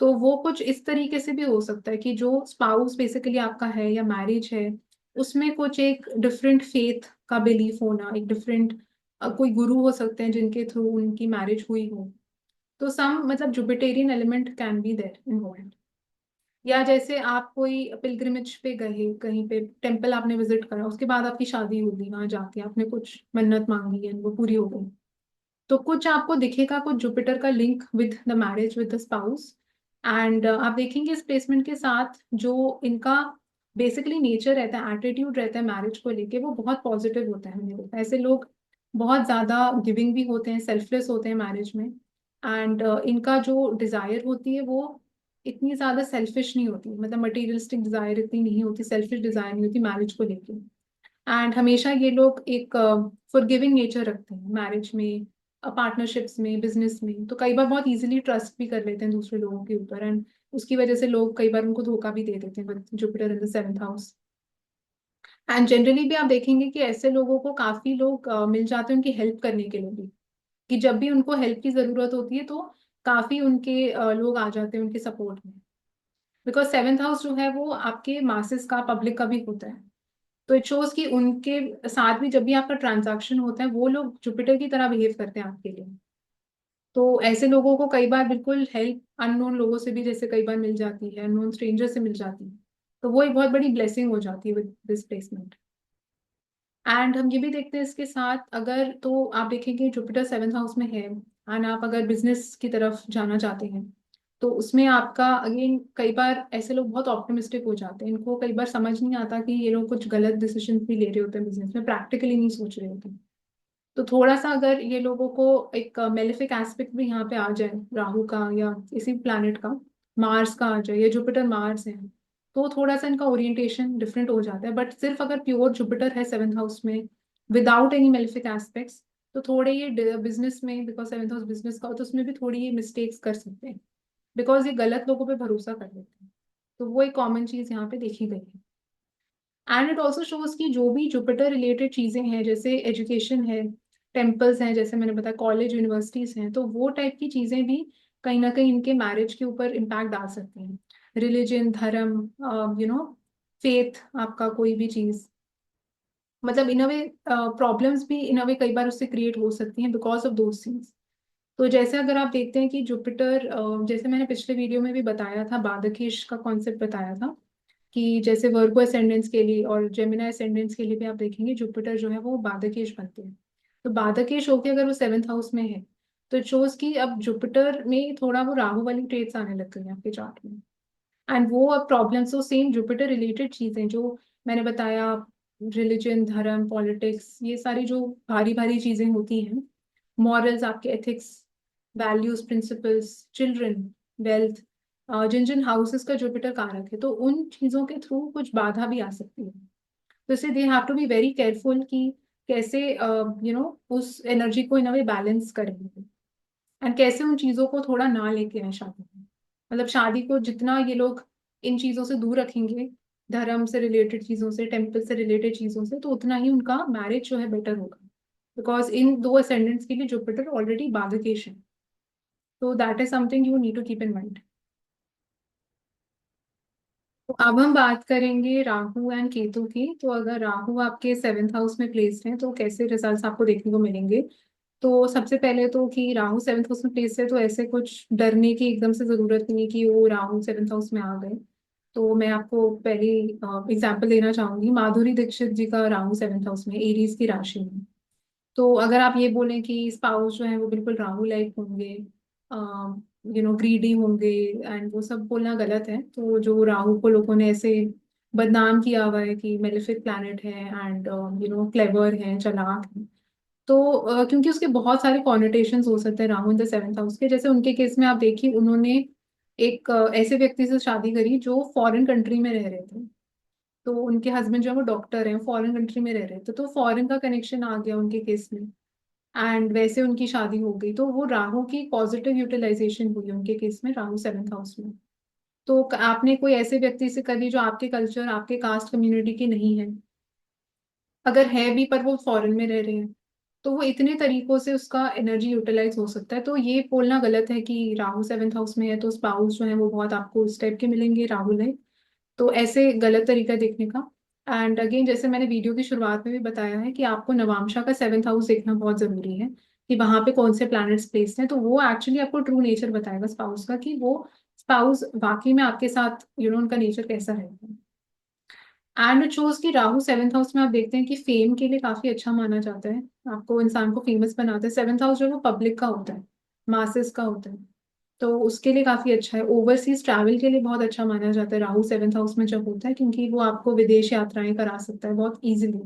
तो वो कुछ इस तरीके से भी हो सकता है कि जो स्पाउस बेसिकली आपका है या मैरिज है, उसमें कुछ एक डिफरेंट फेथ का बिलीफ होना, एक डिफरेंट कोई गुरु हो सकते हैं जिनके थ्रू उनकी मैरिज हुई हो। तो सम मतलब Jupiterian element can be there involve. या जैसे आप कोई पिलग्रिमेज पे गए, कहीं पे टेम्पल आपने विजिट करा, उसके बाद आपकी शादी होगी, वहां जाके आपने कुछ मन्नत मांगी है, वो पूरी हो गई। तो कुछ आपको दिखेगा कुछ जुपिटर का link with the marriage, with the spouse. And आप देखेंगे इस प्लेसमेंट के साथ जो इनका बेसिकली नेचर रहता है, एटीट्यूड रहता है मैरिज को लेके, वो बहुत पॉजिटिव होता है। मेरे को ऐसे लोग बहुत ज्यादा गिविंग भी होते हैं, सेल्फलेस होते हैं मैरिज में। एंड इनका जो डिजायर होती है वो इतनी ज्यादा सेल्फिश नहीं होती, मतलब मटेरियलिस्टिक डिजायर इतनी नहीं होती, सेल्फिश डिजायर नहीं होती मैरिज को लेके। एंड हमेशा ये लोग एक फॉरगिविंग नेचर रखते हैं मैरिज में, पार्टनरशिप्स में, बिजनेस में। तो कई बार बहुत इजीली ट्रस्ट भी कर लेते हैं दूसरे लोगों के ऊपर, एंड उसकी वजह से लोग कई बार उनको धोखा भी दे देते हैं with Jupiter in the seventh house. And generally भी आप देखेंगे कि ऐसे लोगों को काफी लोग मिल जाते हैं उनकी हेल्प करने के लिए भी, कि जब भी उनको हेल्प की जरूरत होती है, तो काफी उनके लोग आ जाते हैं उनके सपोर्ट में। बिकॉज सेवेंथ हाउस जो है वो आपके मासेस का, पब्लिक का भी होता है। तो इट शोज कि उनके साथ भी जब भी आपका ट्रांजैक्शन होता है, वो लोग जुपिटर की तरह बिहेव करते हैं आपके लिए। तो ऐसे लोगों को कई बार बिल्कुल हेल्प अननोन लोगों से भी जैसे कई बार मिल जाती है, अननोन स्ट्रेंजर से मिल जाती है। तो वो एक बहुत बड़ी ब्लेसिंग हो जाती है विद दिस प्लेसमेंट। एंड हम ये भी देखते हैं इसके साथ, अगर तो आप देखेंगे जुपिटर सेवेंथ हाउस में है, एंड आप अगर बिजनेस की तरफ जाना चाहते हैं, तो उसमें आपका अगेन कई बार ऐसे लोग बहुत ऑप्टिमिस्टिक हो जाते हैं, इनको कई बार समझ नहीं आता कि ये लोग कुछ गलत डिसीजन भी ले रहे होते हैं बिजनेस में, प्रैक्टिकली नहीं सोच रहे होते। तो थोड़ा सा अगर ये लोगों को एक मेलिफिक एस्पेक्ट भी यहाँ पे आ जाए, राहु का या किसी प्लैनेट का, मार्स का आ जाए, या जुपिटर मार्स है, तो थोड़ा सा इनका ओरिएंटेशन डिफरेंट हो जाता है। बट सिर्फ अगर प्योर जुपिटर है सेवेंथ हाउस में विदाउट एनी मेलिफिक एस्पेक्ट्स, तो थोड़े ये बिजनेस में, बिकॉज सेवेंथ हाउस बिजनेस का हो, तो उसमें भी थोड़ी ये मिस्टेक्स कर सकते हैं, बिकॉज ये गलत लोगों पे भरोसा कर लेते हैं। तो वो एक कॉमन चीज यहाँ पे देखी गई है। एंड इट ऑल्सो शोज कि जो भी जुपिटर रिलेटेड चीजें हैं, जैसे एजुकेशन है, टेम्पल्स हैं, जैसे मैंने बताया कॉलेज यूनिवर्सिटीज हैं, तो वो टाइप की चीजें भी कहीं ना कहीं इनके मैरिज के ऊपर इम्पैक्ट डाल सकती हैं। रिलीजन, धर्म, फेथ, आपका कोई भी चीज, मतलब इन अ वे प्रॉब्लम्स भी इन अ वे कई बार उससे क्रिएट हो सकती हैं बिकॉज ऑफ दोज थिंग्स। तो जैसे अगर आप देखते हैं कि जुपिटर, जैसे मैंने पिछले वीडियो में भी बताया था, बादकेश का कॉन्सेप्ट बताया था, कि जैसे वर्गो असेंडेंस के लिए और जेमिनी असेंडेंस के लिए भी आप देखेंगे जुपिटर जो है वो बाधकेश बनते हैं। तो बाधकेश होके अगर वो सेवेंथ हाउस में है तो इट शोज कि अब जुपिटर में थोड़ा वो राहु वाली ट्रेड्स आने लग गई हैं आपके चार्ट में। एंड वो अब प्रॉब्लम्स तो सेम जुपिटर रिलेटेड चीजें जो मैंने बताया, रिलीजन, धर्म, पॉलिटिक्स, ये सारी जो भारी भारी चीजें होती हैं, मॉरल्स, आपके ethics, values, principles, children, wealth, जिन जिन हाउसेस का जुपिटर कारक है तो उन चीजों के थ्रू कुछ बाधा भी आ सकती है। तो इसलिए they have to be very careful कि कैसे उस एनर्जी को इन अ वे बैलेंस करेंगे एंड कैसे उन चीजों को थोड़ा ना लेके आए शादी में। मतलब शादी को जितना ये लोग इन चीजों से दूर रखेंगे, धर्म से रिलेटेड चीजों से, टेम्पल से रिलेटेड चीजों से, तो उतना ही उनका मैरिज जो है बेटर होगा। बिकॉज इन दो असेंडेंट्स के लिए जुपिटर ऑलरेडी बाधकेश है। तो that is something you need to keep in mind. तो अब हम बात करेंगे राहु एंड केतु की। तो अगर राहु आपके सेवेंथ हाउस में प्लेस्ड है तो कैसे रिजल्ट्स आपको देखने को मिलेंगे। तो सबसे पहले तो कि राहु सेवेंथ हाउस में प्लेस है तो ऐसे कुछ डरने की एकदम से जरूरत नहीं है कि वो राहु सेवेंथ हाउस में आ गए। तो मैं आपको पहली एग्जांपल देना चाहूंगी, माधुरी दीक्षित जी का राहु सेवेंथ हाउस में, एरीज की राशि में। तो अगर आप ये बोलें कि स्पाउस जो है वो बिल्कुल राहु लाइक होंगे, ग्रीडी होंगे, एंड वो सब बोलना गलत है। तो जो राहु को लोगों ने ऐसे बदनाम किया हुआ है कि मेलेफिक प्लैनेट है एंड क्लेवर है, चालाक है, तो क्योंकि उसके बहुत सारे कॉनिटेशंस हो सकते हैं राहु इन द सेवेंथ हाउस के। जैसे उनके केस में आप देखिए, उन्होंने एक ऐसे व्यक्ति से शादी करी जो फॉरेन कंट्री में रह रहे थे। तो उनके हस्बैंड जो है वो डॉक्टर हैं, फॉरेन कंट्री में रह रहे थे, तो फॉरेन का कनेक्शन आ गया उनके केस में। एंड वैसे उनकी शादी हो गई। तो वो राहु की पॉजिटिव यूटिलाइजेशन हुई उनके केस में, राहु सेवेंथ हाउस में। तो आपने कोई ऐसे व्यक्ति से करी जो आपके कल्चर, आपके कास्ट कम्युनिटी की नहीं है, अगर है भी पर वो फॉरेन में रह रहे हैं, तो वो इतने तरीकों से उसका एनर्जी यूटिलाइज हो सकता है। तो ये बोलना गलत है कि राहु सेवेंथ हाउस में है तो स्पाउस जो है वो बहुत आपको इस टाइप के मिलेंगे, राहुल है। तो ऐसे गलत तरीका देखने का। एंड अगेन जैसे मैंने वीडियो की शुरुआत में भी बताया है कि आपको नवांशा का सेवेंथ हाउस देखना बहुत जरूरी है कि वहां पे कौन से प्लैनेट्स प्लेस्ड हैं। तो वो एक्चुअली आपको ट्रू नेचर बताएगा स्पाउस का, कि वो स्पाउस वाकई में आपके साथ उनका नेचर कैसा है। एंड इट शोज कि राहु सेवेंथ हाउस में आप देखते हैं कि फेम के लिए काफी अच्छा माना जाता है। आपको, इंसान को फेमस बनाता है। सेवेंथ हाउस जो है वो पब्लिक का होता है, मासेस का होता है। तो उसके लिए काफी अच्छा है। ओवरसीज ट्रैवल के लिए बहुत अच्छा माना जाता है राहु सेवेंथ हाउस में जब होता है, क्योंकि वो आपको विदेश यात्राएं करा सकता है बहुत इजीली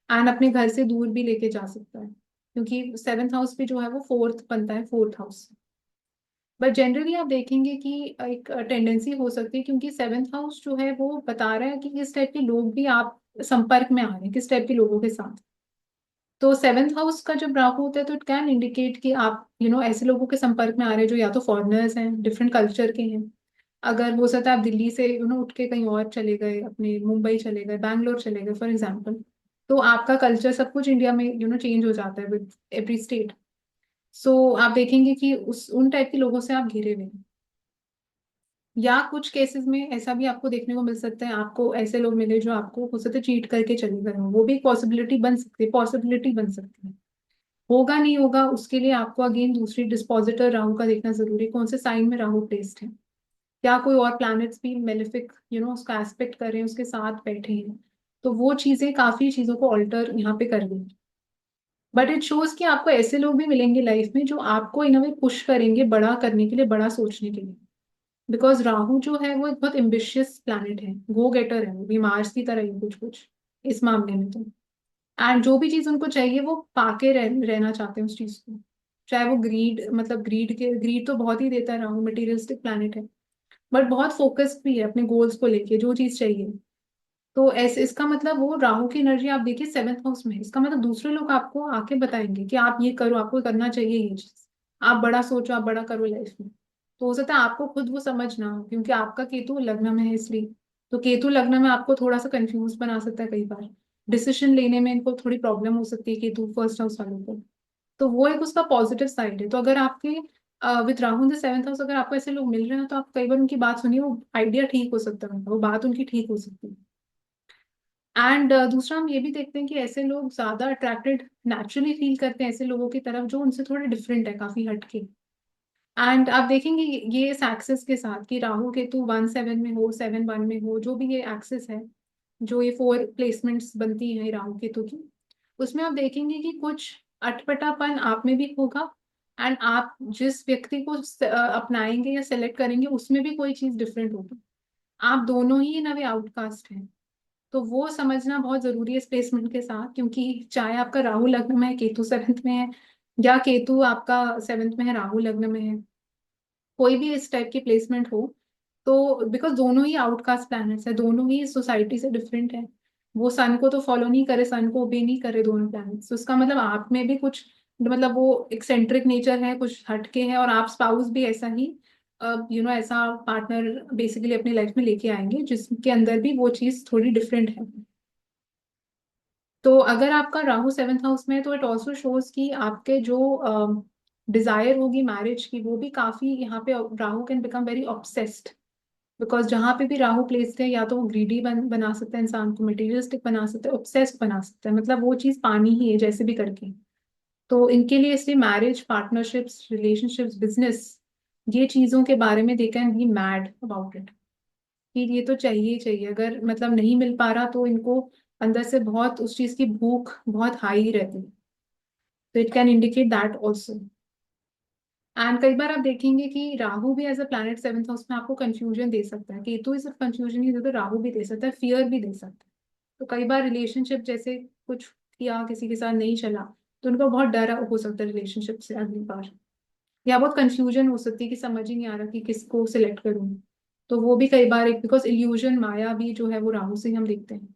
एंड अपने घर से दूर भी लेके जा सकता है, क्योंकि सेवेंथ हाउस भी जो है वो फोर्थ बनता है, फोर्थ हाउस। बट जनरली आप देखेंगे कि एक टेंडेंसी हो सकती है, क्योंकि सेवेंथ हाउस जो है वो बता रहा है कि किस टाइप के लोग भी आप संपर्क में आ रहे हैं, किस टाइप के लोगों के साथ। तो सेवेंथ हाउस का जब राहु होता है तो इट कैन इंडिकेट कि आप ऐसे लोगों के संपर्क में आ रहे हैं जो या तो फॉरेनर्स हैं, डिफरेंट कल्चर के हैं। अगर हो सकता है आप दिल्ली से उठ के कहीं और चले गए, अपने मुंबई चले गए, बैंगलोर चले गए फॉर एग्जाम्पल, तो आपका कल्चर सब कुछ इंडिया में चेंज हो जाता है विद एवरी स्टेट। सो आप देखेंगे कि उस उन टाइप के लोगों से आप घिरे हुए हैं। या कुछ केसेस में ऐसा भी आपको देखने को मिल सकता है, आपको ऐसे लोग मिले जो आपको हो सकता है चीट करके चले गए हों, वो भी पॉसिबिलिटी बन सकती है, पॉसिबिलिटी बन सकती है। होगा नहीं होगा उसके लिए आपको अगेन दूसरी डिस्पोजिटर राहु का देखना जरूरी है, कौन से साइन में राहु प्लेस्ड है। क्या कोई और प्लैनेट्स भी मेलेफिक उसका एस्पेक्ट कर रहे हैं, उसके साथ बैठे हैं। तो वो चीजें काफी चीजों को ऑल्टर यहाँ पे कर रही। बट इट शोज कि आपको ऐसे लोग भी मिलेंगे लाइफ में जो आपको इन अ वे पुश करेंगे बड़ा करने के लिए, बड़ा सोचने के लिए। बिकॉज राहु जो है वो एक बहुत एम्बिशियस प्लैनेट है, गो गेटर है, वो भी मार्स की तरह ही कुछ कुछ इस मामले में तो। एंड जो भी चीज उनको चाहिए वो पाके रहना चाहते हैं उस चीज को। चाहे वो ग्रीड, मतलब ग्रीड तो बहुत ही देता है राहु, मटेरियलिस्टिक प्लैनेट है। बट बहुत फोकस्ड भी है अपने गोल्स को लेके, जो चीज चाहिए। तो ऐसे इसका मतलब वो राहु की एनर्जी आप देखिए सेवेंथ हाउस में है, इसका मतलब दूसरे लोग आपको आके बताएंगे कि आप ये करो, आपको करना चाहिए ये चीज, आप बड़ा सोचो, आप बड़ा करो लाइफ में। तो हो सकता है आपको खुद वो समझ ना हो, क्योंकि आपका केतु लग्न में है इसलिए। तो केतु लग्न में आपको थोड़ा सा कंफ्यूज बना सकता है कई बार, डिसीजन लेने में इनको थोड़ी प्रॉब्लम हो सकती है केतु फर्स्ट हाउस वालों को। तो वो एक उसका पॉजिटिव साइड है। तो अगर आपके with Rahu in the seventh house अगर आपको ऐसे लोग मिल रहे हैं तो आप कई बार उनकी बात सुनिए, वो आइडिया ठीक हो सकता है उनका, वो बात उनकी ठीक हो सकती है। एंड दूसरा हम ये भी देखते हैं कि ऐसे लोग ज्यादा अट्रैक्टेड नेचुरली फील करते हैं ऐसे लोगों की तरफ जो उनसे थोड़े डिफरेंट है, काफी हटके। एंड आप देखेंगे ये इस एक्सिस के साथ कि राहु केतु 1 7 में हो, 7 1 में हो, जो भी ये एक्सिस है, जो ये 4 प्लेसमेंट्स बनती है राहु केतु की, उसमें आप देखेंगे कि कुछ अटपटापन आप में भी होगा। एंड आप जिस व्यक्ति को अपनाएंगे या सेलेक्ट करेंगे उसमें भी कोई चीज डिफरेंट होगी। आप दोनों ही इन अ वे आउटकास्ट हैं। तो वो समझना बहुत जरूरी है इस प्लेसमेंट के साथ, क्योंकि चाहे आपका राहु लग्न में है, केतु 7th में है, या केतु आपका 7th में है, राहु लग्न में है, कोई भी इस टाइप की प्लेसमेंट हो, तो बिकॉज दोनों ही आउटकास्ट प्लैनेट्स है, दोनों ही सोसाइटी से डिफरेंट है। वो सन को तो फॉलो नहीं करे, सन को ओबे नहीं करे दोनों प्लैनेट्स, तो उसका मतलब आप में भी कुछ, मतलब वो एक्सेंट्रिक नेचर है, कुछ हटके है, और आप स्पाउस भी ऐसा ही ऐसा पार्टनर बेसिकली अपनी लाइफ में लेके आएंगे जिसके अंदर भी वो चीज थोड़ी डिफरेंट है। तो अगर आपका राहु 7th हाउस में है तो इट ऑल्सो शोज कि आपके जो डिजायर होगी मैरिज की, वो भी काफी यहाँ पे, Rahu can become very obsessed. Because जहाँ पे भी राहु प्लेस्ड है, या तो वो ग्रीडी बना सकता है इंसान को, मटेरियलिस्टिक बना सकता है, ऑब्सेस्ड बना सकता है, मतलब वो चीज पानी ही है जैसे भी करके। तो इनके लिए इसलिए मैरिज, पार्टनरशिप्स, रिलेशनशिप्स, बिजनेस, ये चीजों के बारे में they can be mad about it, कि ये तो चाहिए ही चाहिए, अगर मतलब नहीं मिल पा रहा तो इनको अंदर से बहुत उस चीज की भूख बहुत हाई रहती है। तो it can indicate that also. And कई बार आप देखेंगे कि राहु भी as a planet 7th house में आपको कंफ्यूजन दे सकता है। केतु ही सिर्फ कंफ्यूजन नहीं देता, राहु भी दे सकता है, फियर भी दे सकता है। तो कई बार रिलेशनशिप जैसे कुछ किया, किसी के साथ नहीं चला, तो उनको बहुत डर हो सकता है रिलेशनशिप से अगली बार, या बहुत कंफ्यूजन हो सकती है कि समझ ही नहीं आ रहा कि किसको सिलेक्ट करूं। तो वो भी कई बार एक, बिकॉज इल्यूजन, माया भी जो है वो राहु से ही हम देखते हैं।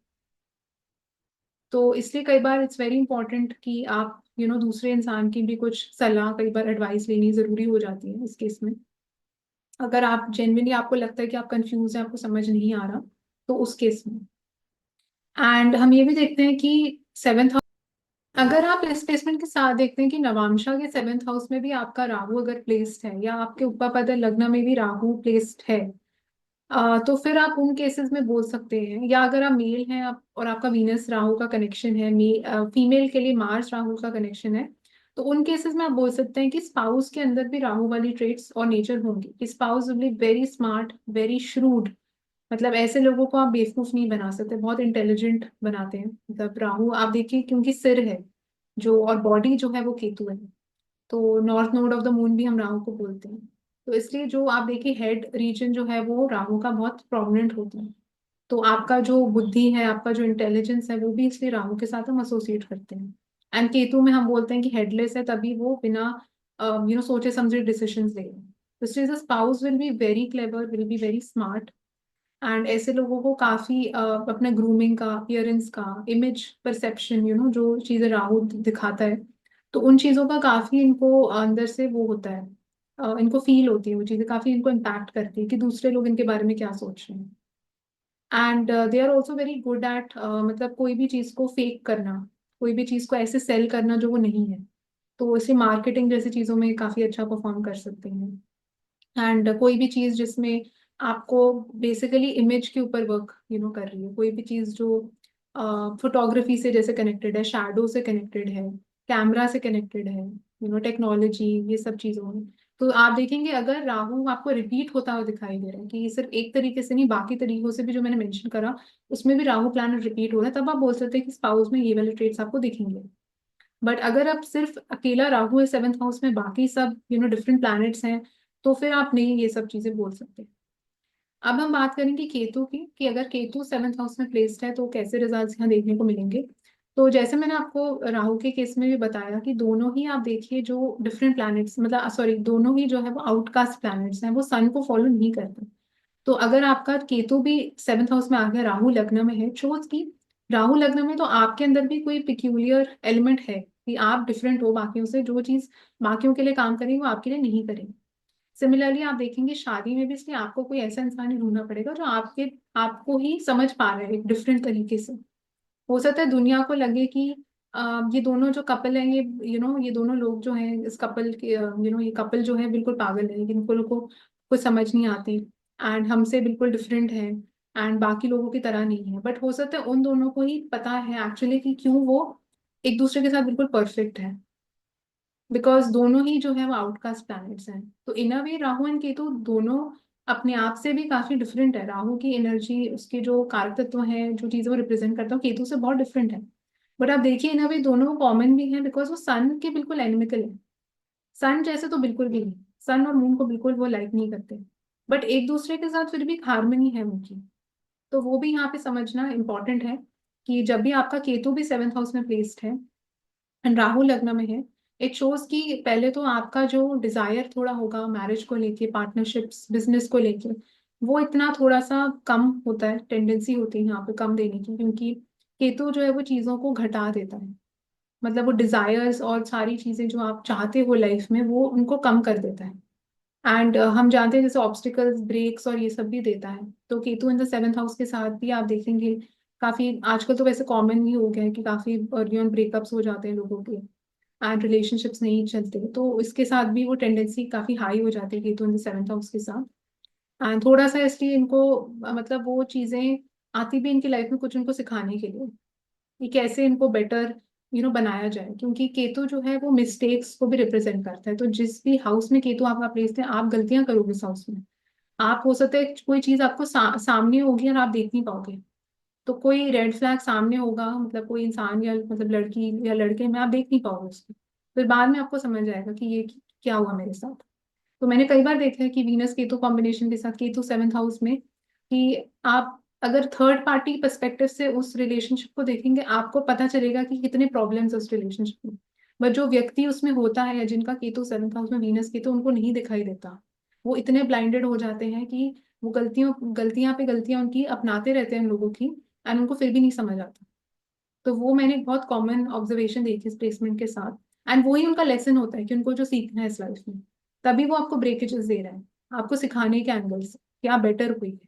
तो इसलिए कई बार इट्स वेरी इंपॉर्टेंट कि आप दूसरे इंसान की भी कुछ सलाह, कई बार एडवाइस लेनी जरूरी हो जाती है इस केस में। अगर आप जेन्युइनली, आपको लगता है कि आप कंफ्यूज हैं, आपको समझ नहीं आ रहा, तो उस केस में। एंड हम ये भी देखते हैं कि 7th, अगर आप इस प्लेसमेंट के साथ देखते हैं कि नवांशा के 7th हाउस में भी आपका राहु अगर प्लेस्ड है, या आपके उपपद लग्न में भी राहु प्लेस्ड है, तो फिर आप उन केसेस में बोल सकते हैं, या अगर आप मेल हैं आप और आपका वीनस राहु का कनेक्शन है, फीमेल के लिए मार्स राहु का कनेक्शन है, तो उन केसेस में आप बोल सकते हैं कि स्पाउस के अंदर भी राहु वाली ट्रेट्स और नेचर होंगी, कि spouse will be very smart, very shrewd. मतलब ऐसे लोगों को आप बेवकूफ नहीं बना सकते, बहुत इंटेलिजेंट बनाते हैं। मतलब राहु आप देखिए, क्योंकि सिर है जो, और बॉडी जो है वो केतु है, तो north node of the moon भी हम राहु को बोलते हैं। तो इसलिए जो आप देखिए हेड रीजन जो है वो राहु का बहुत प्रोमिनेंट होता है। तो आपका जो बुद्धि है, आपका जो इंटेलिजेंस है, वो भी इसलिए राहु के साथ हम एसोसिएट करते हैं। एंड केतु में हम बोलते हैं कि हेडलेस है, तभी वो बिना सोचे समझे डिसीजंस ले रहे हैं। तो इसलिए spouse will be very clever, will be very smart. And ऐसे लोगों को काफी अपने ग्रूमिंग का, अपीयरेंस का, इमेज परसेप्शन, जो चीजें राहु दिखाता है, तो उन चीजों का काफी इनको अंदर से वो होता है, इनको फील होती है वो चीजें, काफी इनको इम्पैक्ट करती है कि दूसरे लोग इनके बारे में क्या सोच रहे हैं। And they are also very good at, मतलब कोई भी चीज को फेक करना, कोई भी चीज को ऐसे सेल करना जो वो नहीं है। तो इसे मार्केटिंग जैसी चीजों में काफी अच्छा परफॉर्म कर सकते हैं। एंड कोई भी चीज जिसमें आपको बेसिकली इमेज के ऊपर वर्क कर रही है, कोई भी चीज जो फोटोग्राफी से जैसे कनेक्टेड है, शैडो से कनेक्टेड है, कैमरा से कनेक्टेड है, टेक्नोलॉजी, ये सब चीजों में। तो आप देखेंगे अगर राहु आपको रिपीट होता हुआ दिखाई दे रहा है, कि सिर्फ एक तरीके से नहीं, बाकी तरीकों से भी जो मैंने मेंशन करा उसमें भी राहु प्लैनेट रिपीट हो रहा है, तब आप बोल सकते हैं कि स्पाउस में ये वाले ट्रेट्स आपको दिखेंगे। बट अगर आप सिर्फ अकेला राहु है 7th हाउस में, बाकी सब डिफरेंट प्लैनेट्स हैं, तो फिर आप नहीं ये सब चीजें बोल सकते। अब हम बात करेंगे केतु की, कि अगर केतु 7th हाउस में प्लेस्ड है तो कैसे रिजल्ट्स यहाँ देखने को मिलेंगे। तो जैसे मैंने आपको राहु के केस में भी बताया कि दोनों ही आप देखिए जो डिफरेंट प्लैनेट्स, मतलब सॉरी, दोनों ही जो है वो आउटकास्ट प्लैनेट्स हैं, वो सन को फॉलो नहीं करते। तो अगर आपका केतु भी 7th हाउस में आ गया, राहु लग्न में है, शोज की राहु लग्न में, तो आपके अंदर भी कोई पिक्यूलियर एलिमेंट है, कि आप डिफरेंट हो बाकियों से, जो चीज बाकियों के लिए काम करेगी वो आपके लिए नहीं करेगी। सिमिलरली आप देखेंगे शादी में भी, इसलिए आपको कोई ऐसा इंसान ही ढूंढना पड़ेगा जो आपको ही समझ पा रहा है एक डिफरेंट तरीके से। हो सकता है दुनिया को लगे कि ये दोनों जो कपल हैं, ये ये दोनों लोग जो हैं इस कपल के, ये कपल जो है बिल्कुल पागल है, इनको लोग को कुछ समझ नहीं आती, एंड हमसे बिल्कुल डिफरेंट है, एंड बाकी लोगों की तरह नहीं है। बट हो सकता है उन दोनों को ही पता है एक्चुअली कि क्यों वो एक दूसरे के साथ बिल्कुल परफेक्ट है। बिकॉज दोनों ही जो है वो आउटकास्ट प्लैनेट्स हैं। तो इन a way Rahu and Ketu दोनों अपने आप से भी काफी डिफरेंट है। राहु की एनर्जी, उसके जो कारक तत्व हैं, जो चीजें वो रिप्रेजेंट करता है, केतु से बहुत डिफरेंट है। बट आप देखिए इन अ वे दोनों कॉमन भी हैं, बिकॉज वो सन के बिल्कुल एनिमिकल है। सन जैसे तो बिल्कुल भी नहीं, सन और मून को बिल्कुल वो लाइक नहीं करते, बट एक दूसरे के साथ फिर भी हार्मनी है उनकी। तो वो भी यहाँ पे समझना इम्पोर्टेंट है कि जब भी आपका केतु भी 7th हाउस में प्लेस्ड है एंड राहु लग्न में है, इट शोज कि पहले तो आपका जो डिजायर थोड़ा होगा मैरिज को लेके, पार्टनरशिप्स, बिजनेस को लेके, वो इतना थोड़ा सा कम होता है, टेंडेंसी होती है यहाँ पे कम देने की, क्योंकि केतु जो है वो चीजों को घटा देता है। मतलब वो डिजायर्स और सारी चीजें जो आप चाहते हो लाइफ में, वो उनको कम कर देता है। एंड हम जानते हैं जैसे ऑब्स्टिकल्स, ब्रेक्स और ये सब भी देता है। तो केतु इन द 7th हाउस के साथ भी आप देखेंगे काफी आजकल तो वैसे कॉमन ही हो गया है कि काफी अर्ली ऑन ब्रेकअप्स हो जाते हैं लोगों के, एंड रिलेशनशिप्स नहीं चलते, तो इसके साथ भी वो टेंडेंसी काफी हाई हो जाती है केतु इन द 7th हाउस के साथ। एंड थोड़ा सा इसलिए इनको मतलब वो चीजें आती भी इनकी लाइफ में कुछ उनको सिखाने के लिए कि कैसे इनको बेटर बनाया जाए, क्योंकि केतु जो है वो मिस्टेक्स को भी रिप्रेजेंट करता है। तो जिस भी हाउस में केतु आपका प्लेस है, आप गलतियां करोगे उस हाउस में। आप हो सकता है कोई चीज आपको सामने होगी और आप देख नहीं पाओगे। तो कोई रेड फ्लैग सामने होगा, मतलब कोई इंसान या मतलब लड़की या लड़के में आप देख नहीं पाओगे उसको, फिर बाद में आपको समझ आएगा कि ये क्या हुआ मेरे साथ। तो मैंने कई बार देखा है कि वीनस केतु कॉम्बिनेशन के साथ केतु 7th हाउस में, कि आप अगर थर्ड पार्टी पर्सपेक्टिव से उस रिलेशनशिप को देखेंगे, आपको पता चलेगा कि कितने प्रॉब्लम्स है उस रिलेशनशिप में। बट जो व्यक्ति उसमें होता है या जिनका केतु 7th हाउस में वीनस केतु, उनको नहीं दिखाई देता। वो इतने ब्लाइंडेड हो जाते हैं कि वो गलतियां पे गलतियां उनकी अपनाते रहते हैं उन लोगों की, एंड उनको फिर भी नहीं समझ आता। तो वो मैंने बहुत कॉमन ऑब्जर्वेशन देखी इस प्लेसमेंट के साथ। एंड वही उनका लेसन होता है कि उनको जो सीखना है इस लाइफ में, तभी वो आपको ब्रेकेजेस दे रहा है, आपको सिखाने के एंगल से कि आप बेटर हुई है।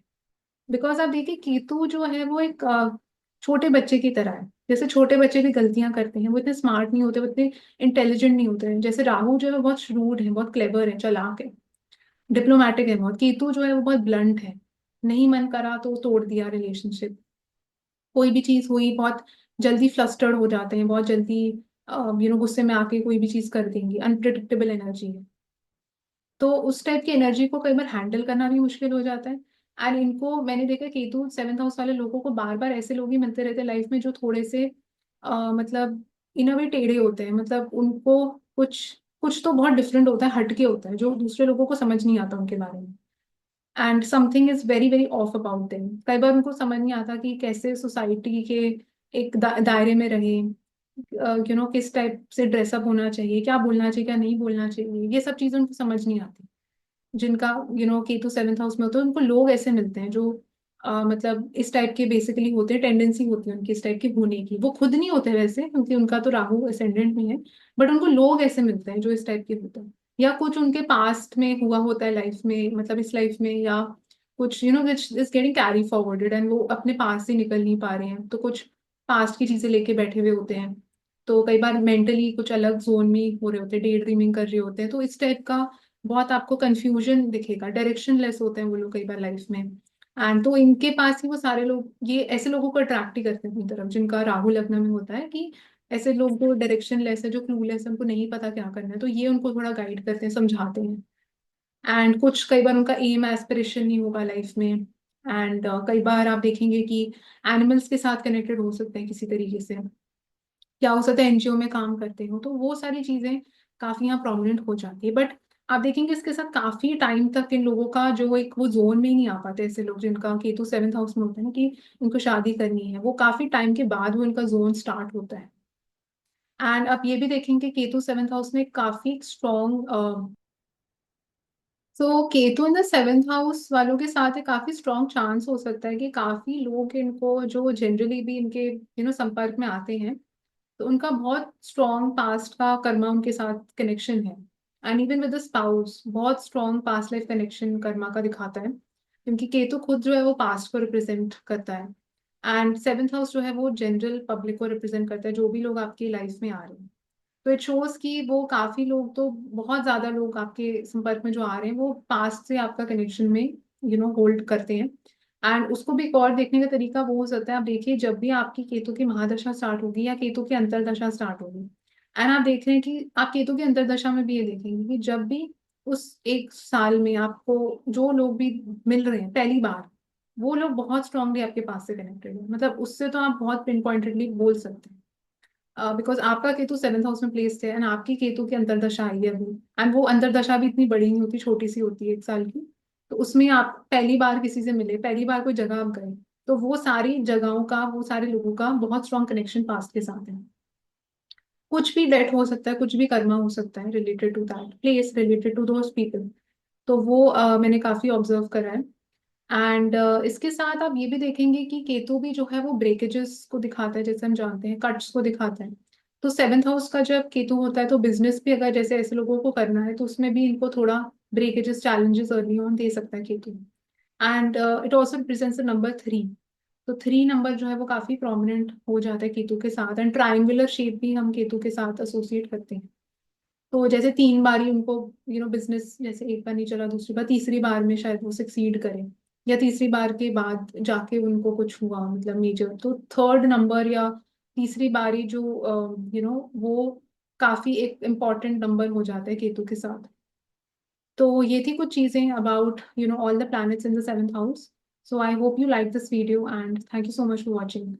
बिकॉज आप देखिए केतु जो है वो एक छोटे बच्चे की तरह है। जैसे छोटे बच्चे भी गलतियां करते हैं, वो इतने स्मार्ट नहीं होते, वो इतने इंटेलिजेंट नहीं होते हैं। जैसे राहु जो है वो बहुत श्रूड है, बहुत क्लेवर है, चालाक है, डिप्लोमेटिक है बहुत। केतु जो है वो बहुत ब्लंट है, नहीं मन करा तो तोड़ दिया रिलेशनशिप। कोई भी चीज हुई बहुत जल्दी फ्लस्टर्ड हो जाते हैं, बहुत जल्दी गुस्से में आके कोई भी चीज कर देंगी, अनप्रिडिक्टेबल एनर्जी है। तो उस टाइप की एनर्जी को कई बार हैंडल करना भी मुश्किल हो जाता है। एंड इनको मैंने देखा केतु 7th हाउस वाले लोगों को बार बार ऐसे लोग ही मिलते रहते हैं लाइफ में जो थोड़े से मतलब इन अ वे टेढ़े होते हैं। मतलब उनको कुछ कुछ तो बहुत डिफरेंट होता है, हटके होता है, जो दूसरे लोगों को समझ नहीं आता उनके बारे में। And something is very very of about them. कई बार उनको समझ नहीं आता कि कैसे सोसाइटी के एक दायरे में रहे, किस टाइप से ड्रेसअप होना चाहिए, क्या बोलना चाहिए, क्या नहीं बोलना चाहिए, ये सब चीजें उनको समझ नहीं आती। जिनका केतु 7th हाउस में होता है, उनको लोग ऐसे मिलते हैं जो मतलब इस टाइप के बेसिकली होते हैं, टेंडेंसी होती है उनकी इस टाइप के होने की। वो खुद नहीं होते वैसे, क्योंकि उनका तो राहु असेंडेंट में है, बट उनको लोग ऐसे मिलते हैं जो इस टाइप के होते हैं। या कुछ उनके पास्ट में हुआ होता है लाइफ में, मतलब इस लाइफ में, या कुछ which is getting carry forwarded, and वो अपने पास से निकल नहीं पा रहे हैं, तो कुछ पास्ट की चीजें लेके बैठे हुए होते हैं। तो कई बार मेंटली कुछ अलग जोन में हो रहे होते हैं, डे ड्रीमिंग कर रहे होते हैं। तो इस टाइप का बहुत आपको कंफ्यूजन दिखेगा, डायरेक्शन लेस होते हैं वो लोग कई बार लाइफ में। एंड तो इनके पास ही वो सारे लोग, ये ऐसे लोगों को अट्रैक्ट ही करते हैं अपनी तरफ, जिनका राहु लग्न में होता है कि ऐसे लोग जो डायरेक्शन लेस है, जो क्लूलेस है, उनको नहीं पता क्या करना है, तो ये उनको थोड़ा गाइड करते हैं, समझाते हैं। एंड कुछ कई बार उनका एम एस्पिरेशन नहीं होगा लाइफ में। एंड कई बार आप देखेंगे कि एनिमल्स के साथ कनेक्टेड हो सकते हैं किसी तरीके से, क्या हो सकता है एनजीओ में काम करते हो, तो वो सारी चीजें काफी यहाँ प्रोमिनेंट हो जाती है। बट आप देखेंगे इसके साथ काफी टाइम तक इन लोगों का जो एक वो जोन में ही नहीं आ पाते, ऐसे लोग जिनका केतु 7th हाउस में होता है ना, कि उनको शादी करनी है, वो काफी टाइम के बाद वो इनका जोन स्टार्ट होता है। एंड आप ये भी देखेंगे केतु 7th हाउस में काफी स्ट्रॉन्ग, तो केतु इन द 7th हाउस वालों के साथ एक काफी स्ट्रॉन्ग चांस हो सकता है कि काफी लोग इनको जो जनरली भी इनके संपर्क में आते हैं, तो उनका बहुत स्ट्रॉन्ग पास्ट का कर्मा उनके साथ कनेक्शन है। And even with the spouse बहुत strong past life connection karma का दिखाता है, क्योंकि केतु खुद जो है वो पास्ट को रिप्रेजेंट करता है। एंड 7th हाउस जो है वो जनरल पब्लिक को रिप्रेजेंट करता है, जो भी लोग आपकी लाइफ में आ रहे हैं। तो इट शोज कि वो काफी लोग, तो बहुत ज्यादा लोग आपके संपर्क में जो आ रहे हैं, वो पास्ट से आपका कनेक्शन में होल्ड करते हैं। एंड उसको भी एक और देखने का तरीका वो हो सकता है, आप देखिए जब भी आपकी केतु की महादशा स्टार्ट होगी या केतु की अंतरदशा स्टार्ट होगी, एंड आप देख रहे हैं कि आप केतु की अंतर्दशा में भी ये देखेंगे कि जब भी उस एक साल में आपको जो लोग भी मिल रहे हैं पहली बार, वो लोग बहुत स्ट्रांगली आपके पास से कनेक्टेड है, मतलब उससे तो आप बहुत पिन पॉइंटेडली बोल सकते हैं, बिकॉज आपका केतु 7th हाउस में प्लेस्ड है एंड आपकी केतु की अंतर्दशा आई है अभी। एंड वो अंतर्दशा भी इतनी बड़ी नहीं होती, छोटी सी होती है 1 साल की। तो उसमें आप पहली बार किसी से मिले, पहली बार कोई जगह आप गए, तो वो सारी जगहों का, वो सारे लोगों का बहुत स्ट्रॉन्ग कनेक्शन पास्ट के साथ है। कुछ भी डेट हो सकता है, कुछ भी कर्मा हो सकता है related to that place, related to those people. तो वो मैंने काफी ऑब्जर्व करा है। एंड इसके साथ आप ये भी देखेंगे कि केतु भी जो है वो ब्रेकेजेस को दिखाता है, जैसे हम जानते हैं कट्स को दिखाता है। तो 7th हाउस का जब केतु होता है तो बिजनेस भी अगर जैसे ऐसे लोगों को करना है तो उसमें भी इनको थोड़ा ब्रेकेजेस, चैलेंजेस अर्ली ऑन दे सकता है Ketu. And it also represents the number 3। तो 3 नंबर जो है वो काफी प्रोमिनेंट हो जाता है केतु के साथ, एंड ट्राइंगुलर शेप भी हम केतु के साथ एसोसिएट करते हैं। तो जैसे 3 बार ही उनको बिजनेस, जैसे एक बार नहीं चला, दूसरी बार, तीसरी बार में शायद वो सक्सीड करें, या तीसरी बार के बाद जाके उनको कुछ हुआ मतलब मेजर, तो थर्ड नंबर या तीसरी बारी जो वो काफी एक इम्पॉर्टेंट नंबर हो जाता है केतु के साथ। तो ये थी कुछ चीजें about all the planets in the 7th house. So I hope you like this video and thank you so much for watching.